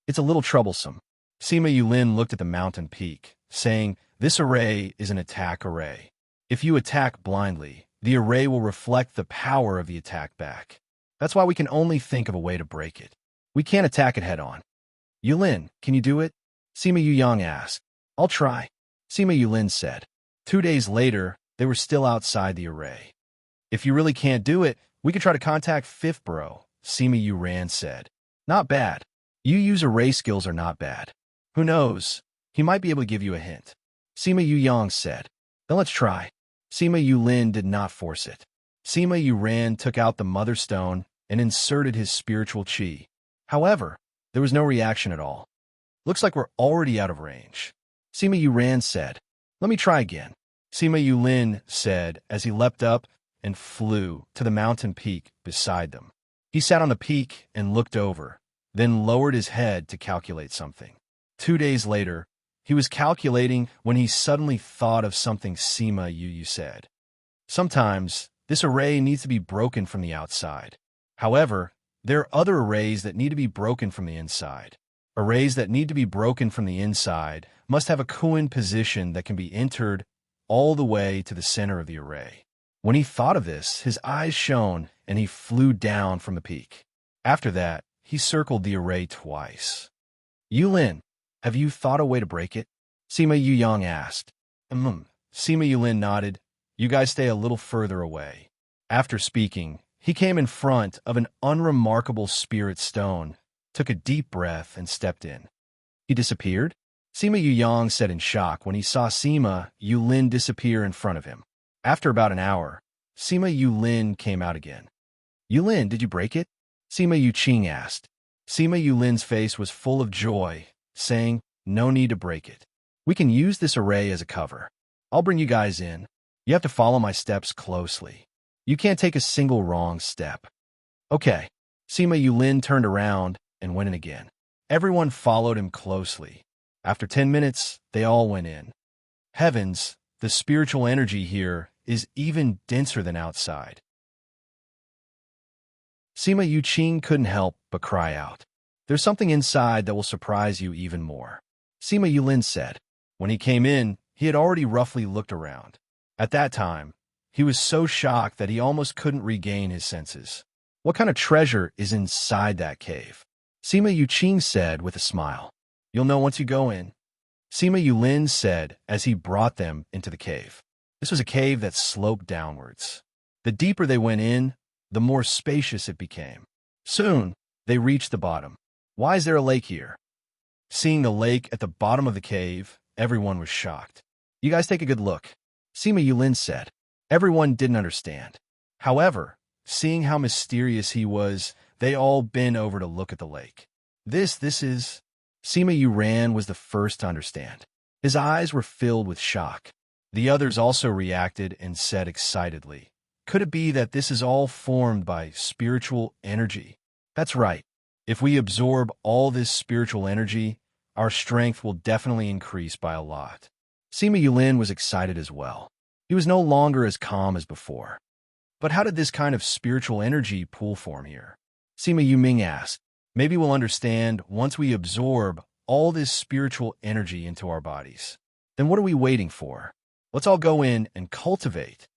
It's a little troublesome. Sima Yulin looked at the mountain peak, saying, this array is an attack array. If you attack blindly, the array will reflect the power of the attack back. That's why we can only think of a way to break it. We can't attack it head-on. Yulin, can you do it? Sima Yuyang asked. I'll try, Sima Yulin said. 2 days later, they were still outside the array. If you really can't do it, we could try to contact Fifth Bro, Sima Yuran said. Not bad. You use array skills are not bad. Who knows? He might be able to give you a hint. Sima Yuyang said. Then let's try. Sima Yulin did not force it. Sima Yuran took out the mother stone and inserted his spiritual chi. However, there was no reaction at all. Looks like we're already out of range. Sima Yuran said. Let me try again. Sima Yulin said as he leapt up and flew to the mountain peak beside them. He sat on the peak and looked over, then lowered his head to calculate something. 2 days later, he was calculating when he suddenly thought of something Sima Yu said. Sometimes, this array needs to be broken from the outside. However, there are other arrays that need to be broken from the inside. Arrays that need to be broken from the inside must have a Kuan position that can be entered all the way to the center of the array. When he thought of this, his eyes shone and he flew down from the peak. After that, he circled the array twice. Yulin, have you thought a way to break it? Sima Yuyang asked. Sima Yulin nodded. You guys stay a little further away. After speaking, he came in front of an unremarkable spirit stone, took a deep breath, and stepped in. He disappeared? Sima Yuyang said in shock when he saw Sima Yulin disappear in front of him. After about an hour, Sima Yulin came out again. Yulin, did you break it? Sima Yuqing asked. Sima Yulin's face was full of joy, saying, no need to break it. We can use this array as a cover. I'll bring you guys in. You have to follow my steps closely. You can't take a single wrong step. Okay. Sima Yulin turned around and went in again. Everyone followed him closely. After 10 minutes, they all went in. Heavens, the spiritual energy here is even denser than outside. Sima Yuqing couldn't help but cry out. There's something inside that will surprise you even more. Sima Yulin said. When he came in, he had already roughly looked around. At that time, he was so shocked that he almost couldn't regain his senses. What kind of treasure is inside that cave? Sima Yuqing said with a smile. You'll know once you go in. Sima Yulin said as he brought them into the cave. This was a cave that sloped downwards. The deeper they went in, the more spacious it became. Soon, they reached the bottom. Why is there a lake here? Seeing the lake at the bottom of the cave, everyone was shocked. You guys take a good look. Sima Yulin said. Everyone didn't understand. However, seeing how mysterious he was, they all bent over to look at the lake. This is... Sima Yuran was the first to understand. His eyes were filled with shock. The others also reacted and said excitedly, "Could it be that this is all formed by spiritual energy?" That's right. If we absorb all this spiritual energy, our strength will definitely increase by a lot. Sima Yulin was excited as well. He was no longer as calm as before. But how did this kind of spiritual energy pool form here? Sima Yuming asked. Maybe we'll understand once we absorb all this spiritual energy into our bodies. Then what are we waiting for? Let's all go in and cultivate.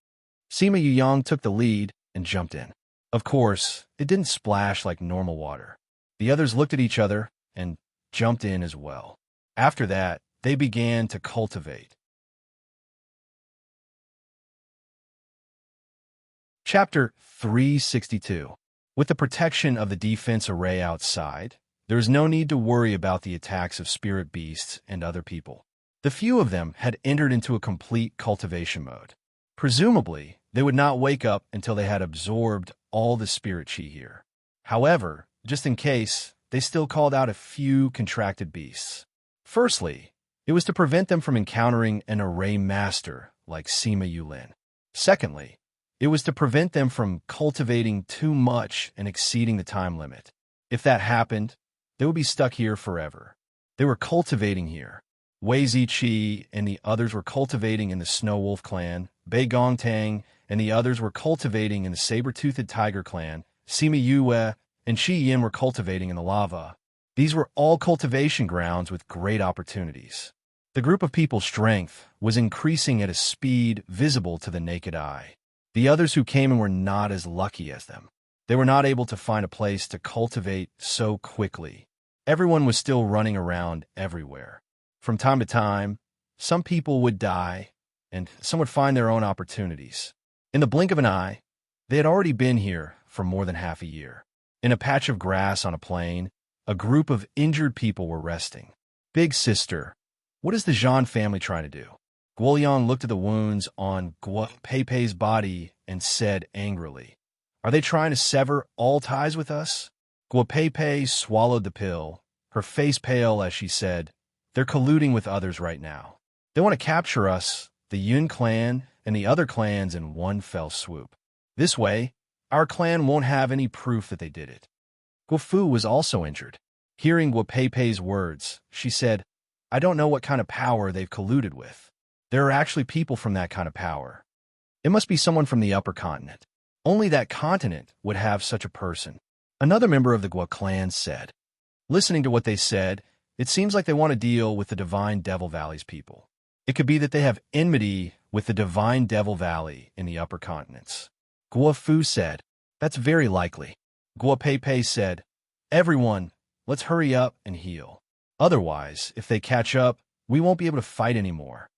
Sima Yuyang took the lead and jumped in. Of course, it didn't splash like normal water. The others looked at each other and jumped in as well. After that, they began to cultivate. Chapter 362. With the protection of the defense array outside, there is no need to worry about the attacks of spirit beasts and other people. The few of them had entered into a complete cultivation mode. Presumably, they would not wake up until they had absorbed all the spirit chi here. However, just in case, they still called out a few contracted beasts. Firstly, it was to prevent them from encountering an array master like Sima Yulin. Secondly, it was to prevent them from cultivating too much and exceeding the time limit. If that happened, they would be stuck here forever. They were cultivating here. Wei Ziqi and the others were cultivating in the Snow Wolf clan. Bei Gongtang and the others were cultivating in the Saber-Toothed Tiger clan. Sima Yue and Shi Yin were cultivating in the lava. These were all cultivation grounds with great opportunities. The group of people's strength was increasing at a speed visible to the naked eye. The others who came in were not as lucky as them. They were not able to find a place to cultivate so quickly. Everyone was still running around everywhere. From time to time, some people would die, and some would find their own opportunities. In the blink of an eye, they had already been here for more than half a year. In a patch of grass on a plain, a group of injured people were resting. "Big sister, what is the Zhan family trying to do?" Guoliang looked at the wounds on Guo Peipei's body and said angrily, "Are they trying to sever all ties with us?" Guo Peipei swallowed the pill, her face pale as she said, "They're colluding with others right now. They want to capture us, the Yun clan, and the other clans in one fell swoop. This way, our clan won't have any proof that they did it." Guo Fu was also injured. Hearing Guo Peipei's words, she said, "I don't know what kind of power they've colluded with. There are actually people from that kind of power. It must be someone from the upper continent. Only that continent would have such a person." Another member of the Guo clan said. Listening to what they said, it seems like they want to deal with the Divine Devil Valley's people. It could be that they have enmity with the Divine Devil Valley in the upper continents. Guo Fu said, "That's very likely." Guo Peipei said, "Everyone, let's hurry up and heal. Otherwise, if they catch up, we won't be able to fight anymore."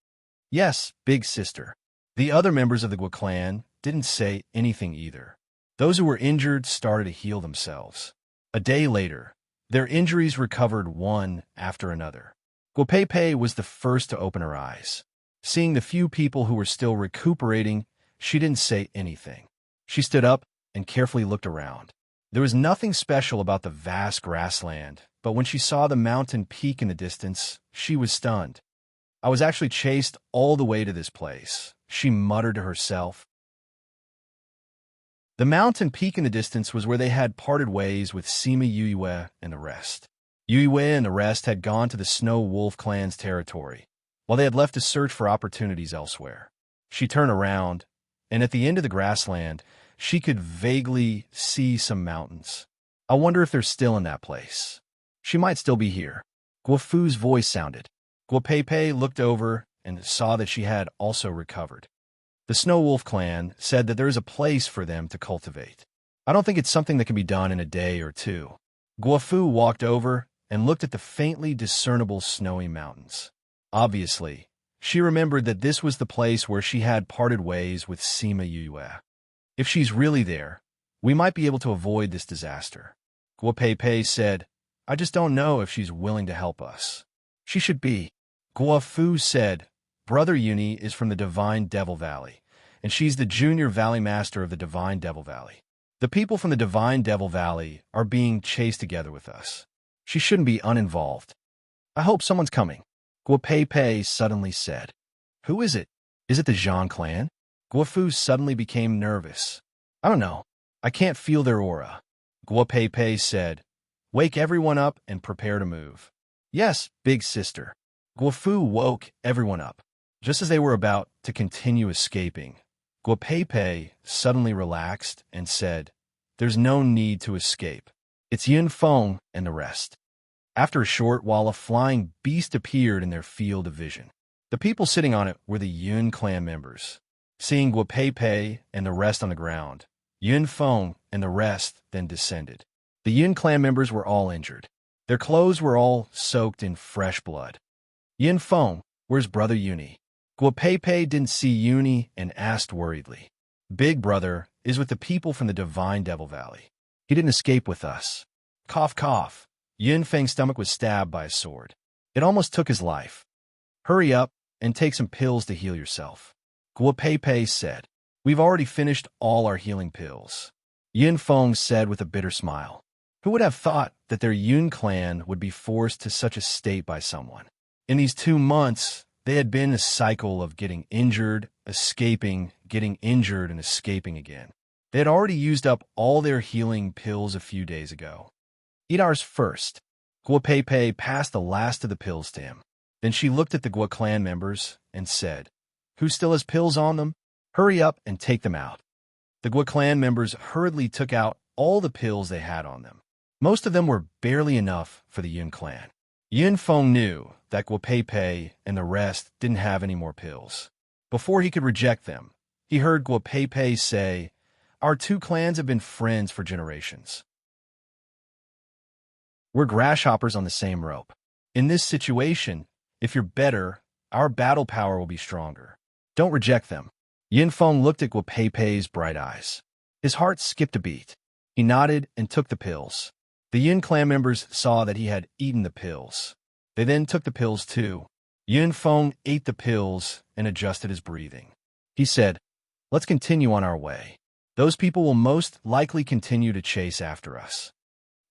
"Yes, big sister." The other members of the Guo clan didn't say anything either. Those who were injured started to heal themselves. A day later, their injuries recovered one after another. Guo Peipei was the first to open her eyes. Seeing the few people who were still recuperating, she didn't say anything. She stood up and carefully looked around. There was nothing special about the vast grassland, but when she saw the mountain peak in the distance, she was stunned. "I was actually chased all the way to this place," she muttered to herself. The mountain peak in the distance was where they had parted ways with Sima Yue and the rest. Yue and the rest had gone to the Snow Wolf clan's territory, while they had left to search for opportunities elsewhere. She turned around, and at the end of the grassland, she could vaguely see some mountains. "I wonder if they're still in that place. She might still be here." Guo Fu's voice sounded. Guo Peipei looked over and saw that she had also recovered. The Snow Wolf clan said that there is a place for them to cultivate. "I don't think it's something that can be done in a day or two." Guo Fu walked over and looked at the faintly discernible snowy mountains. Obviously, she remembered that this was the place where she had parted ways with Sima Yue. "If she's really there, we might be able to avoid this disaster." Guo Peipei said, "I just don't know if she's willing to help us." "She should be," Guo Fu said, brother Uni is from the Divine Devil Valley, and she's the junior Valley Master of the Divine Devil Valley. The people from the Divine Devil Valley are being chased together with us. She shouldn't be uninvolved. I hope someone's coming, Guapepe suddenly said. Who is it? Is it the Zhang clan? Guafu suddenly became nervous. I don't know. I can't feel their aura. Guapepe said, Wake everyone up and prepare to move. Yes, big sister. Guafu woke everyone up. Just as they were about to continue escaping, Guapepe suddenly relaxed and said, There's no need to escape. It's Yin Feng and the rest. After a short while, a flying beast appeared in their field of vision. The people sitting on it were the Yun clan members. Seeing Guapepe and the rest on the ground, Yin Feng and the rest then descended. The Yun clan members were all injured. Their clothes were all soaked in fresh blood. Yin Feng, where's brother Uni? Guapepe didn't see Uni and asked worriedly. Big brother is with the people from the Divine Devil Valley. He didn't escape with us. Cough, cough. Yin Feng's stomach was stabbed by a sword. It almost took his life. Hurry up and take some pills to heal yourself. Guapepe said, We've already finished all our healing pills. Yin Feng said with a bitter smile. Who would have thought that their Yun clan would be forced to such a state by someone? In these 2 months, they had been a cycle of getting injured, escaping, getting injured, and escaping again. They had already used up all their healing pills a few days ago. Eat ours first. Guapepe passed the last of the pills to him. Then she looked at the Gua clan members and said, Who still has pills on them? Hurry up and take them out. The Gua clan members hurriedly took out all the pills they had on them. Most of them were barely enough for the Yun clan. Yin Feng knew that Guapepe and the rest didn't have any more pills. Before he could reject them, he heard Guapepe say, Our 2 clans have been friends for generations. We're grasshoppers on the same rope. In this situation, if you're better, our battle power will be stronger. Don't reject them. Yin Feng looked at Guapepe's bright eyes. His heart skipped a beat. He nodded and took the pills. The Yin clan members saw that he had eaten the pills. They then took the pills too. Yin Feng ate the pills and adjusted his breathing. He said, Let's continue on our way. Those people will most likely continue to chase after us.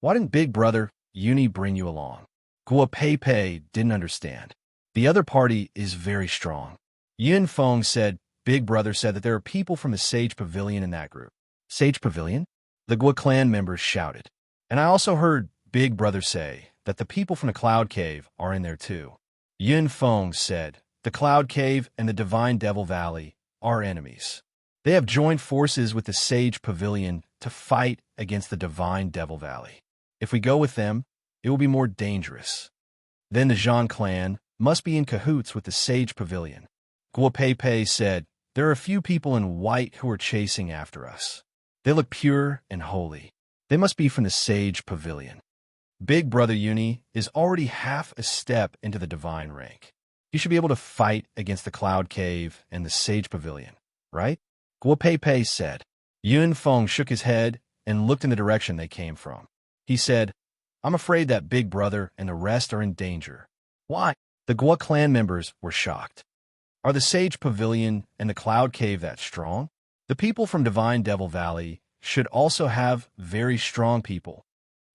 Why didn't Big Brother Uni bring you along? Guapepe didn't understand. The other party is very strong. Yin Feng said, Big Brother said that there are people from the Sage Pavilion in that group. Sage Pavilion? The Gua clan members shouted. And I also heard Big Brother say that the people from the Cloud Cave are in there too. Yin Feng said, The Cloud Cave and the Divine Devil Valley are enemies. They have joined forces with the Sage Pavilion to fight against the Divine Devil Valley. If we go with them, it will be more dangerous. Then the Zhang clan must be in cahoots with the Sage Pavilion. Guapepe said, There are a few people in white who are chasing after us. They look pure and holy. They must be from the Sage Pavilion. Big Brother Uni is already half a step into the divine rank. He should be able to fight against the Cloud Cave and the Sage Pavilion, right? Guapepe said. Yin Feng shook his head and looked in the direction they came from. He said, I'm afraid that Big Brother and the rest are in danger. Why? The Gua clan members were shocked. Are the Sage Pavilion and the Cloud Cave that strong? The people from Divine Devil Valley should also have very strong people.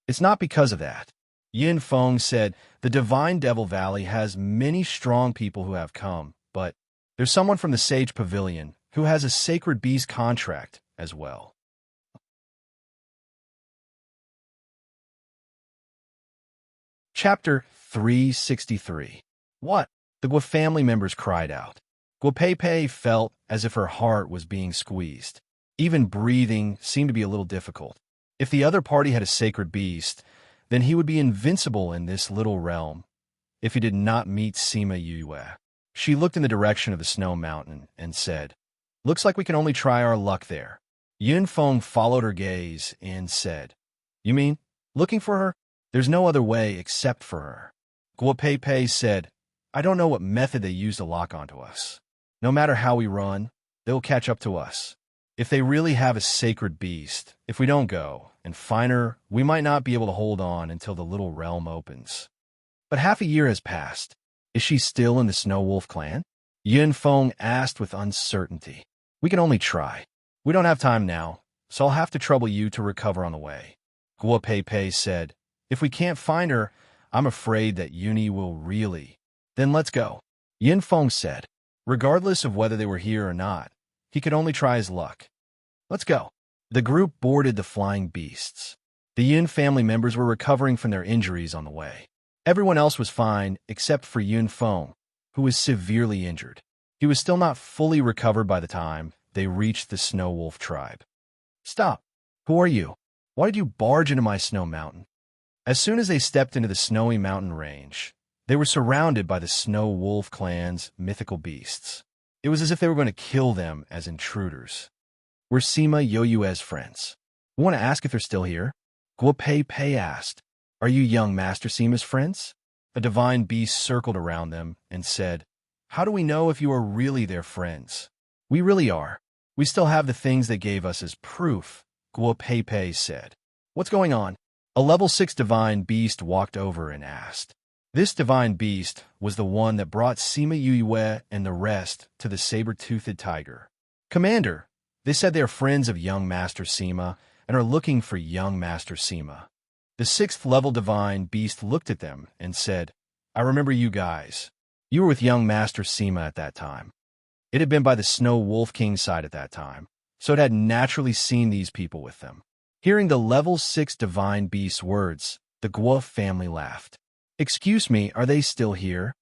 It's not because of that. Yin Feng said, The Divine Devil Valley has many strong people who have come, but there's someone from the Sage Pavilion who has a sacred beast contract as well. Chapter 363. What? The Gua family members cried out. Guapepe felt as if her heart was being squeezed. Even breathing seemed to be a little difficult. If the other party had a sacred beast, then he would be invincible in this little realm. If he did not meet Sima Yue. She looked in the direction of the snow mountain and said, Looks like we can only try our luck there. Yin Feng followed her gaze and said, You mean, looking for her? There's no other way except for her. Guapepe said, I don't know what method they use to lock onto us. No matter how we run, they will catch up to us. If they really have a sacred beast, if we don't go and find her, we might not be able to hold on until the little realm opens. But half a year has passed. Is she still in the Snow Wolf clan? Yin Feng asked with uncertainty. We can only try. We don't have time now, so I'll have to trouble you to recover on the way. Guo Pei Pei said, if we can't find her, I'm afraid that Uni will really. Then let's go. Yin Feng said. Regardless of whether they were here or not, he could only try his luck. Let's go. The group boarded the flying beasts. The Yin family members were recovering from their injuries on the way. Everyone else was fine except for Yin Feng, who was severely injured. He was still not fully recovered by the time they reached the Snow Wolf tribe. Stop. Who are you? Why did you barge into my snow mountain? As soon as they stepped into the snowy mountain range, they were surrounded by the Snow Wolf clan's mythical beasts. It was as if they were going to kill them as intruders. We're Sima Yoyue's friends. We want to ask if they're still here? Guo Pei Pei asked. Are you young Master Sima's friends? A divine beast circled around them and said, how do we know if you are really their friends? We really are. We still have the things they gave us as proof, Guo Pei Pei said. What's going on? A level 6 divine beast walked over and asked. This divine beast was the one that brought Sima Yuyue and the rest to the saber-toothed tiger. Commander, they said they are friends of young Master Sima and are looking for young Master Sima. The 6th level divine beast looked at them and said, I remember you guys. You were with young Master Sima at that time. It had been by the Snow Wolf King's side at that time, so it had naturally seen these people with them. Hearing the level 6 divine beast's words, the Guo family laughed. Excuse me, are they still here?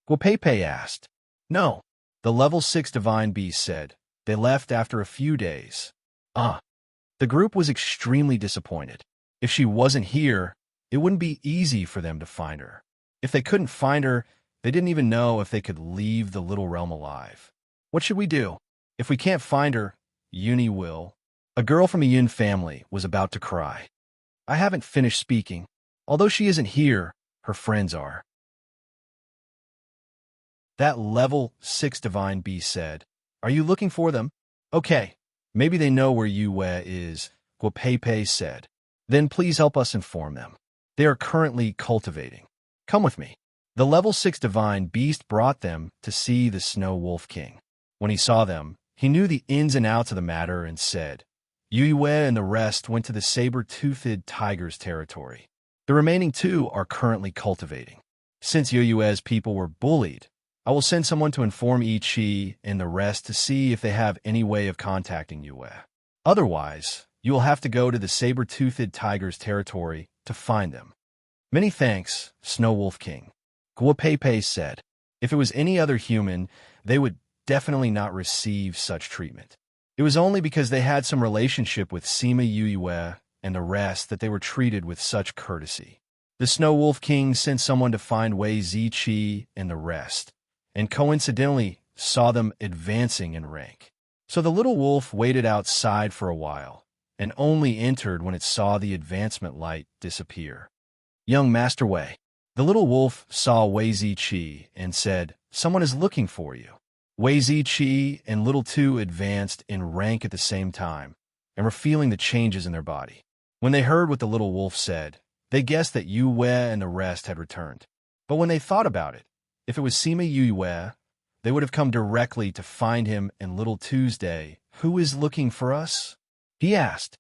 Guo Pei Pei asked. No, the level 6 divine beast said. They left after a few days. The group was extremely disappointed. If she wasn't here, it wouldn't be easy for them to find her. If they couldn't find her, they didn't even know if they could leave the little realm alive. What should we do? If we can't find her, Uni will. A girl from a Yin family was about to cry. I haven't finished speaking. Although she isn't here, her friends are. That level 6 divine beast said, are you looking for them? Okay, maybe they know where Yue is, Guo Pei Pei said. Then please help us inform them. They are currently cultivating. Come with me. The level 6 divine beast brought them to see the Snow Wolf King. When he saw them, he knew the ins and outs of the matter and said, Yue and the rest went to the saber-toothed tiger's territory. The remaining 2 are currently cultivating. Since Yue's people were bullied, I will send someone to inform Yi Qi and the rest to see if they have any way of contacting Yue. Otherwise, you will have to go to the saber-toothed tiger's territory to find them. Many thanks, Snow Wolf King. Guo Pei Pei said. If it was any other human, they would definitely not receive such treatment. It was only because they had some relationship with Sima Yue and the rest that they were treated with such courtesy. The Snow Wolf King sent someone to find Wei Ziqi and the rest, and coincidentally saw them advancing in rank. So the little wolf waited outside for a while, and only entered when it saw the advancement light disappear. Young Master Wei. The little wolf saw Wei Ziqi and said, someone is looking for you. Wei Ziqi and Little Two advanced in rank at the same time, and were feeling the changes in their body. When they heard what the little wolf said, they guessed that Yue and the rest had returned. But when they thought about it, if it was Sima Yue, they would have come directly to find him in Little Tuesday. Who is looking for us? He asked.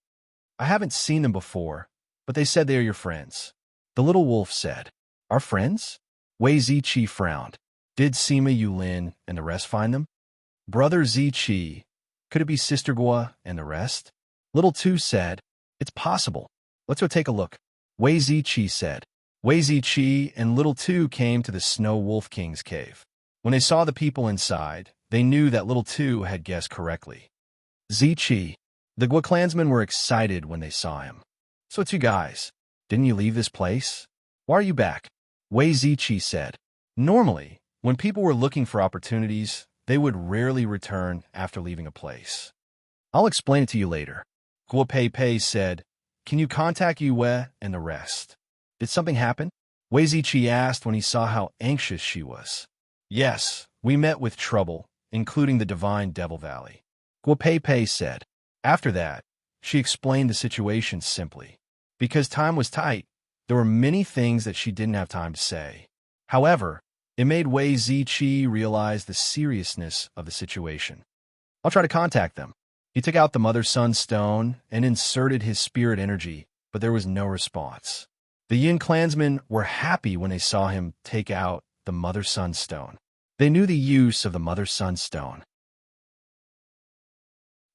I haven't seen them before, but they said they are your friends. The little wolf said, our friends? Wei Ziqi frowned. Did Sima Yulin and the rest find them? Brother Ziqi. Could it be Sister Guo and the rest? Little Two said, it's possible. Let's go take a look. Wei Ziqi said. Wei Ziqi and Little Two came to the Snow Wolf King's cave. When they saw the people inside, they knew that Little Two had guessed correctly. Ziqi. The Guo clansmen were excited when they saw him. So it's you guys. Didn't you leave this place? Why are you back? Wei Ziqi said. Normally, when people were looking for opportunities, they would rarely return after leaving a place. I'll explain it to you later. Guo Pei Pei said, can you contact Yue and the rest? Did something happen? Wei Ziqi asked when he saw how anxious she was. Yes, we met with trouble, including the Divine Devil Valley. Guo Pei Pei said. After that, she explained the situation simply. Because time was tight, there were many things that she didn't have time to say. However, It made Wei Ziqi realize the seriousness of the situation. I'll try to contact them. He took out the Mother-Sun stone and inserted his spirit energy, but there was no response. The Yin clansmen were happy when they saw him take out the Mother-Sun stone. They knew the use of the Mother-Sun stone.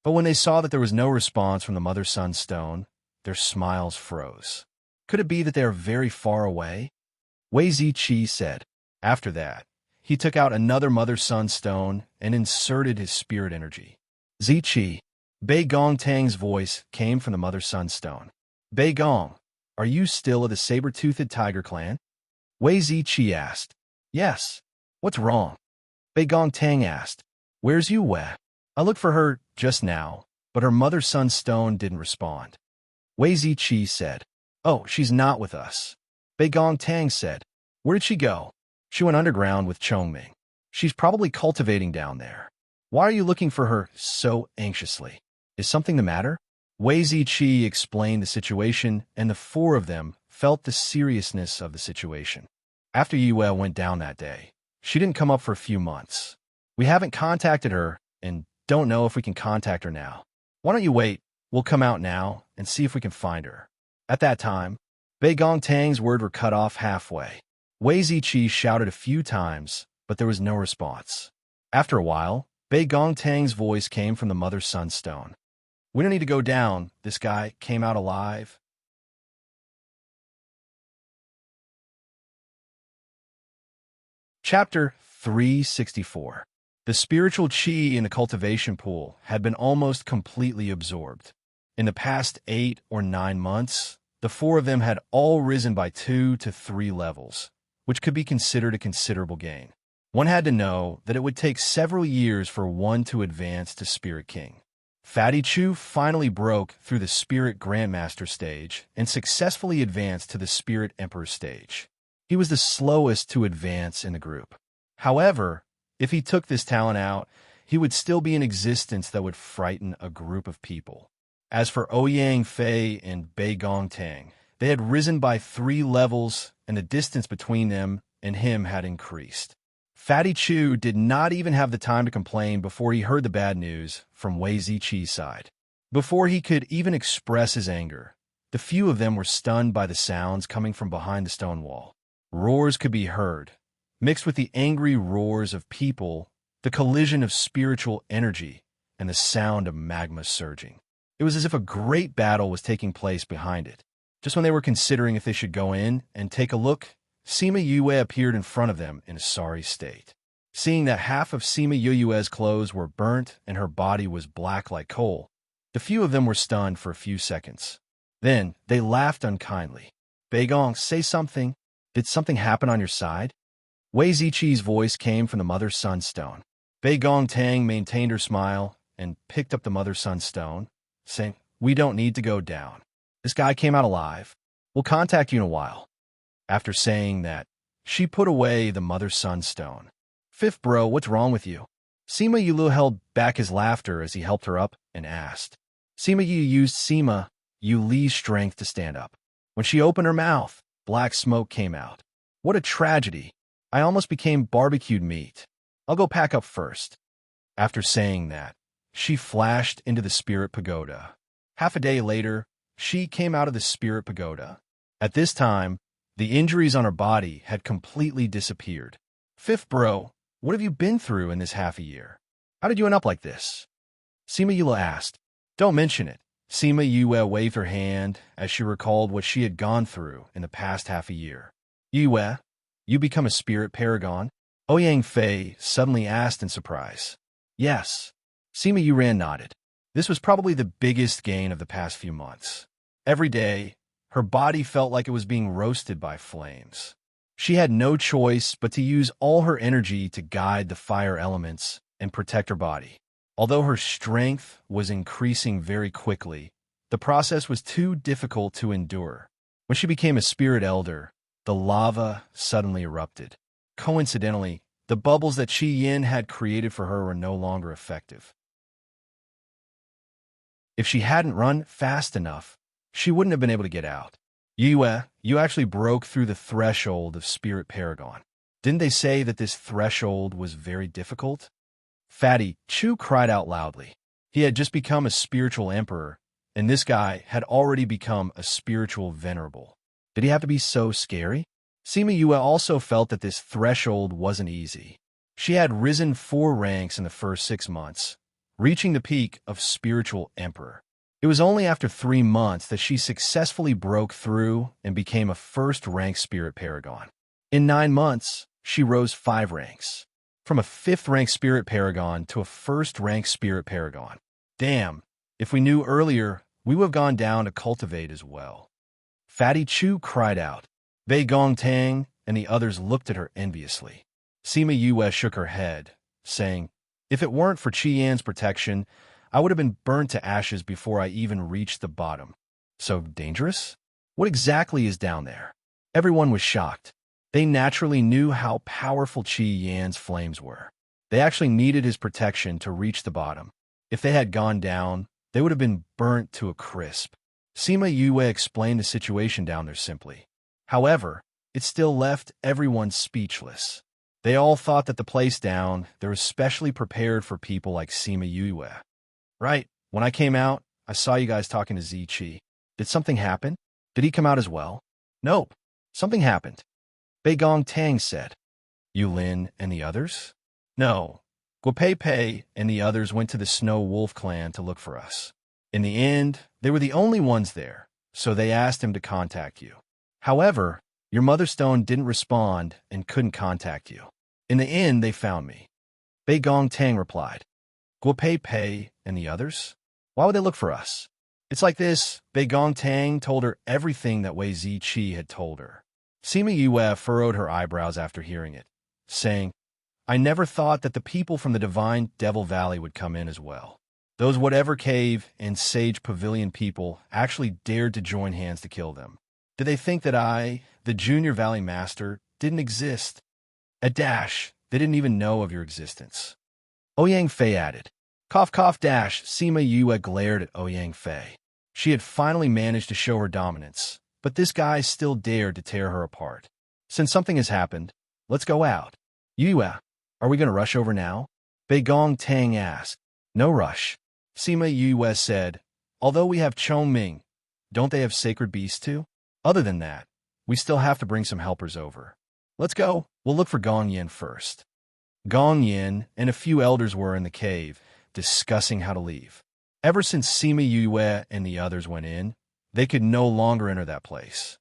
But when they saw that there was no response from the Mother-Sun stone, their smiles froze. Could it be that they are very far away? Wei Ziqi said. After that, he took out another Mother-Sun stone and inserted his spirit energy. Ziqi. Bei Gongtang's voice came from the Mother-Sun stone. Bei Gong, are you still of the saber-toothed tiger clan? Wei Ziqi asked. Yes. What's wrong? Bei Gongtang asked. Where's Yue? I looked for her just now, but her Mother-Sun stone didn't respond. Wei Ziqi said. Oh, she's not with us. Bei Gongtang said. Where did she go? She went underground with Chongming. She's probably cultivating down there. Why are you looking for her so anxiously? Is something the matter? Wei Ziqi explained the situation, and the four of them felt the seriousness of the situation. After Yue went down that day, she didn't come up for a few months. We haven't contacted her and don't know if we can contact her now. Why don't you wait? We'll come out now and see if we can find her. At that time, Bei Gongtang's words were cut off halfway. Wei Ziqi shouted a few times, but there was no response. After a while, Bei Gongtang's voice came from the Mother-Sun stone. We don't need to go down. This guy came out alive. Chapter 364. The spiritual qi in the cultivation pool had been almost completely absorbed. In the past 8 or 9 months, the four of them had all risen by 2 to 3 levels, which could be considered a considerable gain. One had to know that it would take several years for one to advance to Spirit King. Fatty Chu finally broke through the Spirit Grandmaster stage and successfully advanced to the Spirit Emperor stage. He was the slowest to advance in the group. However, if he took this talent out, he would still be in existence that would frighten a group of people. As for Ouyang Fei and Bei Gongtang, they had risen by 3 levels, and the distance between them and him had increased. Fatty Chu did not even have the time to complain before he heard the bad news from Wei Ziqi's side. Before he could even express his anger, the few of them were stunned by the sounds coming from behind the stone wall. Roars could be heard. Mixed with the angry roars of people, the collision of spiritual energy, and the sound of magma surging. It was as if a great battle was taking place behind it. Just when they were considering if they should go in and take a look, Sima Yue appeared in front of them in a sorry state. Seeing that half of Sima Yue's clothes were burnt and her body was black like coal, the few of them were stunned for a few seconds. Then they laughed unkindly. Bei Gong, say something. Did something happen on your side? Wei Ziqi's voice came from the Mother-Sun stone. Bei Gongtang maintained her smile and picked up the Mother-Sun stone, saying, We don't need to go down. This guy came out alive. We'll contact you in a while. After saying that, she put away the Mother-Sun stone. Fifth bro, what's wrong with you? Sima Yulu held back his laughter as he helped her up and asked. Sima Yu used Sima Yuli's strength to stand up. When she opened her mouth, black smoke came out. What a tragedy. I almost became barbecued meat. I'll go pack up first. After saying that, she flashed into the Spirit Pagoda. Half a day later, she came out of the Spirit Pagoda. At this time, the injuries on her body had completely disappeared. Fifth bro, what have you been through in this half a year? How did you end up like this? Sima Yula asked. Don't mention it. Sima Yue waved her hand as she recalled what she had gone through in the past half a year. Yue, you become a spirit paragon? Ouyang Fei suddenly asked in surprise. Yes. Sima Yuran nodded. This was probably the biggest gain of the past few months. Every day, her body felt like it was being roasted by flames. She had no choice but to use all her energy to guide the fire elements and protect her body. Although her strength was increasing very quickly, the process was too difficult to endure. When she became a spirit elder, the lava suddenly erupted. Coincidentally, the bubbles that Qi Yin had created for her were no longer effective. If she hadn't run fast enough, she wouldn't have been able to get out. Yue, you actually broke through the threshold of Spirit Paragon. Didn't they say that this threshold was very difficult? Fatty Chu cried out loudly. He had just become a spiritual emperor, and this guy had already become a spiritual venerable. Did he have to be so scary? Sima Yue also felt that this threshold wasn't easy. She had risen 4 ranks in the first 6 months, reaching the peak of spiritual emperor. It was only after 3 months that she successfully broke through and became a first-rank spirit paragon. In 9 months, she rose 5 ranks, from a 5th-rank spirit paragon to a first-rank spirit paragon. Damn, if we knew earlier, we would have gone down to cultivate as well. Fatty Chu cried out. Bei Gongtang and the others looked at her enviously. Sima Yue shook her head, saying, if it weren't for Qi Yan's protection, I would have been burnt to ashes before I even reached the bottom. So dangerous? What exactly is down there? Everyone was shocked. They naturally knew how powerful Qi Yan's flames were. They actually needed his protection to reach the bottom. If they had gone down, they would have been burnt to a crisp. Sima Yue explained the situation down there simply. However, it still left everyone speechless. They all thought that the place down there was specially prepared for people like Sima Yue. Right, when I came out, I saw you guys talking to Ziqi. Did something happen? Did he come out as well? Nope, something happened. Bei Gongtang said. Yulin and the others? No, Guopei and the others went to the Snow Wolf clan to look for us. In the end, they were the only ones there, so they asked him to contact you. However, your Mother Stone didn't respond and couldn't contact you. In the end, they found me. Bei Gongtang replied. Guopei and the others? Why would they look for us? It's like this. Bei Gongtang told her everything that Wei Ziqi had told her. Sima Yue furrowed her eyebrows after hearing it, saying, I never thought that the people from the Divine Devil Valley would come in as well. Those Whatever Cave and Sage Pavilion people actually dared to join hands to kill them. Did they think that I, the Junior Valley Master, didn't exist? At Dash, they didn't even know of your existence. Ouyang Fei added. Cough cough dash. Sima Yue glared at Ouyang Fei. She had finally managed to show her dominance, but this guy still dared to tear her apart. Since something has happened, let's go out. Yue, are we going to rush over now? Bei Gongtang asked. No rush. Sima Yue said, although we have Chongming, don't they have sacred beasts too? Other than that, we still have to bring some helpers over. Let's go. We'll look for Gong Yin first. Gong Yin and a few elders were in the cave, discussing how to leave. Ever since Sima Yue and the others went in, they could no longer enter that place.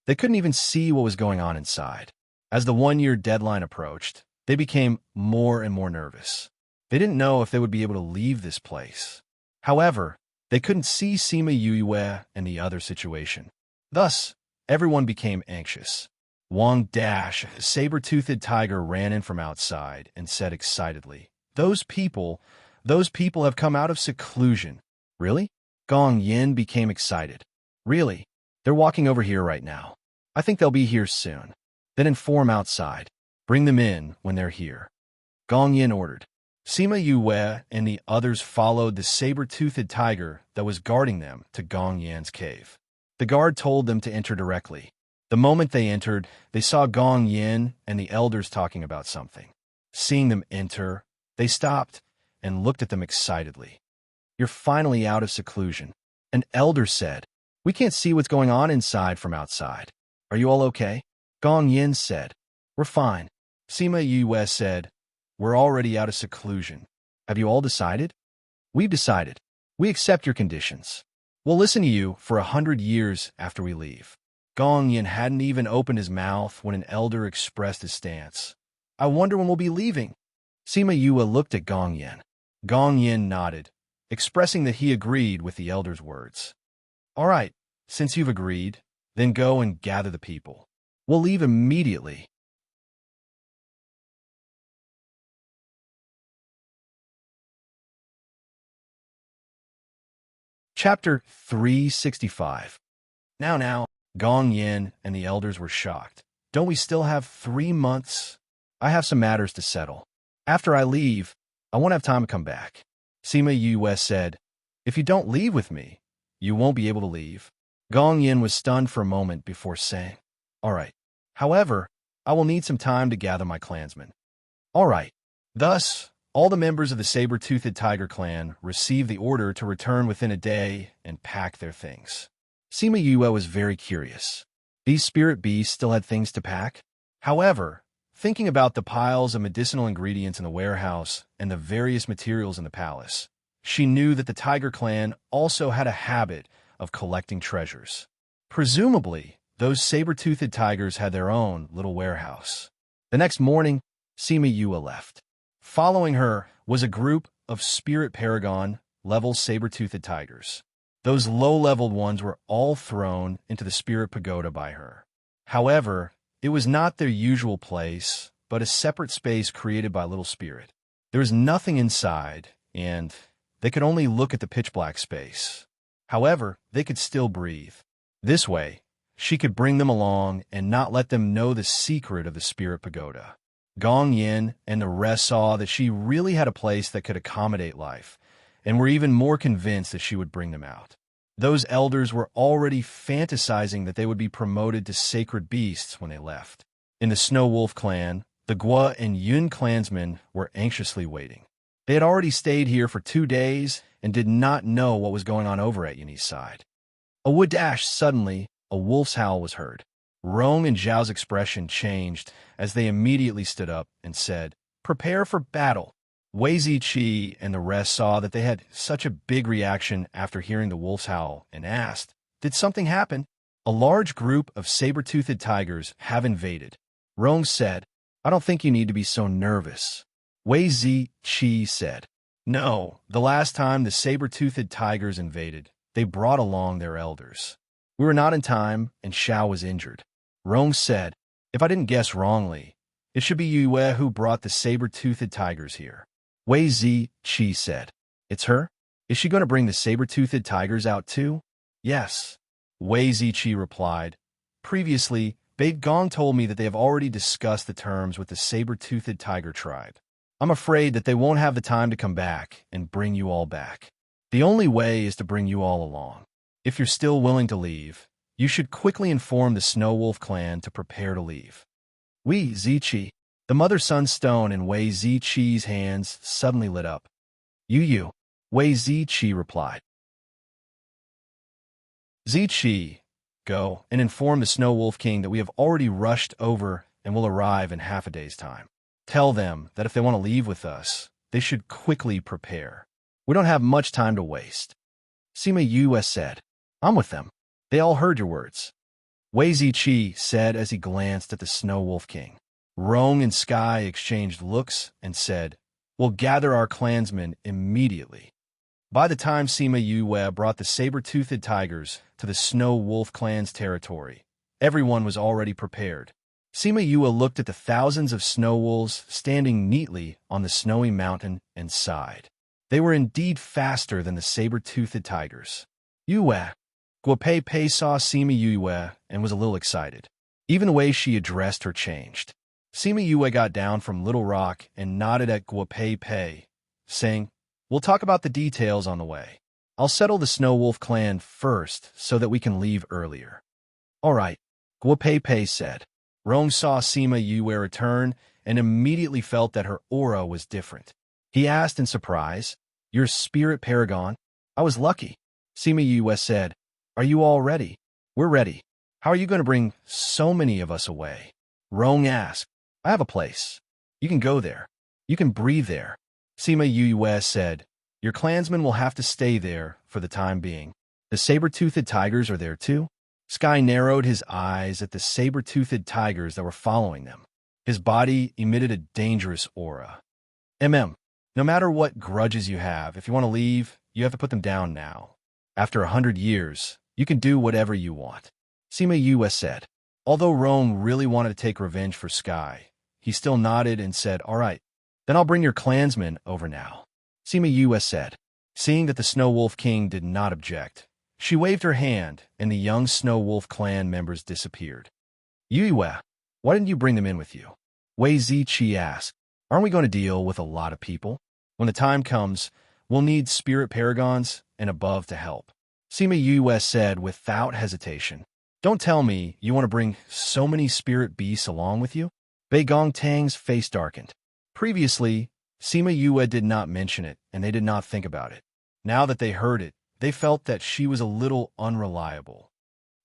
They couldn't even see what was going on inside. As the 1-year deadline approached, they became more and more nervous. They didn't know if they would be able to leave this place. However, they couldn't see Sima Yue and the other situation. Thus, everyone became anxious. Wang Dash, a saber-toothed tiger, ran in from outside and said excitedly, Those people have come out of seclusion. Really? Gong Yin became excited. Really? They're walking over here right now. I think they'll be here soon. Then inform outside. Bring them in when they're here. Gong Yin ordered. Sima Yue and the others followed the saber-toothed tiger that was guarding them to Gong Yin's cave. The guard told them to enter directly. The moment they entered, they saw Gong Yin and the elders talking about something. Seeing them enter, they stopped and looked at them excitedly. You're finally out of seclusion. An elder said, We can't see what's going on inside from outside. Are you all okay? Gong Yin said, We're fine. Sima Yue said, We're already out of seclusion. Have you all decided? We've decided. We accept your conditions. We'll listen to you for 100 years after we leave. Gong Yin hadn't even opened his mouth when an elder expressed his stance. I wonder when we'll be leaving. Sima Yue looked at Gong Yin. Gong Yin nodded, expressing that he agreed with the elder's words. All right, since you've agreed, then go and gather the people. We'll leave immediately. Chapter 365. Now, Gong Yin and the elders were shocked. Don't we still have 3 months? I have some matters to settle. After I leave, I won't have time to come back. Sima Yue said, If you don't leave with me, you won't be able to leave. Gong Yin was stunned for a moment before saying, All right, However, I will need some time to gather my clansmen. All right. Thus, all the members of the saber-toothed tiger clan received the order to return within a day and pack their things. Sima Yue was very curious. These spirit beasts still had things to pack? However, thinking about the piles of medicinal ingredients in the warehouse and the various materials in the palace, she knew that the tiger clan also had a habit of collecting treasures. Presumably, those saber-toothed tigers had their own little warehouse. The next morning, Sima Yue left. Following her was a group of Spirit Paragon-level saber-toothed tigers. Those low-leveled ones were all thrown into the Spirit Pagoda by her. However, it was not their usual place, but a separate space created by Little Spirit. There was nothing inside, and they could only look at the pitch-black space. However, they could still breathe. This way, she could bring them along and not let them know the secret of the Spirit Pagoda. Gong Yin and the rest saw that she really had a place that could accommodate life, and were even more convinced that she would bring them out. Those elders were already fantasizing that they would be promoted to sacred beasts when they left. In the Snow Wolf clan, the Gua and Yun clansmen were anxiously waiting. They had already stayed here for 2 days and did not know what was going on over at Yun's side. A wood dash suddenly, a wolf's howl was heard. Rong and Zhao's expression changed as they immediately stood up and said, "Prepare for battle." Wei Ziqi and the rest saw that they had such a big reaction after hearing the wolf's howl and asked, "Did something happen?" "A large group of saber-toothed tigers have invaded." Rong said, "I don't think you need to be so nervous." Wei Ziqi said, "No, the last time the saber-toothed tigers invaded, they brought along their elders. We were not in time, and Xiao was injured." Rong said, "If I didn't guess wrongly, it should be Yue who brought the saber-toothed tigers here." Wei Ziqi said, "It's her? Is she going to bring the saber-toothed tigers out too?" "Yes," Wei Ziqi replied. "Previously, Beit Gong told me that they have already discussed the terms with the saber-toothed tiger tribe. I'm afraid that they won't have the time to come back and bring you all back. The only way is to bring you all along. If you're still willing to leave, you should quickly inform the Snow Wolf clan to prepare to leave." Wei Ziqi, the mother-son stone in Wei Ziqi's hands suddenly lit up. "You," Wei Ziqi replied. "Ziqi, go and inform the Snow Wolf King that we have already rushed over and will arrive in half a day's time. Tell them that if they want to leave with us, they should quickly prepare. We don't have much time to waste." Sima Yue said, "I'm with them." They all heard your words. Wei Ziqi said as he glanced at the Snow Wolf King. Rong and Sky exchanged looks and said, "We'll gather our clansmen immediately." By the time Sima Yue brought the saber-toothed tigers to the Snow Wolf clan's territory, everyone was already prepared. Sima Yue looked at the thousands of snow wolves standing neatly on the snowy mountain and sighed. They were indeed faster than the saber-toothed tigers. Yue. Guopei saw Sima Yue and was a little excited. Even the way she addressed her changed. Sima Yue got down from Little Rock and nodded at Guopei, saying, "We'll talk about the details on the way. I'll settle the Snow Wolf clan first so that we can leave earlier." "All right," Guopei said. Rong saw Sima Yue return and immediately felt that her aura was different. He asked in surprise, "You're Spirit Paragon?" "I was lucky." Sima Yue said, "Are you all ready?" "We're ready. How are you going to bring so many of us away?" Rong asked. "I have a place. You can go there. You can breathe there." Sima Yue said, "Your clansmen will have to stay there for the time being. The saber-toothed tigers are there too?" Sky narrowed his eyes at the saber-toothed tigers that were following them. His body emitted a dangerous aura. No matter what grudges you have, if you want to leave, you have to put them down now. After 100 years, you can do whatever you want." Sima Yue said. Although Rong really wanted to take revenge for Sky, he still nodded and said, "All right, then I'll bring your clansmen over now." Sima Yue said. Seeing that the Snow Wolf King did not object, she waved her hand and the young Snow Wolf clan members disappeared. "Yue, why didn't you bring them in with you?" Wei Ziqi asked. "Aren't we going to deal with a lot of people? When the time comes, we'll need Spirit Paragons and above to help." Sima Yue said without hesitation. Don't tell me you want to bring so many spirit beasts along with you? Bei Tang's face darkened. Previously, Sima Yue did not mention it, and they did not think about it. Now that they heard it, they felt that she was a little unreliable.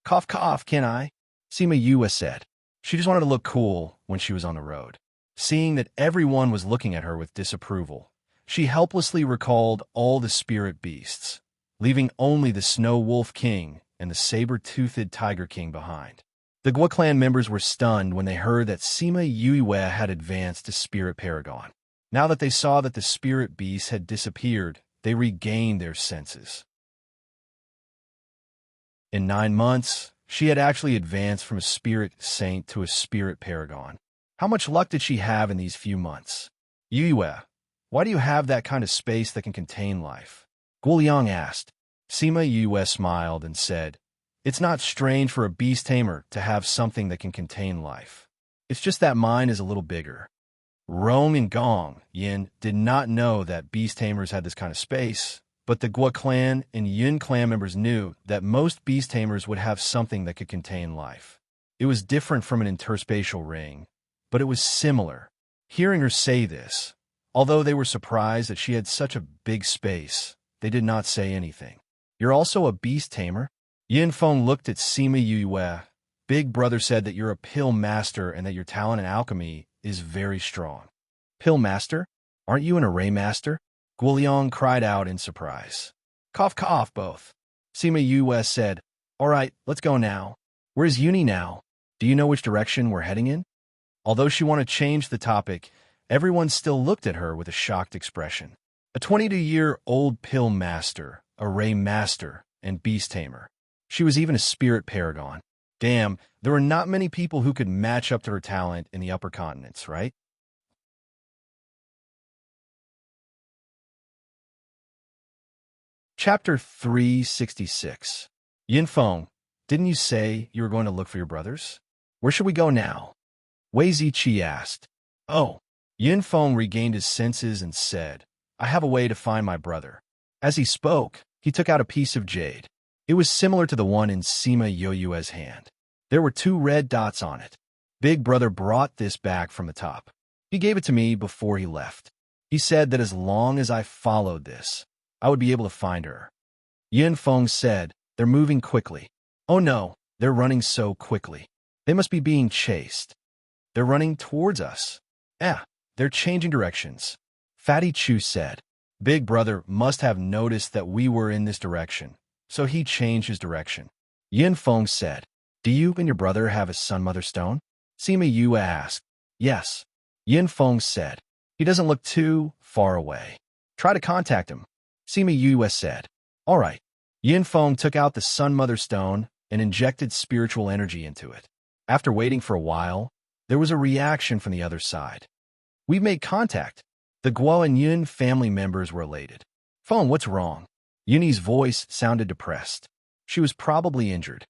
Cough, cough, can I? Sima Yue said. She just wanted to look cool when she was on the road. Seeing that everyone was looking at her with disapproval, she helplessly recalled all the spirit beasts, leaving only the Snow Wolf King and the saber-toothed Tiger King behind. The Gua clan members were stunned when they heard that Sima Yue had advanced to Spirit Paragon. Now that they saw that the spirit beasts had disappeared, they regained their senses. In 9 months, she had actually advanced from a spirit saint to a spirit paragon. How much luck did she have in these few months? Yue, why do you have that kind of space that can contain life? Guoliang asked. Sima Yue smiled and said, It's not strange for a beast tamer to have something that can contain life. It's just that mine is a little bigger. Rong and Gong Yin did not know that beast tamers had this kind of space, but the Gua clan and Yin clan members knew that most beast tamers would have something that could contain life. It was different from an interspatial ring, but it was similar. Hearing her say this, although they were surprised that she had such a big space, they did not say anything. You're also a beast tamer? Yin Feng looked at Sima Yue. Big brother said that you're a pill master and that your talent in alchemy is very strong. Pill master? Aren't you an array master? Guoliang cried out in surprise. Cough, cough, both. Sima Yue said, All right, let's go now. Where's Uni now? Do you know which direction we're heading in? Although she wanted to change the topic, everyone still looked at her with a shocked expression. A 22-year-old pill master, array master, and beast tamer. She was even a spirit paragon. Damn, there were not many people who could match up to her talent in the upper continents, right? Chapter 366. Yin Feng, didn't you say you were going to look for your brothers? Where should we go now? Wei Ziqi asked. Oh. Yin Feng regained his senses and said, I have a way to find my brother. As he spoke, he took out a piece of jade. It was similar to the one in Sima Yue's hand. There were 2 red dots on it. Big brother brought this back from the top. He gave it to me before he left. He said that as long as I followed this, I would be able to find her. Yin Feng said, They're moving quickly. Oh no, they're running so quickly. They must be being chased. They're running towards us. They're changing directions. Fatty Chu said. Big brother must have noticed that we were in this direction, so he changed his direction. Yin Feng said, Do you and your brother have a Sun-Mother stone? Sima Yue asked. Yes. Yin Feng said. He doesn't look too far away. Try to contact him. Sima Yue said. All right. Yin Feng took out the Sun-Mother stone and injected spiritual energy into it. After waiting for a while, there was a reaction from the other side. We've made contact. The Guo and Yun family members were elated. Feng, what's wrong? Yuni's voice sounded depressed. She was probably injured.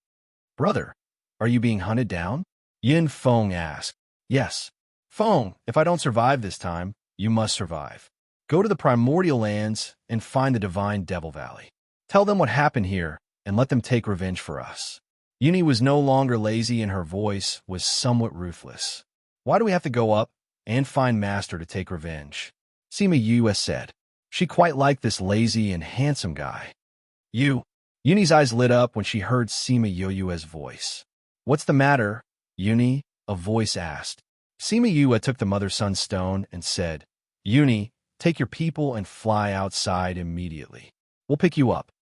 Brother, are you being hunted down? Yin Feng asked. Yes. Feng, if I don't survive this time, you must survive. Go to the primordial lands and find the divine Devil Valley. Tell them what happened here and let them take revenge for us. Yuni was no longer lazy and her voice was somewhat ruthless. Why do we have to go up and find Master to take revenge? Sima Yue said. She quite liked this lazy and handsome guy. Yuni's eyes lit up when she heard Sima Yue's voice. What's the matter, Yuni? A voice asked. Sima Yue took the Mother-Sun stone and said, Yuni, take your people and fly outside immediately. We'll pick you up.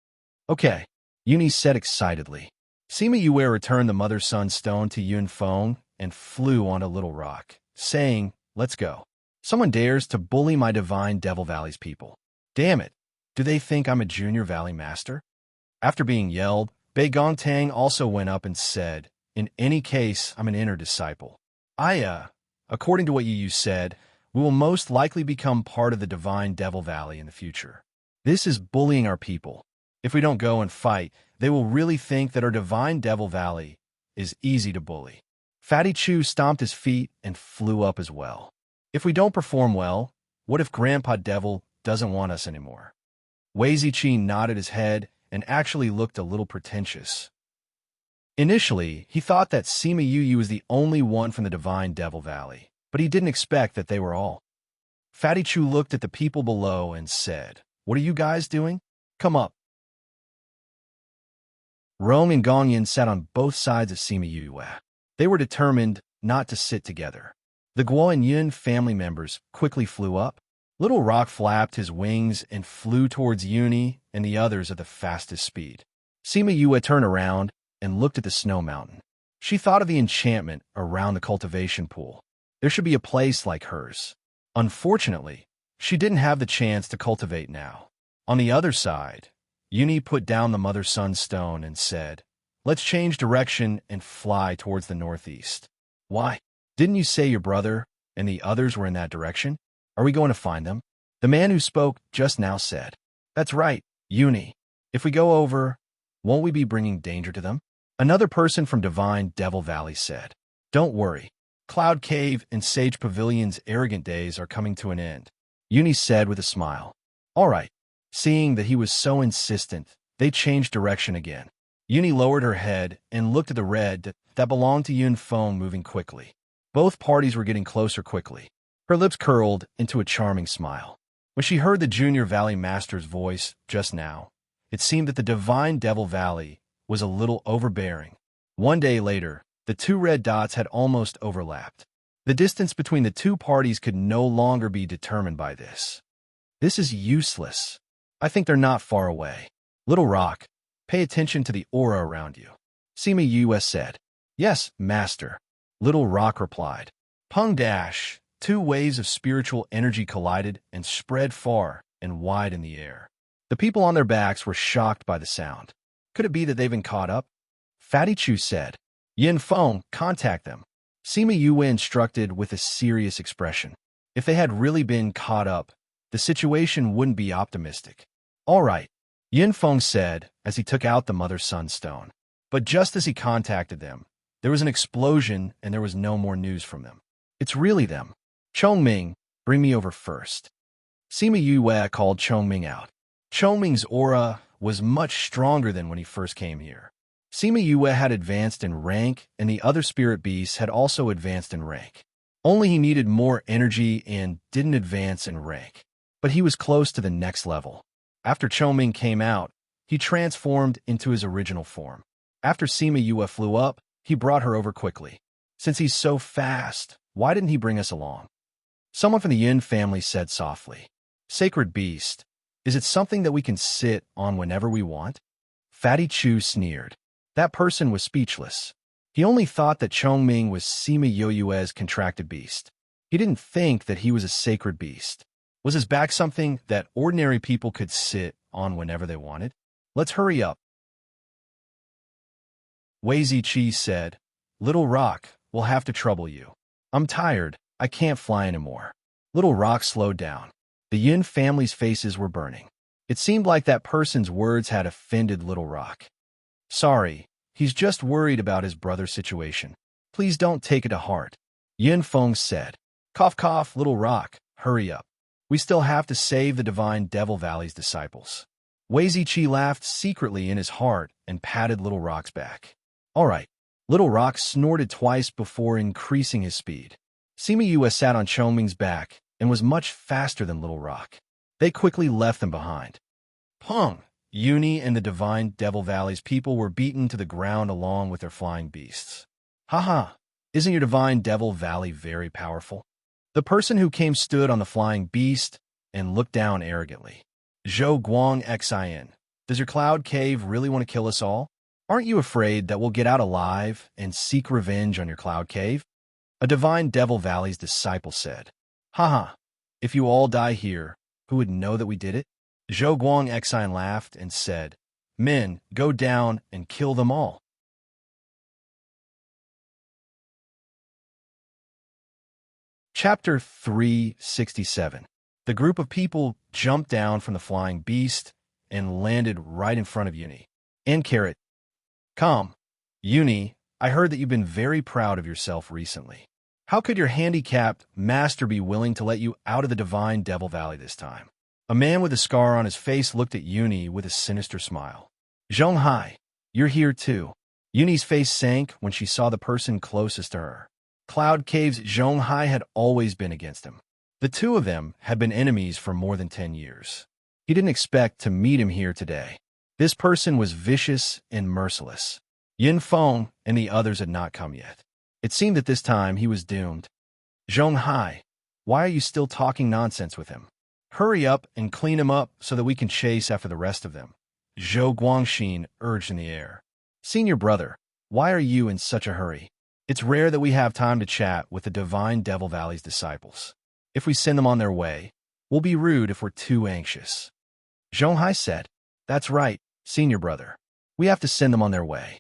Okay, Yuni said excitedly. Sima Yue returned the Mother-Sun stone to Yun Feng and flew onto Little Rock, saying, Let's go. Someone dares to bully my divine Devil Valley's people. Damn it, do they think I'm a junior valley master? After being yelled, Bei Tang also went up and said, In any case, I'm an inner disciple. According to what you said, we will most likely become part of the divine Devil Valley in the future. This is bullying our people. If we don't go and fight, they will really think that our divine Devil Valley is easy to bully. Fatty Chu stomped his feet and flew up as well. If we don't perform well, what if Grandpa Devil doesn't want us anymore? Wei Ziqi nodded his head and actually looked a little pretentious. Initially, he thought that Sima Yu was the only one from the Divine Devil Valley, but he didn't expect that they were all. Fatty Chu looked at the people below and said, "What are you guys doing? Come up." Rome and Gongyan sat on both sides of Sima Yu. They were determined not to sit together. The Guo and Yun family members quickly flew up. Little Rock flapped his wings and flew towards Yuni and the others at the fastest speed. Sima Yu turned around and looked at the snow mountain. She thought of the enchantment around the cultivation pool. There should be a place like hers. Unfortunately, she didn't have the chance to cultivate now. On the other side, Yuni put down the mother-son stone and said, "Let's change direction and fly towards the northeast." "Why? Didn't you say your brother and the others were in that direction? Are we going to find them?" The man who spoke just now said. "That's right, Yuni. If we go over, won't we be bringing danger to them?" Another person from Divine Devil Valley said. "Don't worry. Cloud Cave and Sage Pavilion's arrogant days are coming to an end," Yuni said with a smile. "All right." Seeing that he was so insistent, they changed direction again. Yuni lowered her head and looked at the red that belonged to Yun Feng moving quickly. Both parties were getting closer quickly. Her lips curled into a charming smile. When she heard the Junior Valley Master's voice just now, it seemed that the Divine Devil Valley was a little overbearing. One day later, the two red dots had almost overlapped. The distance between the two parties could no longer be determined by this. "This is useless. I think they're not far away. Little Rock, pay attention to the aura around you," Sima Yu said. "Yes, Master," Little Rock replied. Pung dash, two waves of spiritual energy collided and spread far and wide in the air. The people on their backs were shocked by the sound. Could it be that they've been caught up? Fatty Chu said. "Yin Feng, contact them," Sima Yu instructed with a serious expression. If they had really been caught up, the situation wouldn't be optimistic. "All right," Yin Feng said as he took out the mother-son stone. But just as he contacted them, there was an explosion and there was no more news from them. "It's really them. Chongming, bring me over first." Sima Yu called Chongming out. Chongming's aura was much stronger than when he first came here. Sima Yu had advanced in rank, and the other spirit beasts had also advanced in rank. Only he needed more energy and didn't advance in rank. But he was close to the next level. After Chongming came out, he transformed into his original form. After Sima Yu flew up, he brought her over quickly. "Since he's so fast, why didn't he bring us along?" Someone from the Yin family said softly. "Sacred beast, is it something that we can sit on whenever we want?" Fatty Chu sneered. That person was speechless. He only thought that Chongming was Sima Yu's contracted beast. He didn't think that he was a sacred beast. Was his back something that ordinary people could sit on whenever they wanted? "Let's hurry up." Wei Ziqi said, "Little Rock, we'll have to trouble you. I'm tired. I can't fly anymore." Little Rock slowed down. The Yin family's faces were burning. It seemed like that person's words had offended Little Rock. "Sorry, he's just worried about his brother's situation. Please don't take it to heart," Yin Feng said. "Cough cough, Little Rock, hurry up. We still have to save the Divine Devil Valley's disciples." Wei Ziqi laughed secretly in his heart and patted Little Rock's back. "All right." Little Rock snorted twice before increasing his speed. Sima Yu sat on Chongming's back and was much faster than Little Rock. They quickly left them behind. Pung! Yuni and the Divine Devil Valley's people were beaten to the ground along with their flying beasts. "Haha, isn't your Divine Devil Valley very powerful?" The person who came stood on the flying beast and looked down arrogantly. "Zhou Guang Xin, does your cloud cave really want to kill us all? Aren't you afraid that we'll get out alive and seek revenge on your cloud cave?" A Divine Devil Valley's disciple said. "Haha, if you all die here, who would know that we did it?" Zhou Guang Xin laughed and said, "Men, go down and kill them all." Chapter 367. The group of people jumped down from the flying beast and landed right in front of Yuni. And Carrot. "Come, Yuni, I heard that you've been very proud of yourself recently. How could your handicapped master be willing to let you out of the Divine Devil Valley this time?" A man with a scar on his face looked at Yuni with a sinister smile. "Zhonghai, you're here too. Yuni's face sank when she saw the person closest to her. Cloud Cave's Zhonghai had always been against him. The two of them had been enemies for more than 10 years. He didn't expect to meet him here today. This person was vicious and merciless. Yin Feng and the others had not come yet. It seemed that this time he was doomed. Zhonghai, why are you still talking nonsense with him? Hurry up and clean him up so that we can chase after the rest of them. Zhou Guangxin urged in the air. Senior brother, why are you in such a hurry? It's rare that we have time to chat with the Divine Devil Valley's disciples. If we send them on their way, we'll be rude if we're too anxious. Zhonghai said, That's right, senior brother. We have to send them on their way.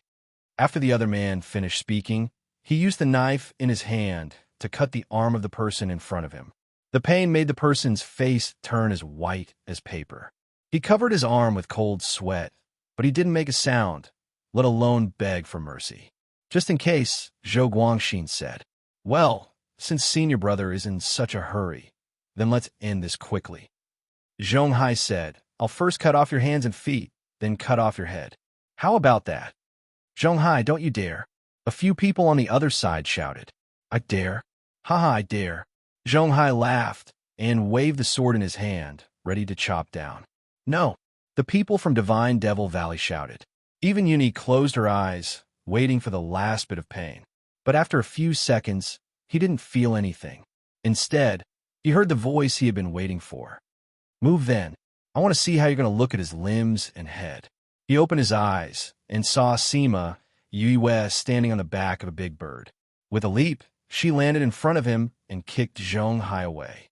After the other man finished speaking, he used the knife in his hand to cut the arm of the person in front of him. The pain made the person's face turn as white as paper. He covered his arm with cold sweat, but he didn't make a sound, let alone beg for mercy. Just in case, Zhou Guangxin said, Well, since senior brother is in such a hurry, then let's end this quickly. Zhonghai said, I'll first cut off your hands and feet, then cut off your head. How about that? Zhonghai, don't you dare. A few people on the other side shouted. I dare. Haha, I dare. Zhonghai laughed and waved the sword in his hand, ready to chop down. No, the people from Divine Devil Valley shouted. Even Yuni closed her eyes, waiting for the last bit of pain. But after a few seconds, he didn't feel anything. Instead, he heard the voice he had been waiting for. Move then. I want to see how you're going to look at his limbs and head. He opened his eyes and saw Sima Yue standing on the back of a big bird. With a leap, she landed in front of him and kicked Zhonghai away.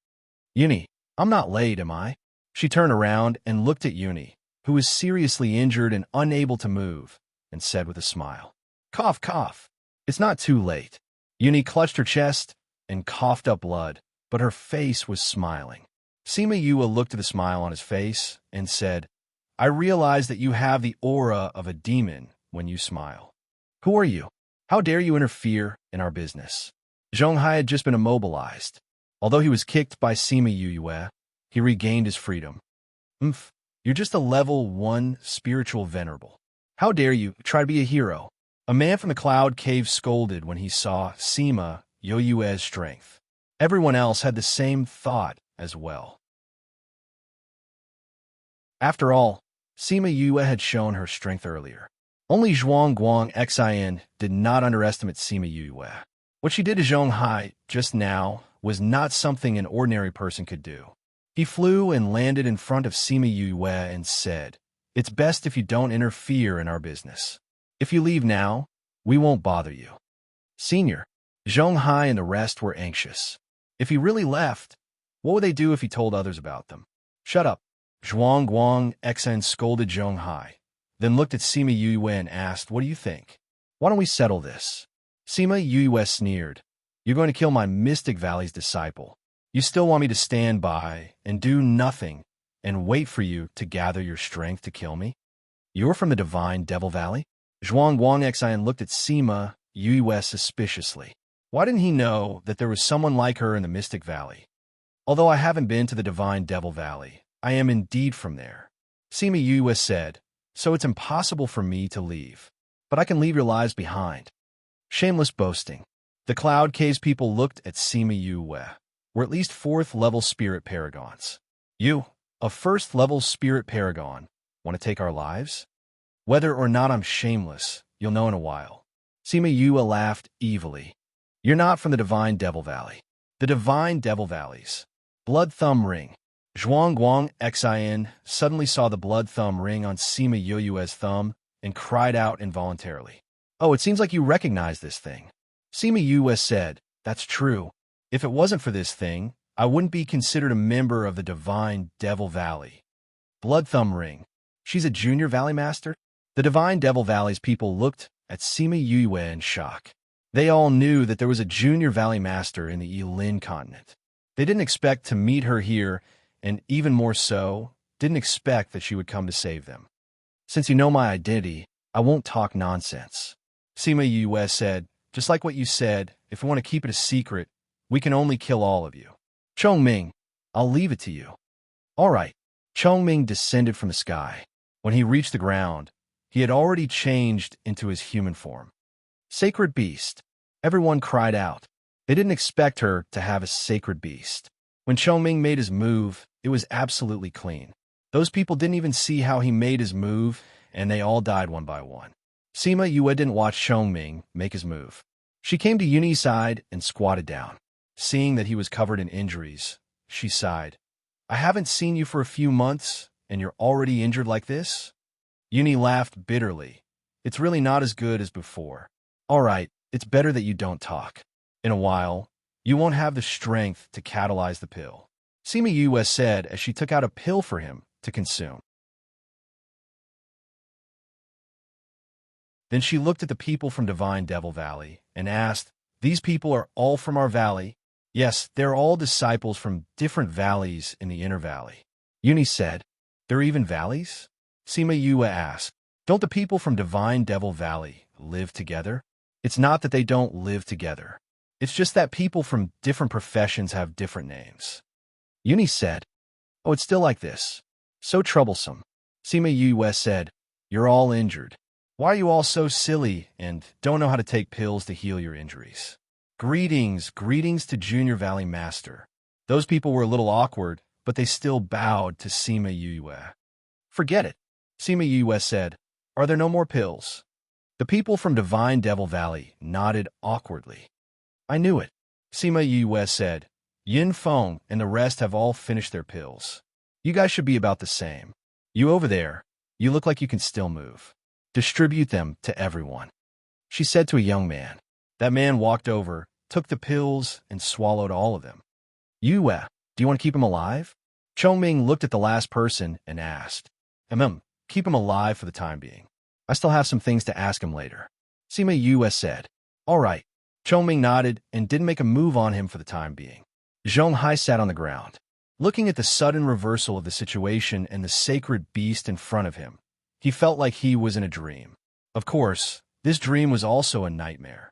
Yuni, I'm not late, am I? She turned around and looked at Yuni, who was seriously injured and unable to move, and said with a smile, Cough, cough. It's not too late. Yuni clutched her chest and coughed up blood, but her face was smiling. Sima Yue looked at the smile on his face and said, I realize that you have the aura of a demon when you smile. Who are you? How dare you interfere in our business? Zhonghai had just been immobilized. Although he was kicked by Sima Yue, he regained his freedom. You're just a level 1 spiritual venerable. How dare you try to be a hero? A man from the Cloud Cave scolded when he saw Sima Yue's strength. Everyone else had the same thought as well. After all, Sima Yue had shown her strength earlier. Only Zhuang Guang Xin did not underestimate Sima Yue. What she did to Zhonghai just now was not something an ordinary person could do. He flew and landed in front of Sima Yue and said, It's best if you don't interfere in our business. If you leave now, we won't bother you. Senior, Zhonghai and the rest were anxious. If he really left, what would they do if he told others about them? Shut up. Zhuang Guang Xin scolded Zhonghai, then looked at Sima Yue and asked, What do you think? Why don't we settle this? Sima Yue sneered. You're going to kill my Mystic Valley's disciple. You still want me to stand by and do nothing and wait for you to gather your strength to kill me? You're from the Divine Devil Valley? Zhuang Guang Xin looked at Sima Yue suspiciously. Why didn't he know that there was someone like her in the Mystic Valley? Although I haven't been to the Divine Devil Valley, I am indeed from there. Sima Yue said, So it's impossible for me to leave. But I can leave your lives behind. Shameless boasting. The Cloud Cave's people looked at Sima Yue. We're at least 4th-level spirit paragons. You, a 1st-level spirit paragon, want to take our lives? Whether or not I'm shameless, you'll know in a while. Sima Yue laughed evilly. You're not from the Divine Devil Valley. The Divine Devil Valleys. Blood Thumb Ring. Zhuang Guang Xin suddenly saw the blood thumb ring on Sima Yue's thumb and cried out involuntarily. Oh, it seems like you recognize this thing. Sima Yue said, That's true. If it wasn't for this thing, I wouldn't be considered a member of the Divine Devil Valley. Blood Thumb Ring. She's a junior Valley Master? The Divine Devil Valley's people looked at Sima Yue in shock. They all knew that there was a junior Valley Master in the Yilin continent. They didn't expect to meet her here, and even more so, didn't expect that she would come to save them. Since you know my identity, I won't talk nonsense. Sima Yue said, Just like what you said, if we want to keep it a secret, we can only kill all of you. Chongming, I'll leave it to you. All right. Chongming descended from the sky. When he reached the ground, He had already changed into his human form. Sacred beast. Everyone cried out. They didn't expect her to have a sacred beast. When Chongming made his move, it was absolutely clean. Those people didn't even see how he made his move, and they all died one by one. Sima Yue didn't watch Chongming make his move. She came to Yuni's side and squatted down. Seeing that he was covered in injuries, she sighed. I haven't seen you for a few months, and you're already injured like this? Yuni laughed bitterly. It's really not as good as before. All right, it's better that you don't talk. In a while, you won't have the strength to catalyze the pill. Sima Yue said as she took out a pill for him to consume. Then she looked at the people from Divine Devil Valley and asked, These people are all from our valley? Yes, they're all disciples from different valleys in the inner valley. Yuni said, There are even valleys? Sima Yue asked, Don't the people from Divine Devil Valley live together? It's not that they don't live together. It's just that people from different professions have different names. Yuni said, Oh, it's still like this. So troublesome. Sima Yue said, You're all injured. Why are you all so silly and don't know how to take pills to heal your injuries? Greetings to Junior Valley Master. Those people were a little awkward, but they still bowed to Sima Yue. Forget it. Sima Yue said, Are there no more pills? The people from Divine Devil Valley nodded awkwardly. I knew it. Sima Yue said, Yin Feng and the rest have all finished their pills. You guys should be about the same. You over there, you look like you can still move. Distribute them to everyone. She said to a young man. That man walked over, took the pills, and swallowed all of them. Yue, do you want to keep him alive? Chongming looked at the last person and asked. Keep him alive for the time being. I still have some things to ask him later. Sima Yue said. All right. Chongming nodded and didn't make a move on him for the time being. Zhong Hai sat on the ground. Looking at the sudden reversal of the situation and the sacred beast in front of him, he felt like he was in a dream. Of course, this dream was also a nightmare.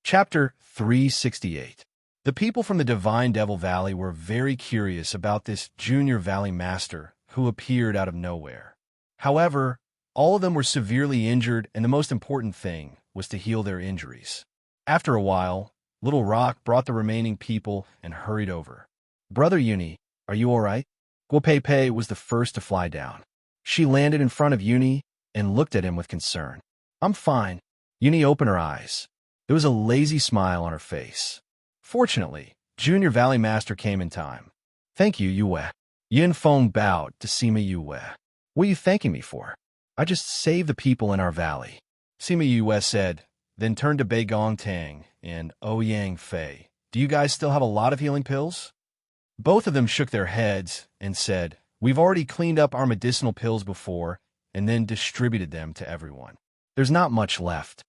Chapter 368. The people from the Divine Devil Valley were very curious about this Junior Valley Master who appeared out of nowhere. However, all of them were severely injured, and the most important thing was to heal their injuries. After a while, Little Rock brought the remaining people and hurried over. Brother Yuni, are you all right? Guo Pei Pei was the first to fly down. She landed in front of Yuni and looked at him with concern. I'm fine. Yuni opened her eyes. There was a lazy smile on her face. Fortunately, Junior Valley Master came in time. Thank you, Yue. Yin Feng bowed to Sima Yue. What are you thanking me for? I just saved the people in our valley. Sima Yue said, then turned to Bei Gong Tang and Ouyang Fei. Do you guys still have a lot of healing pills? Both of them shook their heads and said, We've already cleaned up our medicinal pills before and then distributed them to everyone. There's not much left.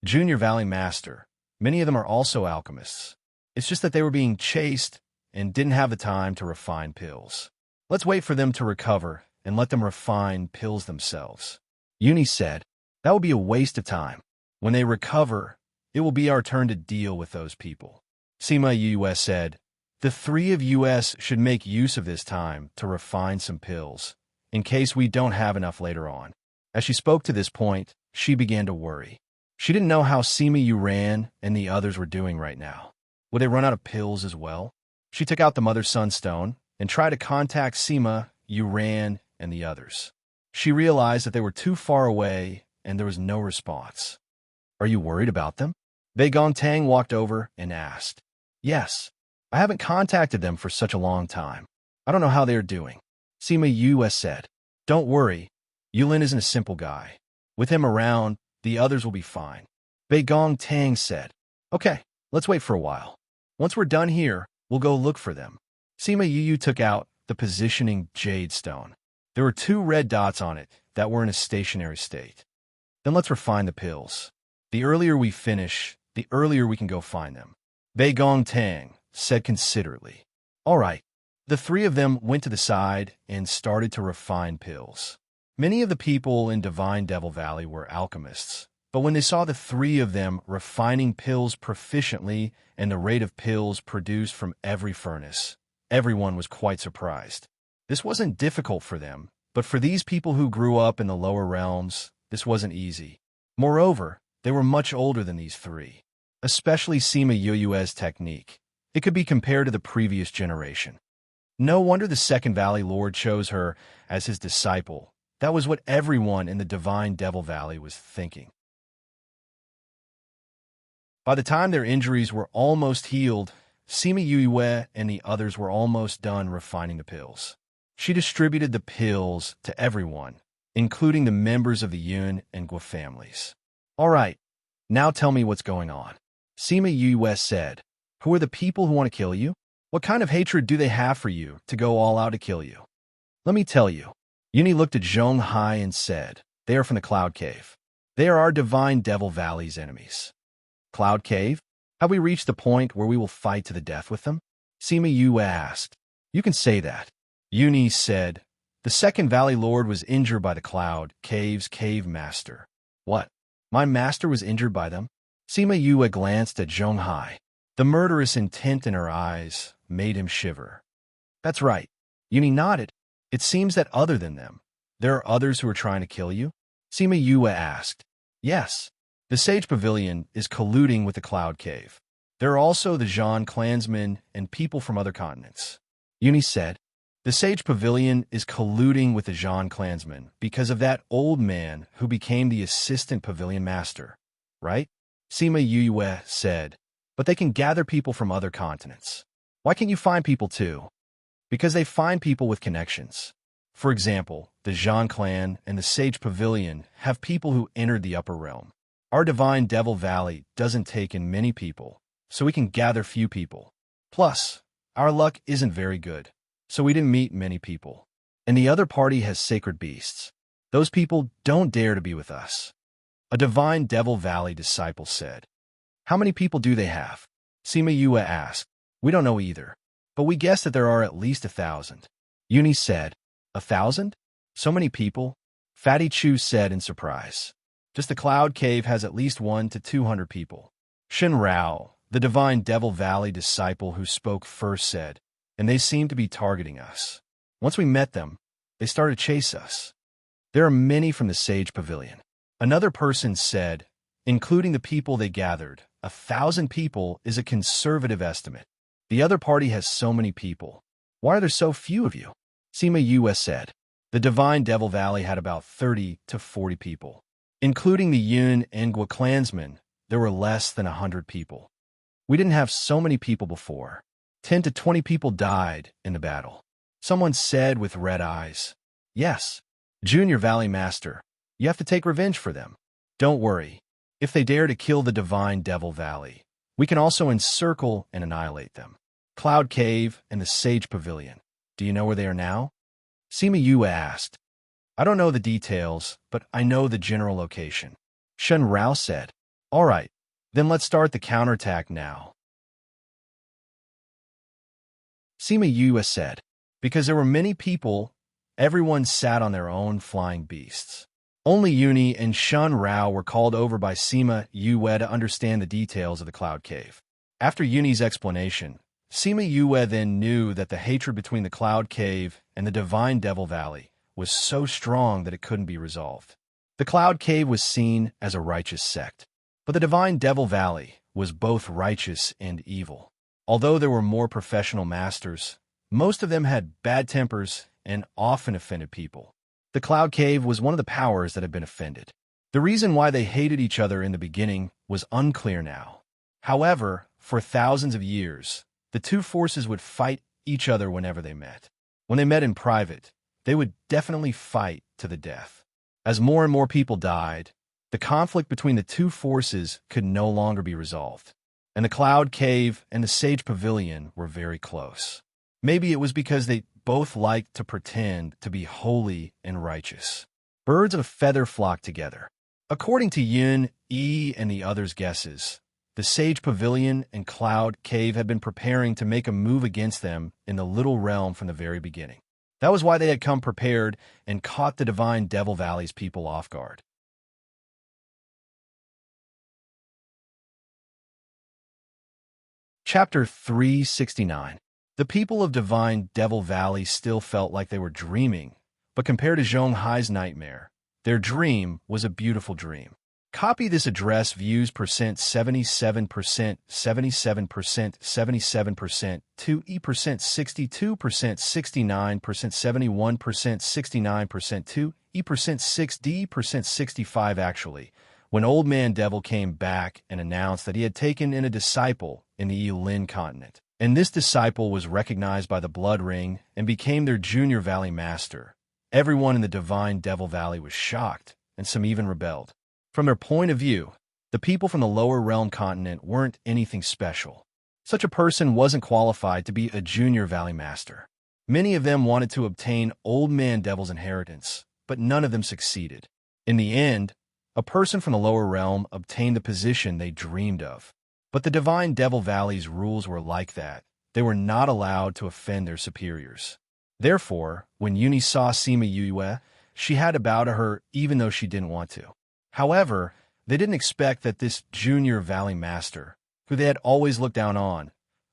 Junior Valley Master, many of them are also alchemists. It's just that they were being chased and didn't have the time to refine pills. Let's wait for them to recover and let them refine pills themselves. Yuni said, That would be a waste of time. When they recover, it will be our turn to deal with those people. Sima Yue said, The three of us should make use of this time to refine some pills, in case we don't have enough later on. As she spoke to this point, she began to worry. She didn't know how Sima Yuran and the others were doing right now. Would they run out of pills as well? She took out the Mother Sunstone and tried to contact Sima, Yuran, and the others. She realized that they were too far away and there was no response. Are you worried about them? Bei Gong Tang walked over and asked. Yes. I haven't contacted them for such a long time. I don't know how they are doing. Sima Yue said. Don't worry. Yulin isn't a simple guy. With him around, the others will be fine. Bei Gong Tang said. Okay, let's wait for a while. Once we're done here, we'll go look for them. Sima Yue took out the positioning jade stone. There were 2 red dots on it that were in a stationary state. Then let's refine the pills. The earlier we finish, the earlier we can go find them. Bei Gong Tang said considerately. All right. The 3 of them went to the side and started to refine pills. Many of the people in Divine Devil Valley were alchemists, but when they saw the 3 of them refining pills proficiently and the rate of pills produced from every furnace, Everyone was quite surprised. This wasn't difficult for them, but for these people who grew up in the lower realms, this wasn't easy. Moreover, they were much older than these three, especially Sima Yuyue's technique. It could be compared to the previous generation. No wonder the Second Valley Lord chose her as his disciple. That was what everyone in the Divine Devil Valley was thinking. By the time their injuries were almost healed, Sima Yuyue and the others were almost done refining the pills. She distributed the pills to everyone, including the members of the Yun and Gua families. All right, now tell me what's going on. Sima Yuyue said, "Who are the people who want to kill you? What kind of hatred do they have for you to go all out to kill you?" "Let me tell you." Yuni looked at Zhong Hai and said, "They are from the Cloud Cave. They are our Divine Devil Valley's enemies." "Cloud Cave? Have we reached the point where we will fight to the death with them?" Sima Yue asked. "You can say that." Yuni said, "The Second Valley Lord was injured by the Cloud Cave's cave master." "What? My master was injured by them?" Sima Yue glanced at Zhong Hai. The murderous intent in her eyes made him shiver. "That's right." Yuni nodded. "It seems that other than them, there are others who are trying to kill you?" Sima Yue asked. "Yes. The Sage Pavilion is colluding with the Cloud Cave. There are also the Zhan clansmen and people from other continents." Yuni said, "The Sage Pavilion is colluding with the Zhan clansmen because of that old man who became the assistant pavilion master, right?" Sima Yue said, "But they can gather people from other continents. Why can't you find people too?" "Because they find people with connections. For example, the Zhan clan and the Sage Pavilion have people who entered the upper realm. Our Divine Devil Valley doesn't take in many people, so we can gather few people. Plus, our luck isn't very good, so we didn't meet many people. And the other party has sacred beasts. Those people don't dare to be with us." A Divine Devil Valley disciple said. "How many people do they have?" Sima Yue asked. "We don't know either, but we guess that there are at least 1,000. Yuni said, 1,000? So many people?" Fatty Chu said in surprise. "Just the Cloud Cave has at least 100 to 200 people." Shen Rao, the Divine Devil Valley disciple who spoke first, said, "And they seem to be targeting us. Once we met them, they started to chase us. There are many from the Sage Pavilion." Another person said, "Including the people they gathered, 1,000 people is a conservative estimate. The other party has so many people. Why are there so few of you?" Sima Yue said, "The Divine Devil Valley had about 30 to 40 people. Including the Yun and Gua clansmen, there were less than 100 people. We didn't have so many people before. 10 to 20 people died in the battle." Someone said with red eyes, "Yes, Junior Valley Master, you have to take revenge for them. Don't worry. If they dare to kill the Divine Devil Valley, we can also encircle and annihilate them. Cloud Cave and the Sage Pavilion. Do you know where they are now?" Sima Yue asked. "I don't know the details, but I know the general location." Shen Rao said, "All right, then let's start the counterattack now." Sima Yue said, "Because there were many people, everyone sat on their own flying beasts. Only Yuni and Shen Rao were called over by Sima Yue to understand the details of the Cloud Cave." After Yuni's explanation, Sima Yue then knew that the hatred between the Cloud Cave and the Divine Devil Valley was so strong that it couldn't be resolved. The Cloud Cave was seen as a righteous sect, but the Divine Devil Valley was both righteous and evil. Although there were more professional masters, most of them had bad tempers and often offended people. The Cloud Cave was one of the powers that had been offended. The reason why they hated each other in the beginning was unclear now. However, for thousands of years, the two forces would fight each other whenever they met. When they met in private, they would definitely fight to the death. As more and more people died, the conflict between the two forces could no longer be resolved, and the Cloud Cave and the Sage Pavilion were very close. Maybe it was because they both liked to pretend to be holy and righteous. Birds of a feather flocked together. According to Yun, Yi, and the others' guesses, the Sage Pavilion and Cloud Cave had been preparing to make a move against them in the Little Realm from the very beginning. That was why they had come prepared and caught the Divine Devil Valley's people off guard. Chapter 369. The people of Divine Devil Valley still felt like they were dreaming, but compared to Zhonghai's nightmare, their dream was a beautiful dream. Copy this address: views percent 77%, 77%, 77%, 2E% 62%, 69%, 71%, 69%, 2E% 6D% 65. Actually, when Old Man Devil came back and announced that he had taken in a disciple in the Yulin continent, and this disciple was recognized by the Blood Ring and became their Junior Valley Master, everyone in the Divine Devil Valley was shocked, and some even rebelled. From their point of view, the people from the Lower Realm continent weren't anything special. Such a person wasn't qualified to be a Junior Valley Master. Many of them wanted to obtain Old Man Devil's inheritance, but none of them succeeded. In the end, a person from the Lower Realm obtained the position they dreamed of. But the Divine Devil Valley's rules were like that. They were not allowed to offend their superiors. Therefore, when Uni saw Sima Yue, she had to bow to her even though she didn't want to. However, they didn't expect that this Junior Valley Master, who they had always looked down on,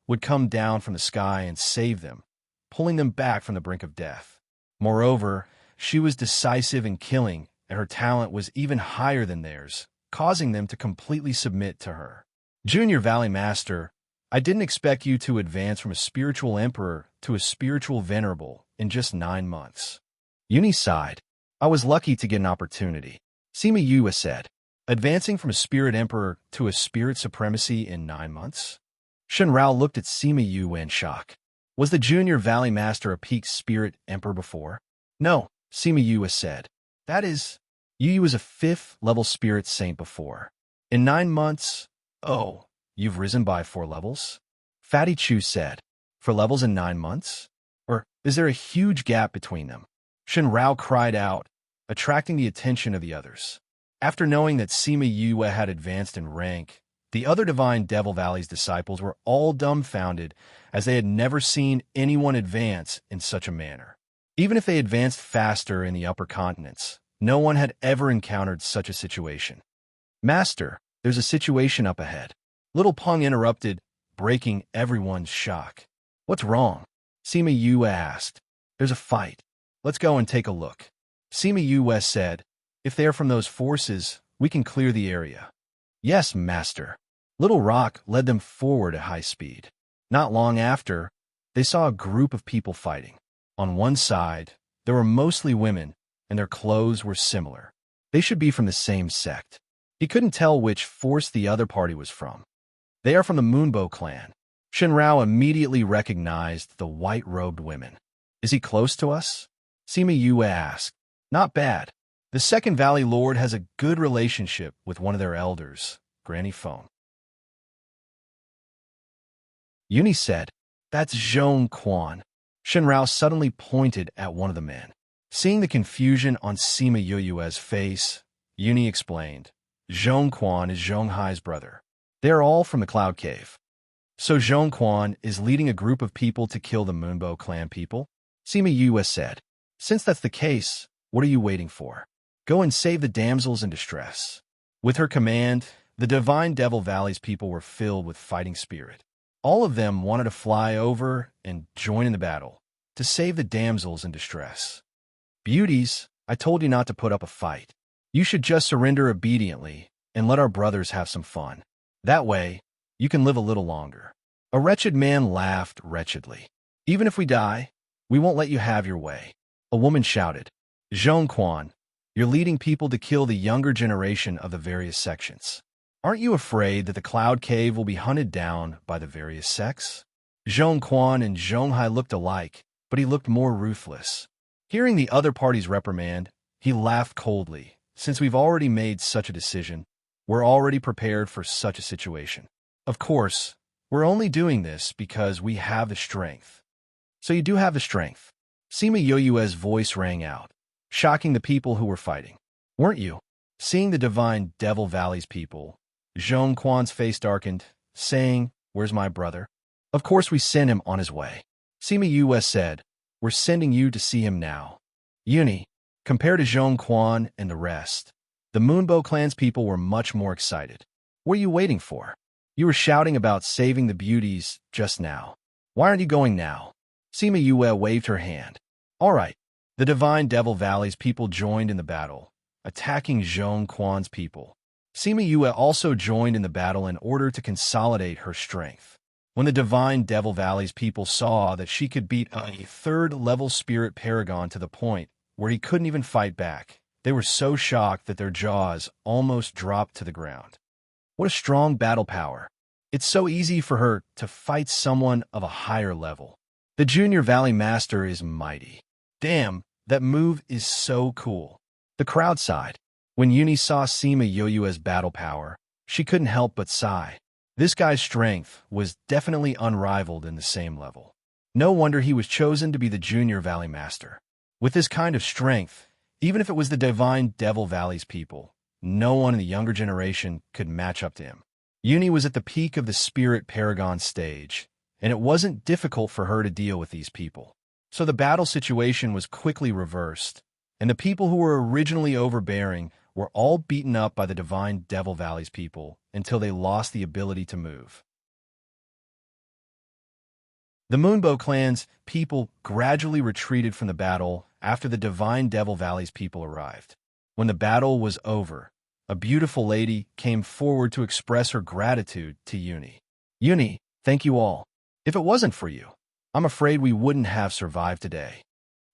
would come down from the sky and save them, pulling them back from the brink of death. Moreover, she was decisive in killing, and her talent was even higher than theirs, causing them to completely submit to her. Junior Valley Master, I didn't expect you to advance from a spiritual emperor to a spiritual venerable in just 9 months. Uni sighed. I was lucky to get an opportunity. Sima Yue said, advancing from a spirit emperor to a spirit supremacy in 9 months? Shenrao looked at Sima Yue in shock. Was the Junior Valley Master a peak spirit emperor before? No, Sima Yue said. That is, Yu was a 5th level spirit saint before. In 9 months? Oh, you've risen by 4 levels? Fatty Chu said. 4 levels in 9 months? Or is there a huge gap between them? Shenrao cried out, attracting the attention of the others. After knowing that Sima Yue had advanced in rank, the other Divine Devil Valley's disciples were all dumbfounded, as they had never seen anyone advance in such a manner. Even if they advanced faster in the upper continents, no one had ever encountered such a situation. Master, there's a situation up ahead. Little Peng interrupted, breaking everyone's shock. What's wrong? Sima Yue asked. There's a fight. Let's go and take a look. Sima Yue said, if they are from those forces, we can clear the area. Yes, Master. Little Rock led them forward at high speed. Not long after, they saw a group of people fighting. On one side, there were mostly women, and their clothes were similar. They should be from the same sect. He couldn't tell which force the other party was from. They are from the Moonbow clan. Shenrao immediately recognized the white-robed women. Is he close to us? Sima Yue asked. Not bad. The Second Valley Lord has a good relationship with one of their elders, Granny Phone. Uni said, that's Zhong Quan. Shenrao suddenly pointed at one of the men. Seeing the confusion on Sima Yue's face, Uni explained, Zhong Quan is Zhonghai's brother. They are all from the Cloud Cave. So Zhong Quan is leading a group of people to kill the Moonbow clan people? Sima Yue said, since that's the case, what are you waiting for? Go and save the damsels in distress. With her command, the Divine Devil Valley's people were filled with fighting spirit. All of them wanted to fly over and join in the battle, to save the damsels in distress. Beauties, I told you not to put up a fight. You should just surrender obediently and let our brothers have some fun. That way, you can live a little longer. A wretched man laughed wretchedly. Even if we die, we won't let you have your way. A woman shouted, Zhong Quan, you're leading people to kill the younger generation of the various sections. Aren't you afraid that the Cloud Cave will be hunted down by the various sects? Zhong Quan and Zhonghai looked alike, but he looked more ruthless. Hearing the other party's reprimand, he laughed coldly. Since we've already made such a decision, we're already prepared for such a situation. Of course, we're only doing this because we have the strength. So you do have the strength. Sima Yue's voice rang out, shocking the people who were fighting. Weren't you? Seeing the Divine Devil Valley's people, Zhong Quan's face darkened, saying, where's my brother? Of course we sent him on his way. Sima Yue said, we're sending you to see him now. Uni, compared to Zhong Quan and the rest, the Moonbow clan's people were much more excited. What are you waiting for? You were shouting about saving the beauties just now. Why aren't you going now? Sima Yue waved her hand. All right. The Divine Devil Valley's people joined in the battle, attacking Zhong Quan's people. Sima Yue also joined in the battle in order to consolidate her strength. When the Divine Devil Valley's people saw that she could beat a third-level spirit paragon to the point where he couldn't even fight back, they were so shocked that their jaws almost dropped to the ground. What a strong battle power. It's so easy for her to fight someone of a higher level. The Junior Valley Master is mighty. Damn, that move is so cool. The crowd sighed. When Uni saw Sima Yue's battle power, she couldn't help but sigh. This guy's strength was definitely unrivaled in the same level. No wonder he was chosen to be the Junior Valley Master. With this kind of strength, even if it was the Divine Devil Valley's people, no one in the younger generation could match up to him. Uni was at the peak of the Spirit Paragon stage, and it wasn't difficult for her to deal with these people. So the battle situation was quickly reversed, and the people who were originally overbearing were all beaten up by the Divine Devil Valley's people until they lost the ability to move. The Moonbow clan's people gradually retreated from the battle after the Divine Devil Valley's people arrived. When the battle was over, a beautiful lady came forward to express her gratitude to Uni. Uni, thank you all. If it wasn't for you, I'm afraid we wouldn't have survived today.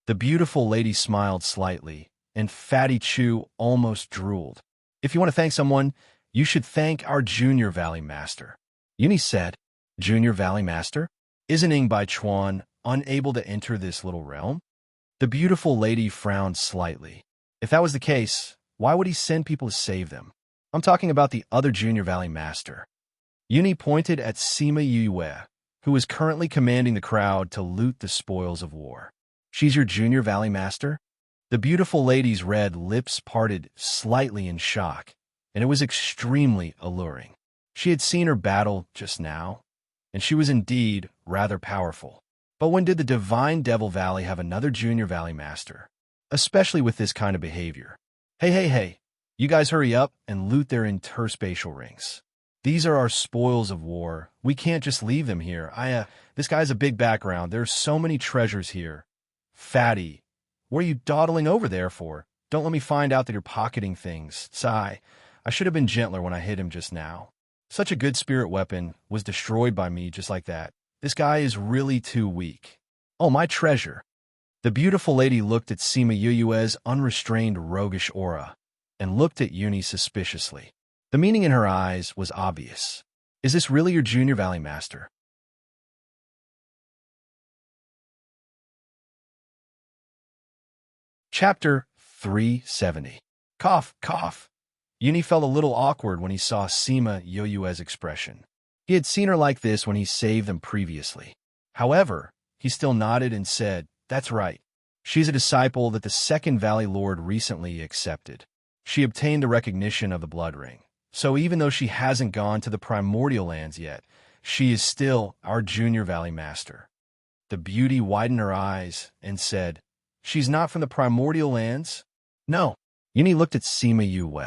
The beautiful lady smiled slightly, and Fatty Chu almost drooled. If you want to thank someone, you should thank our Junior Valley Master. Uni said, Junior Valley Master? Isn't Ing Bai Chuan unable to enter this little realm? The beautiful lady frowned slightly. If that was the case, why would he send people to save them? I'm talking about the other Junior Valley Master. Uni pointed at Sima Yue, who is currently commanding the crowd to loot the spoils of war. She's your Junior Valley Master? The beautiful lady's red lips parted slightly in shock, and it was extremely alluring. She had seen her battle just now, and she was indeed rather powerful. But when did the Divine Devil Valley have another Junior Valley Master? Especially with this kind of behavior. Hey, you guys hurry up and loot their interspatial rings. These are our spoils of war. We can't just leave them here. This guy has a big background. There's so many treasures here. Fatty, what are you dawdling over there for? Don't let me find out that you're pocketing things. Sigh, I should have been gentler when I hit him just now. Such a good spirit weapon was destroyed by me just like that. This guy is really too weak. Oh, my treasure. The beautiful lady looked at Sima Yue's unrestrained roguish aura and looked at Uni suspiciously. The meaning in her eyes was obvious. Is this really your Junior Valley Master? Chapter 370. Cough, cough. Uni felt a little awkward when he saw Sima Yue's expression. He had seen her like this when he saved them previously. However, he still nodded and said, That's right. She's a disciple that the Second Valley Lord recently accepted. She obtained the recognition of the Blood Ring. So even though she hasn't gone to the Primordial Lands yet, she is still our Junior Valley Master. The beauty widened her eyes and said, She's not from the Primordial Lands? No. Uni looked at Sima Yue.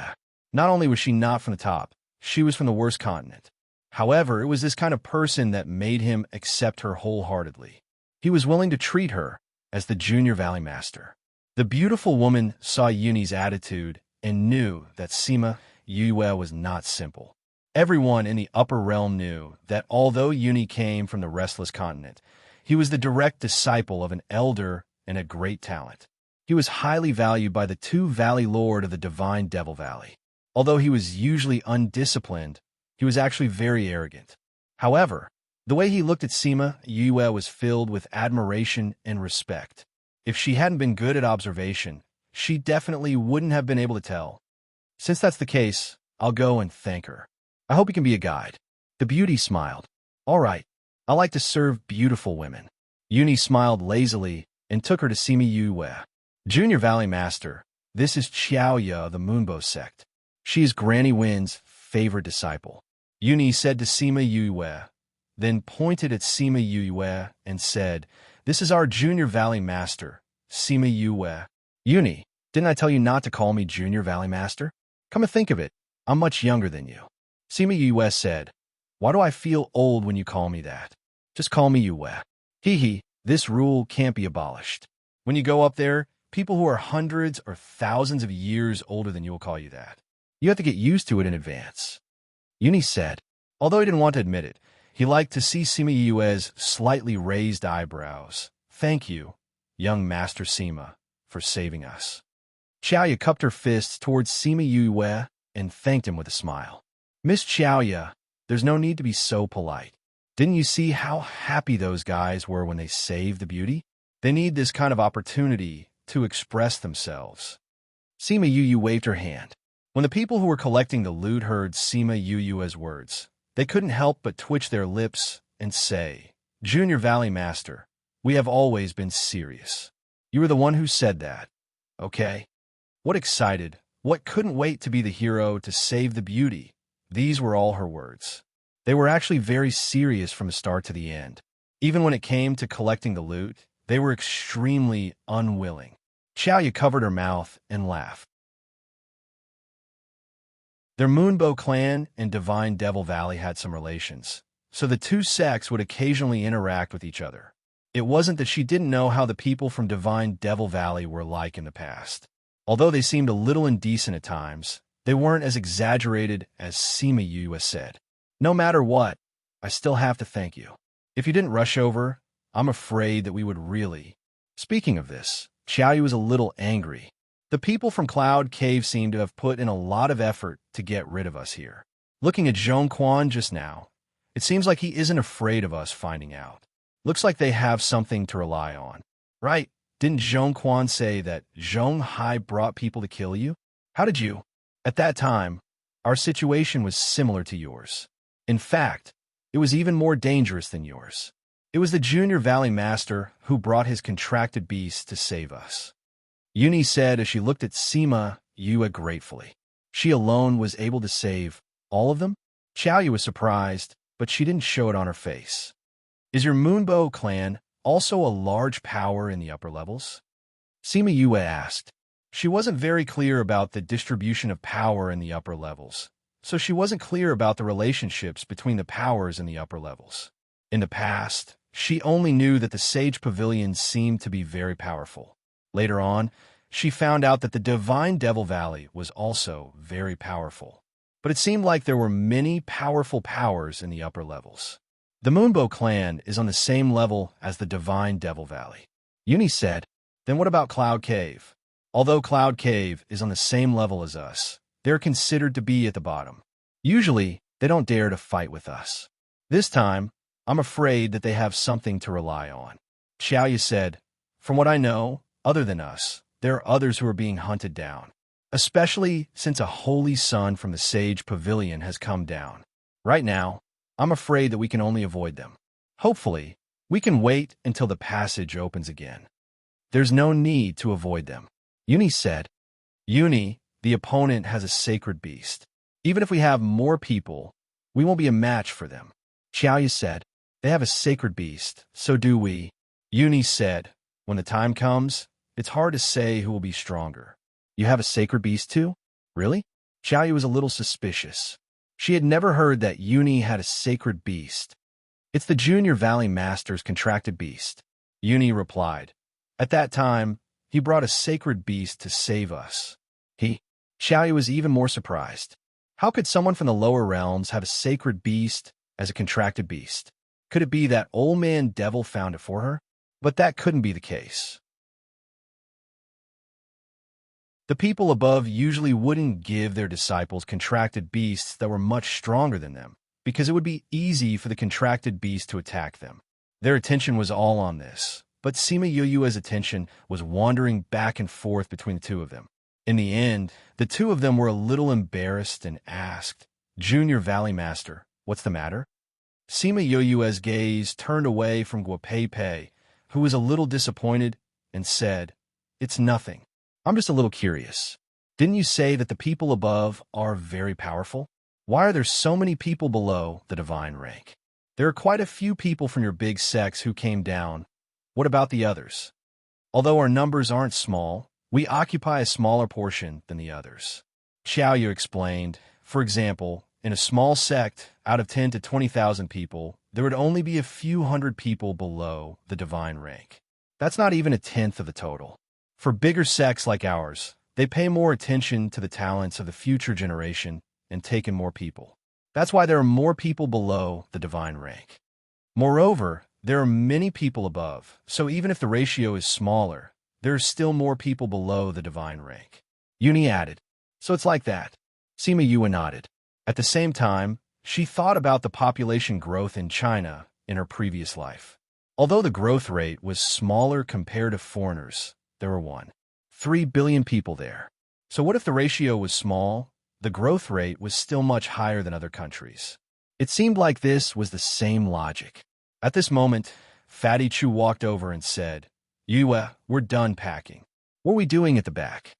Not only was she not from the top, she was from the worst continent. However, it was this kind of person that made him accept her wholeheartedly. He was willing to treat her as the Junior Valley Master. The beautiful woman saw Uni's attitude and knew that Sima Yue was not simple. Everyone in the upper realm knew that although Uni came from the restless continent, he was the direct disciple of an elder and a great talent. He was highly valued by the two Valley Lord of the Divine Devil Valley. Although he was usually undisciplined, he was actually very arrogant. However, the way he looked at Sima Yue was filled with admiration and respect. If she hadn't been good at observation, she definitely wouldn't have been able to tell. Since that's the case, I'll go and thank her. I hope he can be a guide. The beauty smiled. All right, I like to serve beautiful women. Uni smiled lazily and took her to Sima Yue. Junior Valley Master, this is Qiaoya of the Moonbow sect. She is Granny Win's favorite disciple. Uni said to Sima Yue, then pointed at Sima Yue and said, This is our Junior Valley Master, Sima Yue. Uni, didn't I tell you not to call me Junior Valley Master? Come to think of it, I'm much younger than you. Sima Yue said, Why do I feel old when you call me that? Just call me Yue. Hee hee, this rule can't be abolished. When you go up there, people who are hundreds or thousands of years older than you will call you that. You have to get used to it in advance. Uni said. Although he didn't want to admit it, he liked to see Sima Yue's slightly raised eyebrows. Thank you, young Master Sima, for saving us. Xiaoya cupped her fists towards Sima Yue and thanked him with a smile. Miss Xiaoya, there's no need to be so polite. Didn't you see how happy those guys were when they saved the beauty? They need this kind of opportunity to express themselves. Sima Yu waved her hand. When the people who were collecting the loot heard Sima Yu's words, they couldn't help but twitch their lips and say, Junior Valley Master, we have always been serious. You were the one who said that. Okay? What excited, what couldn't wait to be the hero to save the beauty? These were all her words. They were actually very serious from the start to the end. Even when it came to collecting the loot, they were extremely unwilling. Xiaoya covered her mouth and laughed. Their Moonbow clan and Divine Devil Valley had some relations, so the two sects would occasionally interact with each other. It wasn't that she didn't know how the people from Divine Devil Valley were like in the past. Although they seemed a little indecent at times, they weren't as exaggerated as Sima Yu said. No matter what, I still have to thank you. If you didn't rush over, I'm afraid that we would really. Speaking of this, Xiaoyu was a little angry. The people from Cloud Cave seem to have put in a lot of effort to get rid of us here. Looking at Zhong Quan just now, it seems like he isn't afraid of us finding out. Looks like they have something to rely on. Right? Didn't Zhong Quan say that Zhong Hai brought people to kill you? How did you? At that time, our situation was similar to yours. In fact, it was even more dangerous than yours. It was the Junior Valley Master who brought his contracted beast to save us. Uni said as she looked at Sima Yue gratefully. She alone was able to save all of them? Xiaoyu was surprised, but she didn't show it on her face. Is your Moonbow clan also a large power in the upper levels? Sima Yue asked. She wasn't very clear about the distribution of power in the upper levels, so she wasn't clear about the relationships between the powers in the upper levels. In the past, she only knew that the Sage Pavilion seemed to be very powerful. Later on, she found out that the Divine Devil Valley was also very powerful. But it seemed like there were many powerful powers in the upper levels. The Moonbow clan is on the same level as the Divine Devil Valley. Uni said, then what about Cloud Cave? Although Cloud Cave is on the same level as us, they're considered to be at the bottom. Usually, they don't dare to fight with us. This time, I'm afraid that they have something to rely on. Xiaoyu said, from what I know, other than us, there are others who are being hunted down, especially since a holy sun from the Sage Pavilion has come down. Right now, I'm afraid that we can only avoid them. Hopefully, we can wait until the passage opens again. There's no need to avoid them. Uni said, Uni, the opponent has a sacred beast. Even if we have more people, we won't be a match for them. Xiaoyu said, they have a sacred beast, so do we. Uni said, when the time comes, it's hard to say who will be stronger. You have a sacred beast too? Really? Xiaoyu was a little suspicious. She had never heard that Uni had a sacred beast. It's the Junior Valley Master's contracted beast. Uni replied. At that time, he brought a sacred beast to save us. Xiaoyu was even more surprised. How could someone from the lower realms have a sacred beast as a contracted beast? Could it be that old man devil found it for her? But that couldn't be the case. The people above usually wouldn't give their disciples contracted beasts that were much stronger than them, because it would be easy for the contracted beast to attack them. Their attention was all on this, but Sima Yu's attention was wandering back and forth between the two of them. In the end, the two of them were a little embarrassed and asked, Junior Valley Master, what's the matter? Sima Yu's gaze turned away from Guapei, who was a little disappointed, and said, it's nothing. I'm just a little curious. Didn't you say that the people above are very powerful? Why are there so many people below the divine rank? There are quite a few people from your big sects who came down. What about the others? Although our numbers aren't small, we occupy a smaller portion than the others. Xiaoyu explained, for example, in a small sect, out of 10 to 20,000 people, there would only be a few hundred people below the divine rank. That's not even a tenth of the total. For bigger sects like ours, they pay more attention to the talents of the future generation and take in more people. That's why there are more people below the divine rank. Moreover, there are many people above, so even if the ratio is smaller, there are still more people below the divine rank. Uni added, so it's like that. Sima Yue nodded. At the same time, she thought about the population growth in China in her previous life. Although the growth rate was smaller compared to foreigners, there were 1.3 billion people there. So what if the ratio was small? The growth rate was still much higher than other countries. It seemed like this was the same logic. At this moment, Fatty Chu walked over and said, Yue, we're done packing. What are we doing at the back?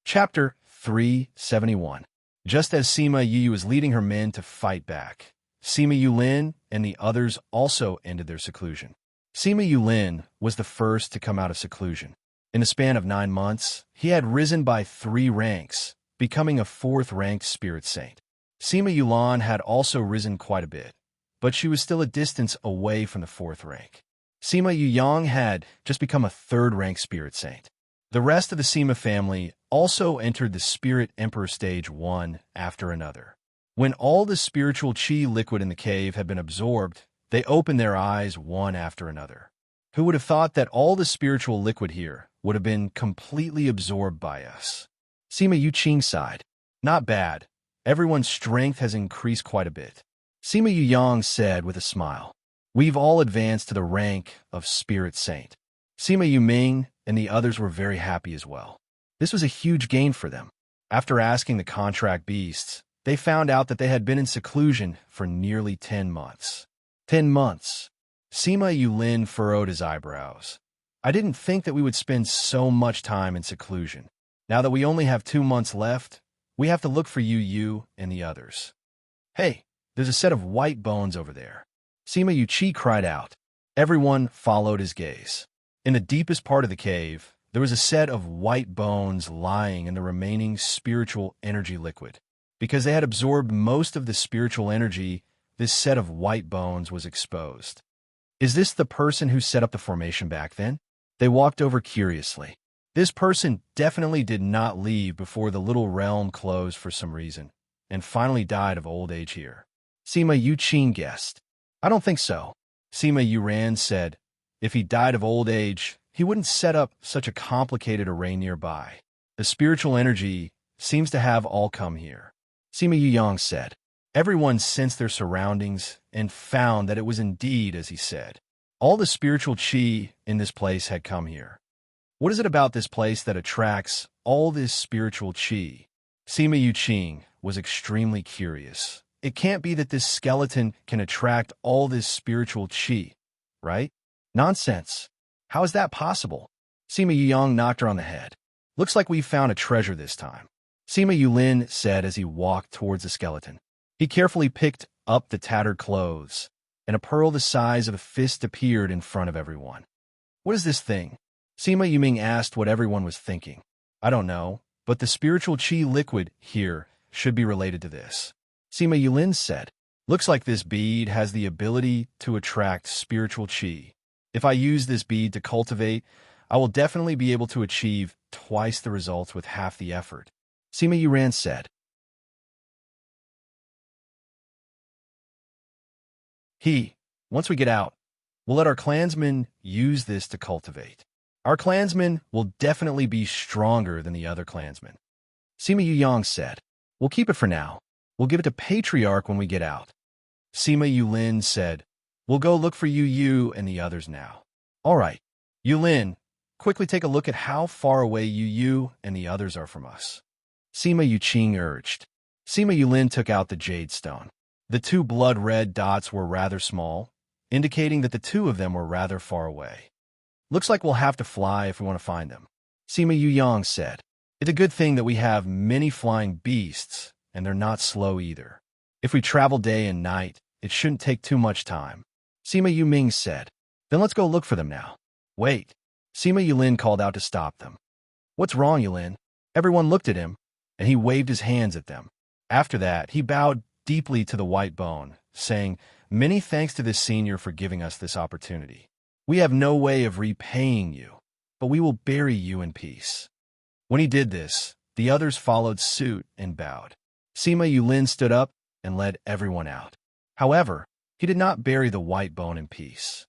Chapter 371. Just as Sima Yi was leading her men to fight back, Sima Yulin and the others also ended their seclusion. Sima Yulin was the first to come out of seclusion. In the span of 9 months, he had risen by 3 ranks, becoming a 4th-ranked spirit saint. Sima Yulan had also risen quite a bit, but she was still a distance away from the 4th rank. Sima Yuyang had just become a 3rd-ranked spirit saint. The rest of the Sima family also entered the Spirit Emperor stage one after another. When all the spiritual chi liquid in the cave had been absorbed, they opened their eyes one after another. Who would have thought that all the spiritual liquid here would have been completely absorbed by us? Sima Yuqing sighed. Not bad. Everyone's strength has increased quite a bit. Sima Yuyang said with a smile. We've all advanced to the rank of Spirit Saint. Sima Yuming and the others were very happy as well. This was a huge gain for them. After asking the contract beasts, they found out that they had been in seclusion for nearly 10 months. 10 months. Sima Yulin furrowed his eyebrows. I didn't think that we would spend so much time in seclusion. Now that we only have 2 months left, we have to look for Yu and the others. Hey, there's a set of white bones over there. Sima Yuqi cried out. Everyone followed his gaze. In the deepest part of the cave, there was a set of white bones lying in the remaining spiritual energy liquid. Because they had absorbed most of the spiritual energy, this set of white bones was exposed. Is this the person who set up the formation back then? They walked over curiously. This person definitely did not leave before the little realm closed for some reason, and finally died of old age here. Sima Yuqing guessed. I don't think so. Sima Yuran said, if he died of old age, he wouldn't set up such a complicated array nearby. The spiritual energy seems to have all come here. Sima Yuyang said. Everyone sensed their surroundings and found that it was indeed as he said. All the spiritual chi in this place had come here. What is it about this place that attracts all this spiritual chi? Sima Yuqing was extremely curious. It can't be that this skeleton can attract all this spiritual chi, right? Nonsense. How is that possible? Sima Yuyang knocked her on the head. Looks like we found a treasure this time. Sima Yulin said as he walked towards the skeleton. He carefully picked up the tattered clothes, and a pearl the size of a fist appeared in front of everyone. What is this thing? Sima Yuming asked what everyone was thinking. I don't know, but the spiritual chi liquid here should be related to this. Sima Yulin said, looks like this bead has the ability to attract spiritual chi. If I use this bead to cultivate, I will definitely be able to achieve twice the results with half the effort. Sima Yuran said. Once we get out, we'll let our clansmen use this to cultivate. Our clansmen will definitely be stronger than the other clansmen. Sima Yuyang said, we'll keep it for now. We'll give it to Patriarch when we get out. Sima Yulin said, we'll go look for Yu and the others now. All right. Yulin, quickly take a look at how far away Yu and the others are from us. Sima Yuqing urged. Sima Yulin took out the jade stone. The 2 blood-red dots were rather small, indicating that the 2 of them were rather far away. Looks like we'll have to fly if we want to find them. Sima Yuyang said. It's a good thing that we have many flying beasts, and they're not slow either. If we travel day and night, it shouldn't take too much time. Sima Yuming said. Then let's go look for them now. Wait. Sima Yulin called out to stop them. What's wrong, Yulin? Everyone looked at him, and he waved his hands at them. After that, he bowed deeply to the white bone, saying, "Many thanks to this senior for giving us this opportunity. We have no way of repaying you, but we will bury you in peace." When he did this, the others followed suit and bowed. Sima Yulin stood up and led everyone out. However, he did not bury the white bone in peace.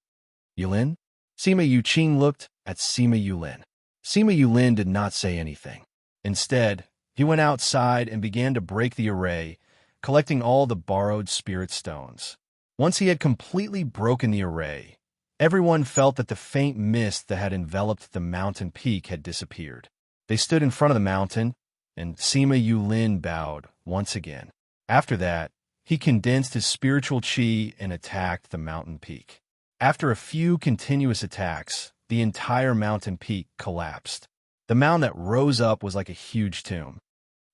Yulin? Sima Yuqing looked at Sima Yulin. Sima Yulin did not say anything. Instead, he went outside and began to break the array, collecting all the borrowed spirit stones. Once he had completely broken the array, everyone felt that the faint mist that had enveloped the mountain peak had disappeared. They stood in front of the mountain, and Sima Yulin bowed once again. After that, he condensed his spiritual qi and attacked the mountain peak. After a few continuous attacks, the entire mountain peak collapsed. The mound that rose up was like a huge tomb.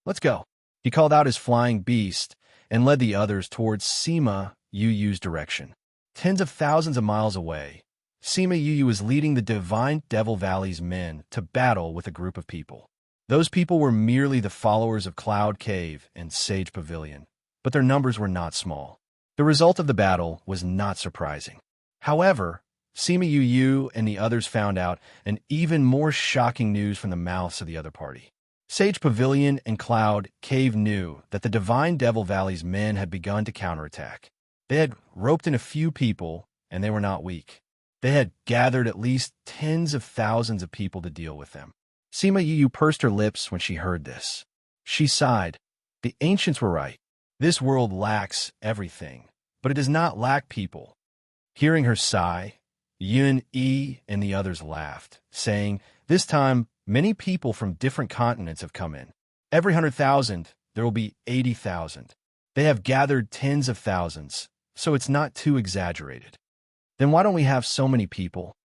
"Let's go." He called out his flying beast and led the others towards Sima Yuyu's direction. Tens of thousands of miles away, Sima Yuyu was leading the Divine Devil Valley's men to battle with a group of people. Those people were merely the followers of Cloud Cave and Sage Pavilion, but their numbers were not small. The result of the battle was not surprising. However, Sima Yuyu and the others found out an even more shocking news from the mouths of the other party. Sage Pavilion and Cloud Cave knew that the Divine Devil Valley's men had begun to counterattack. They had roped in a few people, and they were not weak. They had gathered at least tens of thousands of people to deal with them. Sima Yuyu pursed her lips when she heard this. She sighed. The ancients were right. This world lacks everything, but it does not lack people. Hearing her sigh, Yun Yi and the others laughed, saying, "This time, many people from different continents have come in. Every 100,000, there will be 80,000. They have gathered tens of thousands, so it's not too exaggerated. Then why don't we have so many people?"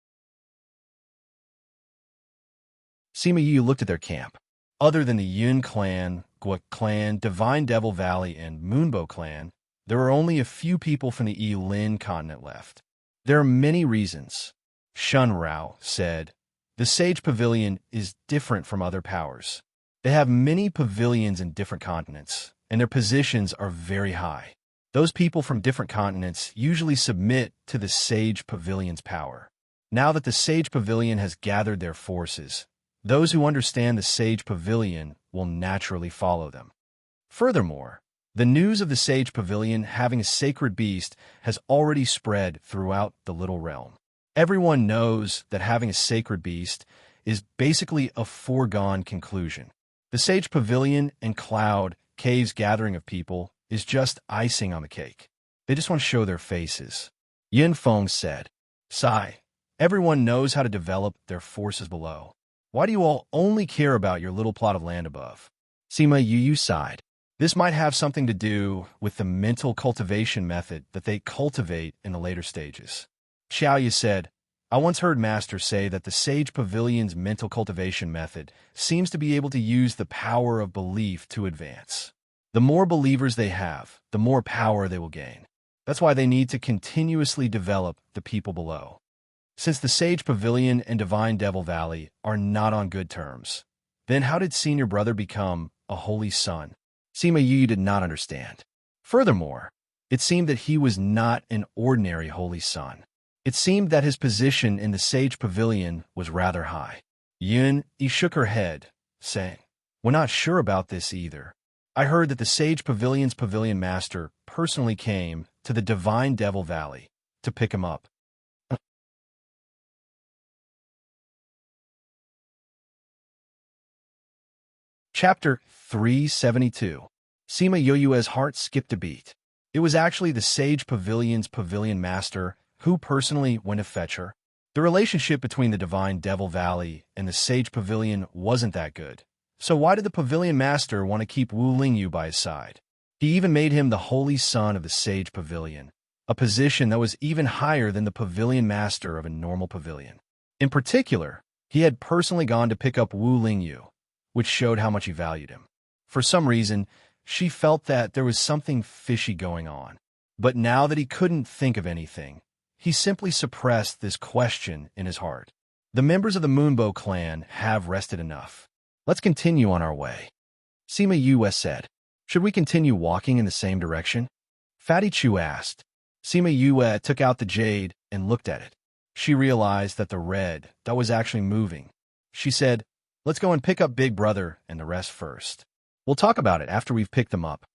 Sima Yu looked at their camp. Other than the Yun clan, Gua clan, Divine Devil Valley, and Moonbow clan, there are only a few people from the Yilin continent left. There are many reasons. Shun Rao said, "The Sage Pavilion is different from other powers. They have many pavilions in different continents, and their positions are very high. Those people from different continents usually submit to the Sage Pavilion's power. Now that the Sage Pavilion has gathered their forces, those who understand the Sage Pavilion will naturally follow them. Furthermore, the news of the Sage Pavilion having a sacred beast has already spread throughout the little realm. Everyone knows that having a sacred beast is basically a foregone conclusion. The Sage Pavilion and Cloud Cave's gathering of people is just icing on the cake. They just want to show their faces." Yin Feng said, "Sai, everyone knows how to develop their forces below. Why do you all only care about your little plot of land above?" Sima Yuyu sighed. This might have something to do with the mental cultivation method that they cultivate in the later stages. Xiaoyu said, "I once heard Master say that the Sage Pavilion's mental cultivation method seems to be able to use the power of belief to advance. The more believers they have, the more power they will gain. That's why they need to continuously develop the people below. Since the Sage Pavilion and Divine Devil Valley are not on good terms, then how did Senior Brother become a holy son?" Sima Yu did not understand. Furthermore, it seemed that he was not an ordinary holy son. It seemed that his position in the Sage Pavilion was rather high. Yun Yi shook her head, saying, "We're not sure about this either. I heard that the Sage Pavilion's Pavilion Master personally came to the Divine Devil Valley to pick him up." Chapter 372. Sima Yoyue's heart skipped a beat. It was actually the Sage Pavilion's Pavilion Master who personally went to fetch her. The relationship between the Divine Devil Valley and the Sage Pavilion wasn't that good. So why did the Pavilion Master want to keep Wu Lingyu by his side? He even made him the holy son of the Sage Pavilion, a position that was even higher than the Pavilion Master of a normal pavilion. In particular, he had personally gone to pick up Wu Lingyu, which showed how much he valued him. For some reason, she felt that there was something fishy going on. But now that he couldn't think of anything, he simply suppressed this question in his heart. The members of the Moonbow clan have rested enough. Let's continue on our way. Sima Yue said. Should we continue walking in the same direction? Fatty Chu asked. Sima Yue took out the jade and looked at it. She realized that the red that was actually moving. She said, let's go and pick up Big Brother and the rest first. We'll talk about it after we've picked them up.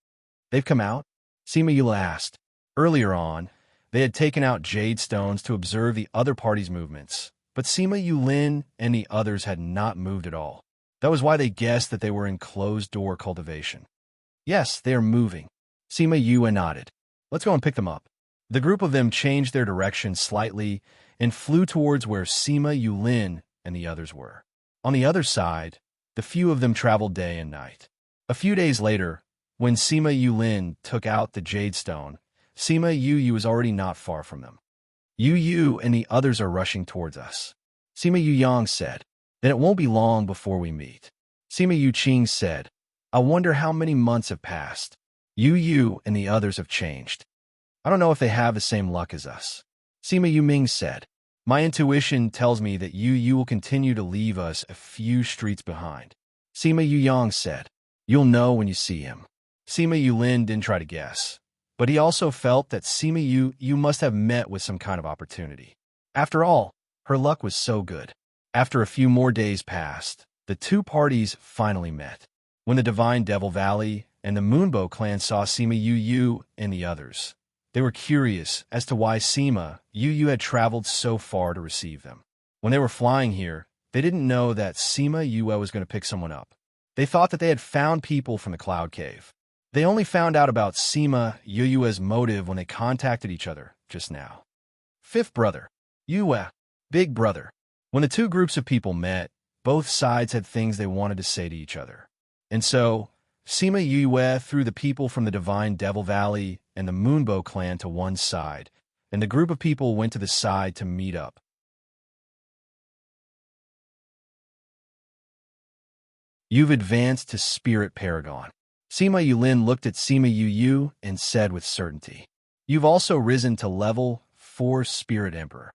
They've come out? Sima Yue asked. Earlier on, they had taken out jade stones to observe the other party's movements, but Sima Yulin and the others had not moved at all. That was why they guessed that they were in closed-door cultivation. Yes, they are moving. Sima Yue nodded. Let's go and pick them up. The group of them changed their direction slightly and flew towards where Sima Yulin and the others were. On the other side, the few of them traveled day and night. A few days later, when Sima Yulin took out the jade stone, Sima Yu was already not far from them. Yu and the others are rushing towards us. Sima Yang said, then it won't be long before we meet. Sima Yuqing said, I wonder how many months have passed. Yu and the others have changed. I don't know if they have the same luck as us. Sima Yuming said, my intuition tells me that Yu will continue to leave us a few streets behind. Sima Yang said, you'll know when you see him. Sima Yulin didn't try to guess, but he also felt that Sima Yu must have met with some kind of opportunity. After all, her luck was so good. After a few more days passed, the two parties finally met. When the Divine Devil Valley and the Moonbow clan saw Sima Yu and the others, they were curious as to why Sima Yu had traveled so far to receive them. When they were flying here, they didn't know that Sima Yu was going to pick someone up. They thought that they had found people from the Cloud Cave. They only found out about Sima Yu's motive when they contacted each other just now. Fifth brother, Yue, Big Brother. When the two groups of people met, both sides had things they wanted to say to each other. And so, Sima Yue threw the people from the Divine Devil Valley and the Moonbow clan to one side, and the group of people went to the side to meet up. You've advanced to Spirit Paragon. Sima Yulin looked at Sima Yu and said with certainty, you've also risen to level 4 Spirit Emperor.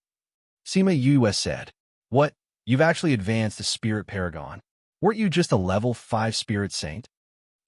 Sima Yue said, what? You've actually advanced to Spirit Paragon. Weren't you just a level 5 Spirit Saint?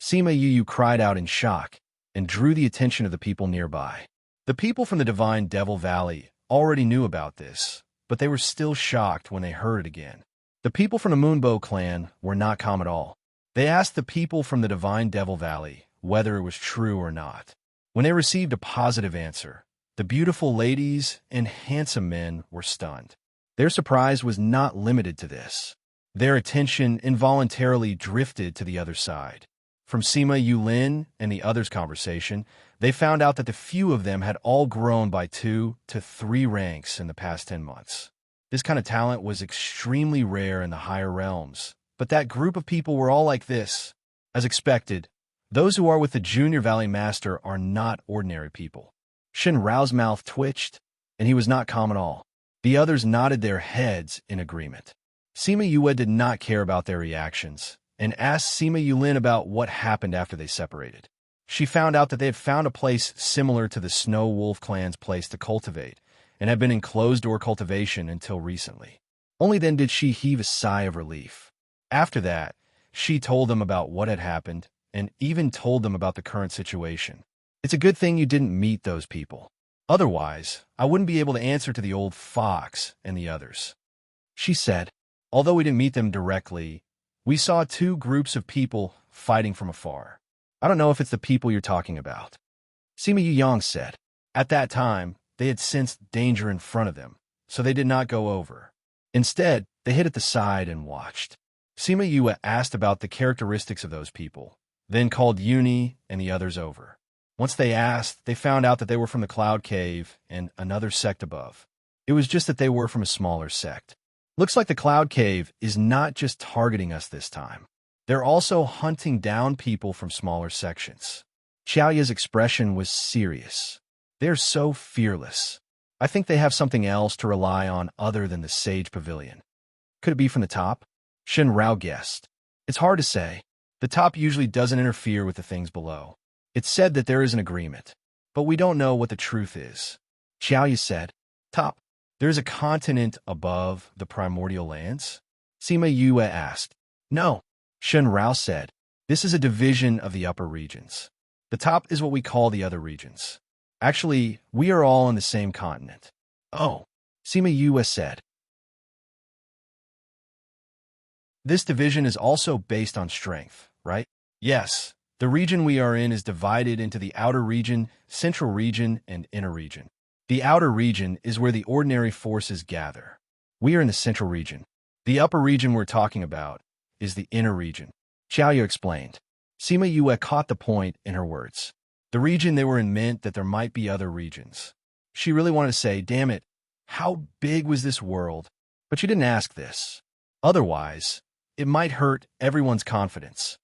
Sima Yu cried out in shock and drew the attention of the people nearby. The people from the Divine Devil Valley already knew about this, but they were still shocked when they heard it again. The people from the Moonbow clan were not calm at all. They asked the people from the Divine Devil Valley whether it was true or not. When they received a positive answer, the beautiful ladies and handsome men were stunned. Their surprise was not limited to this. Their attention involuntarily drifted to the other side. From Sima Yulin and the others' conversation, they found out that the few of them had all grown by 2 to 3 ranks in the past 10 months. This kind of talent was extremely rare in the higher realms, but that group of people were all like this. As expected, those who are with the Junior Valley Master are not ordinary people. Shin Rao's mouth twitched, and he was not calm at all. The others nodded their heads in agreement. Sima Yue did not care about their reactions, and asked Sima Yulin about what happened after they separated. She found out that they had found a place similar to the Snow Wolf clan's place to cultivate, and had been in closed-door cultivation until recently. Only then did she heave a sigh of relief. After that, she told them about what had happened, and even told them about the current situation. It's a good thing you didn't meet those people. Otherwise, I wouldn't be able to answer to the old fox and the others. She said, although we didn't meet them directly, we saw 2 groups of people fighting from afar. I don't know if it's the people you're talking about. Sima Yang said, at that time, they had sensed danger in front of them, so they did not go over. Instead, they hid at the side and watched. Sima Yue asked about the characteristics of those people, then called Uni and the others over. Once they asked, they found out that they were from the Cloud Cave and another sect above. It was just that they were from a smaller sect. Looks like the Cloud Cave is not just targeting us this time. They're also hunting down people from smaller sections. Xiaoya's expression was serious. They're so fearless. I think they have something else to rely on other than the Sage Pavilion. Could it be from the top? Shin Rao guessed. It's hard to say. The top usually doesn't interfere with the things below. It's said that there is an agreement, but we don't know what the truth is. Xiaoya said, top. There's a continent above the primordial lands? Sima Yue asked. No. Shen Rao said, "This is a division of the upper regions. The top is what we call the other regions. Actually, we are all on the same continent." "Oh," Sima Yue said. "This division is also based on strength, right?" "Yes. The region we are in is divided into the outer region, central region, and inner region. The outer region is where the ordinary forces gather. We are in the central region. The upper region we're talking about is the inner region," Xiaoyu explained. Sima Yue caught the point in her words. The region they were in meant that there might be other regions. She really wanted to say, damn it, how big was this world? But she didn't ask this. Otherwise, it might hurt everyone's confidence.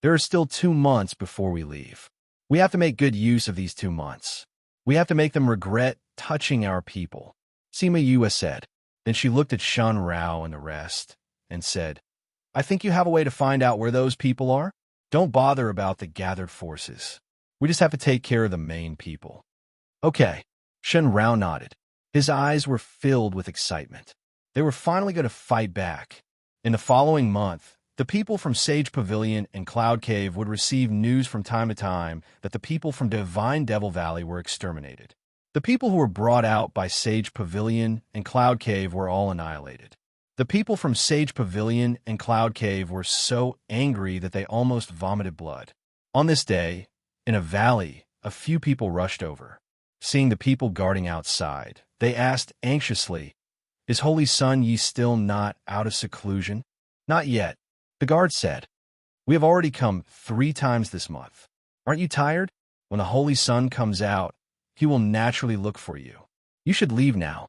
There are still 2 months before we leave. We have to make good use of these 2 months. We have to make them regret touching our people, Sima Yue said. Then she looked at Shen Rao and the rest and said, I think you have a way to find out where those people are? Don't bother about the gathered forces. We just have to take care of the main people. Okay. Shen Rao nodded. His eyes were filled with excitement. They were finally going to fight back. In the following month, the people from Sage Pavilion and Cloud Cave would receive news from time to time that the people from Divine Devil Valley were exterminated. The people who were brought out by Sage Pavilion and Cloud Cave were all annihilated. The people from Sage Pavilion and Cloud Cave were so angry that they almost vomited blood. On this day, in a valley, a few people rushed over. Seeing the people guarding outside, they asked anxiously, Is Holy Sun ye still not out of seclusion? Not yet, the guard said. We have already come 3 times this month. Aren't you tired? When the Holy Sun comes out, he will naturally look for you. You should leave now.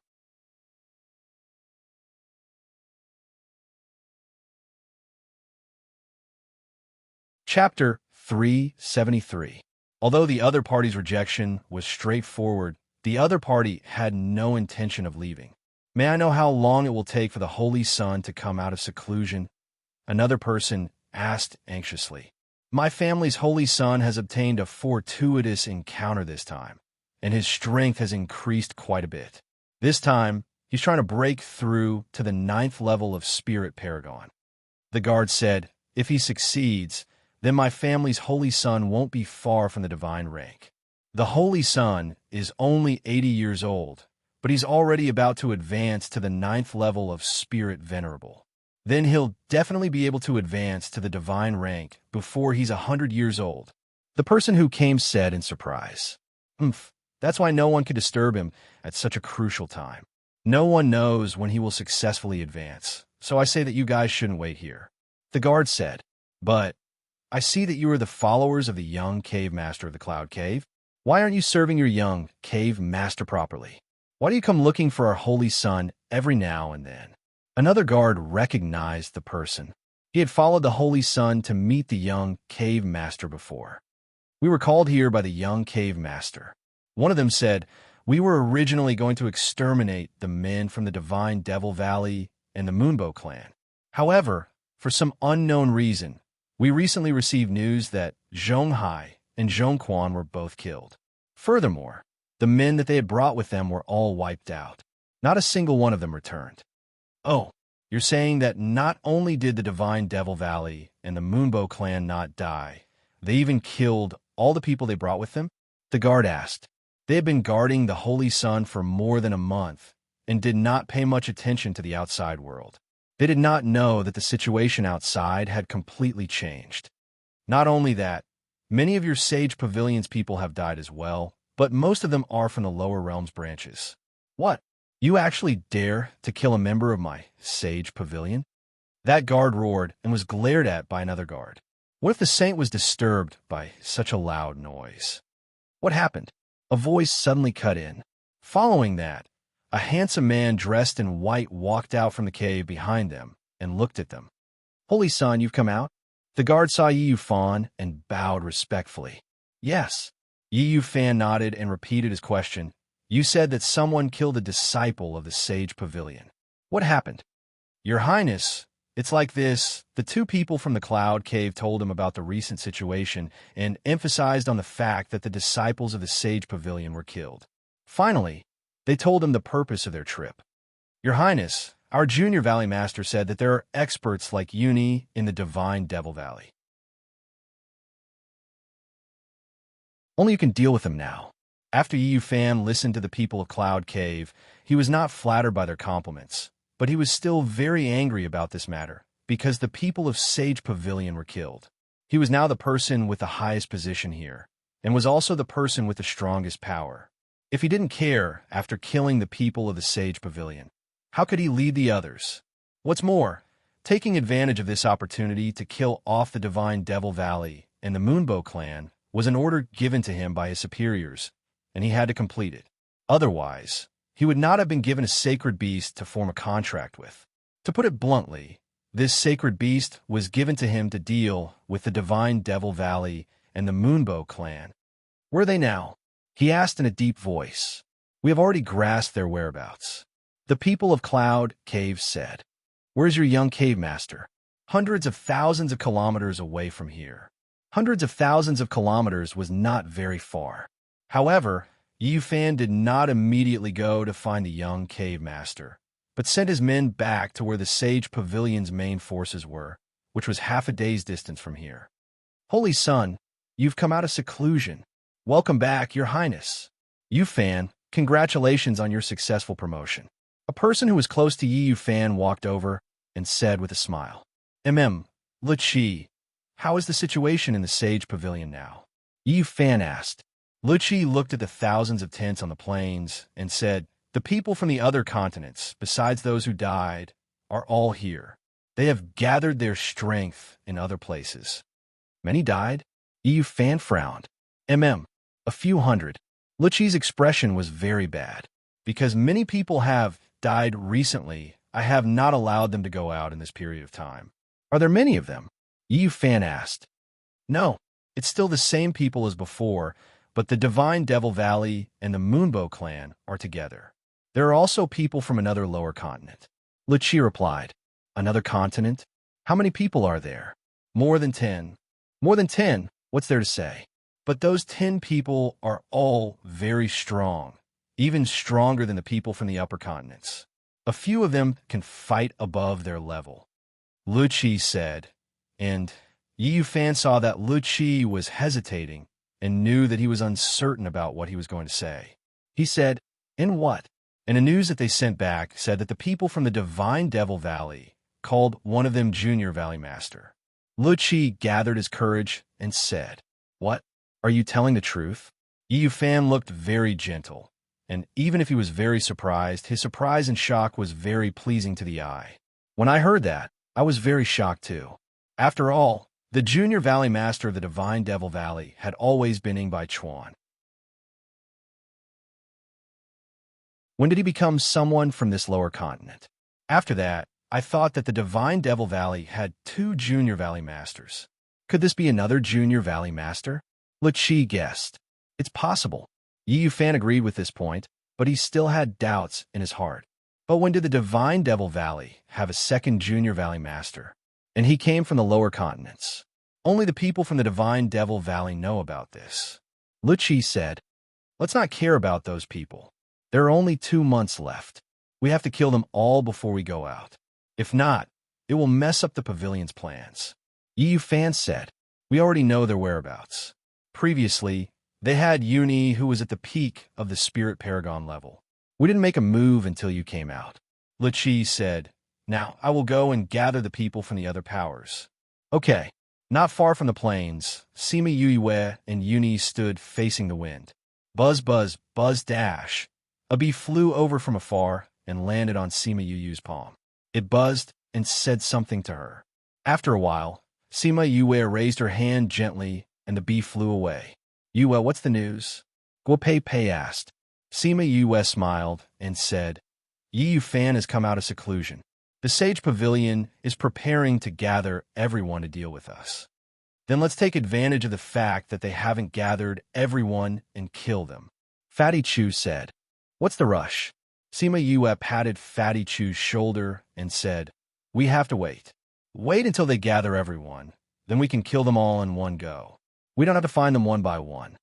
Chapter 373. Although the other party's rejection was straightforward, the other party had no intention of leaving. May I know how long it will take for the Holy Sun to come out of seclusion? Another person asked anxiously. My family's Holy Sun has obtained a fortuitous encounter this time, and his strength has increased quite a bit. This time, he's trying to break through to the 9th level of Spirit Paragon. The guard said, if he succeeds, then my family's Holy Sun won't be far from the divine rank. The Holy Sun is only 80 years old, but he's already about to advance to the 9th level of Spirit Venerable. Then he'll definitely be able to advance to the divine rank before he's 100 years old. The person who came said in surprise. That's why no one could disturb him at such a crucial time. No one knows when he will successfully advance, so I say that you guys shouldn't wait here. The guard said, but I see that you are the followers of the young cave master of the Cloud Cave. Why aren't you serving your young cave master properly? Why do you come looking for our Holy Sun every now and then? Another guard recognized the person. He had followed the Holy Sun to meet the young cave master before. We were called here by the young cave master. One of them said, we were originally going to exterminate the men from the Divine Devil Valley and the Moonbow clan. However, for some unknown reason, we recently received news that Zhonghai and Zhongquan were both killed. Furthermore, the men that they had brought with them were all wiped out. Not a single one of them returned. Oh, you're saying that not only did the Divine Devil Valley and the Moonbow clan not die, they even killed all the people they brought with them? The guard asked. They had been guarding the Holy Sun for more than a month and did not pay much attention to the outside world. They did not know that the situation outside had completely changed. Not only that, many of your Sage Pavilion's people have died as well, but most of them are from the lower realms branches. What? You actually dare to kill a member of my Sage Pavilion? That guard roared and was glared at by another guard. What if the saint was disturbed by such a loud noise? What happened? A voice suddenly cut in. Following that, a handsome man dressed in white walked out from the cave behind them and looked at them. Holy Sun, you've come out? The guard saw Yi Yufan and bowed respectfully. Yes. Yi Yufan nodded and repeated his question. You said that someone killed a disciple of the Sage Pavilion. What happened? Your Highness, it's like this. The 2 people from the Cloud Cave told him about the recent situation and emphasized on the fact that the disciples of the Sage Pavilion were killed. Finally, they told him the purpose of their trip. Your Highness, Our junior Valley Master said that there are experts like Uni in the Divine Devil Valley. Only you can deal with them now. After Yu Fan listened to the people of Cloud Cave, he was not flattered by their compliments, but he was still very angry about this matter, because the people of Sage Pavilion were killed. He was now the person with the highest position here, and was also the person with the strongest power. If he didn't care after killing the people of the Sage Pavilion, how could he lead the others? What's more, taking advantage of this opportunity to kill off the Divine Devil Valley and the Moonbow clan was an order given to him by his superiors, and he had to complete it. Otherwise, he would not have been given a sacred beast to form a contract with. To put it bluntly, this sacred beast was given to him to deal with the Divine Devil Valley and the Moonbow clan. Where are they now? He asked in a deep voice. We have already grasped their whereabouts. The people of Cloud Cave said. Where's your young cave master? Hundreds of thousands of kilometers away from here. Hundreds of thousands of kilometers was not very far. However, Yu Fan did not immediately go to find the young cave master, but sent his men back to where the Sage Pavilion's main forces were, which was half a day's distance from here. Holy Sun, you've come out of seclusion. Welcome back, Your Highness. Yu Fan, congratulations on your successful promotion. A person who was close to Yu Fan walked over and said with a smile, Lu Qi, how is the situation in the Sage Pavilion now? Yu Fan asked. Lu Qi looked at the thousands of tents on the plains and said, the people from the other continents, besides those who died, are all here. They have gathered their strength in other places. Many died? Yu Fan frowned. A few hundred. Lu Qi's expression was very bad. Because many people have died recently, I have not allowed them to go out in this period of time. Are there many of them? Yu Fan asked. No, it's still the same people as before, but the Divine Devil Valley and the Moonbow clan are together. There are also people from another lower continent. Lu Qi replied. Another continent? How many people are there? More than 10. More than 10? What's there to say? But those 10 people are all very strong, even stronger than the people from the upper continents. A few of them can fight above their level. Lu Qi said, and Yu Fan saw that Lu Qi was hesitating and knew that he was uncertain about what he was going to say. He said, and what? And the news that they sent back said that the people from the Divine Devil Valley called one of them Junior Valley Master. Lu Qi gathered his courage and said, what? Are you telling the truth? Yu Fan looked very gentle, and even if he was very surprised, his surprise and shock was very pleasing to the eye. When I heard that, I was very shocked too. After all, the Junior Valley Master of the Divine Devil Valley had always been Ing Bai Chuan. When did he become someone from this lower continent? After that, I thought that the Divine Devil Valley had 2 Junior Valley Masters. Could this be another Junior Valley Master? Lu Qi guessed. It's possible. Yu Fan agreed with this point, but he still had doubts in his heart. But when did the Divine Devil Valley have a second Junior Valley Master? And he came from the lower continents. Only the people from the Divine Devil Valley know about this. Lu Qi said, let's not care about those people. There are only 2 months left. We have to kill them all before we go out. If not, it will mess up the pavilion's plans. Yu Fan said, we already know their whereabouts. Previously, they had Uni who was at the peak of the Spirit Paragon level. We didn't make a move until you came out. Lu Qi said, now I will go and gather the people from the other powers. Okay. Not far from the plains, Sima Yuiwe and Uni stood facing the wind. Buzz, buzz, buzz, dash. A bee flew over from afar and landed on Sima Yui's palm. It buzzed and said something to her. After a while, Sima Yue raised her hand gently and the bee flew away. Yue, what's the news? Guo Pei Pei asked. Sima Yue smiled and said, Yu Fan has come out of seclusion. The Sage Pavilion is preparing to gather everyone to deal with us. Then let's take advantage of the fact that they haven't gathered everyone and kill them. Fatty Chu said, what's the rush? Sima Yue patted Fatty Chu's shoulder and said, we have to wait. Wait until they gather everyone. Then we can kill them all in one go. We don't have to find them one by one.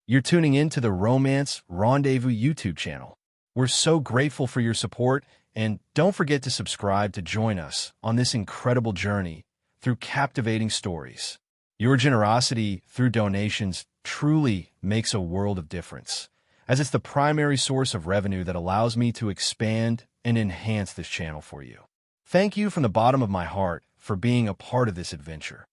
You're tuning in to the Romance Rendezvous YouTube channel. We're so grateful for your support And don't forget to subscribe to join us on this incredible journey through captivating stories. Your generosity through donations truly makes a world of difference, as it's the primary source of revenue that allows me to expand and enhance this channel for you. Thank you from the bottom of my heart for being a part of this adventure.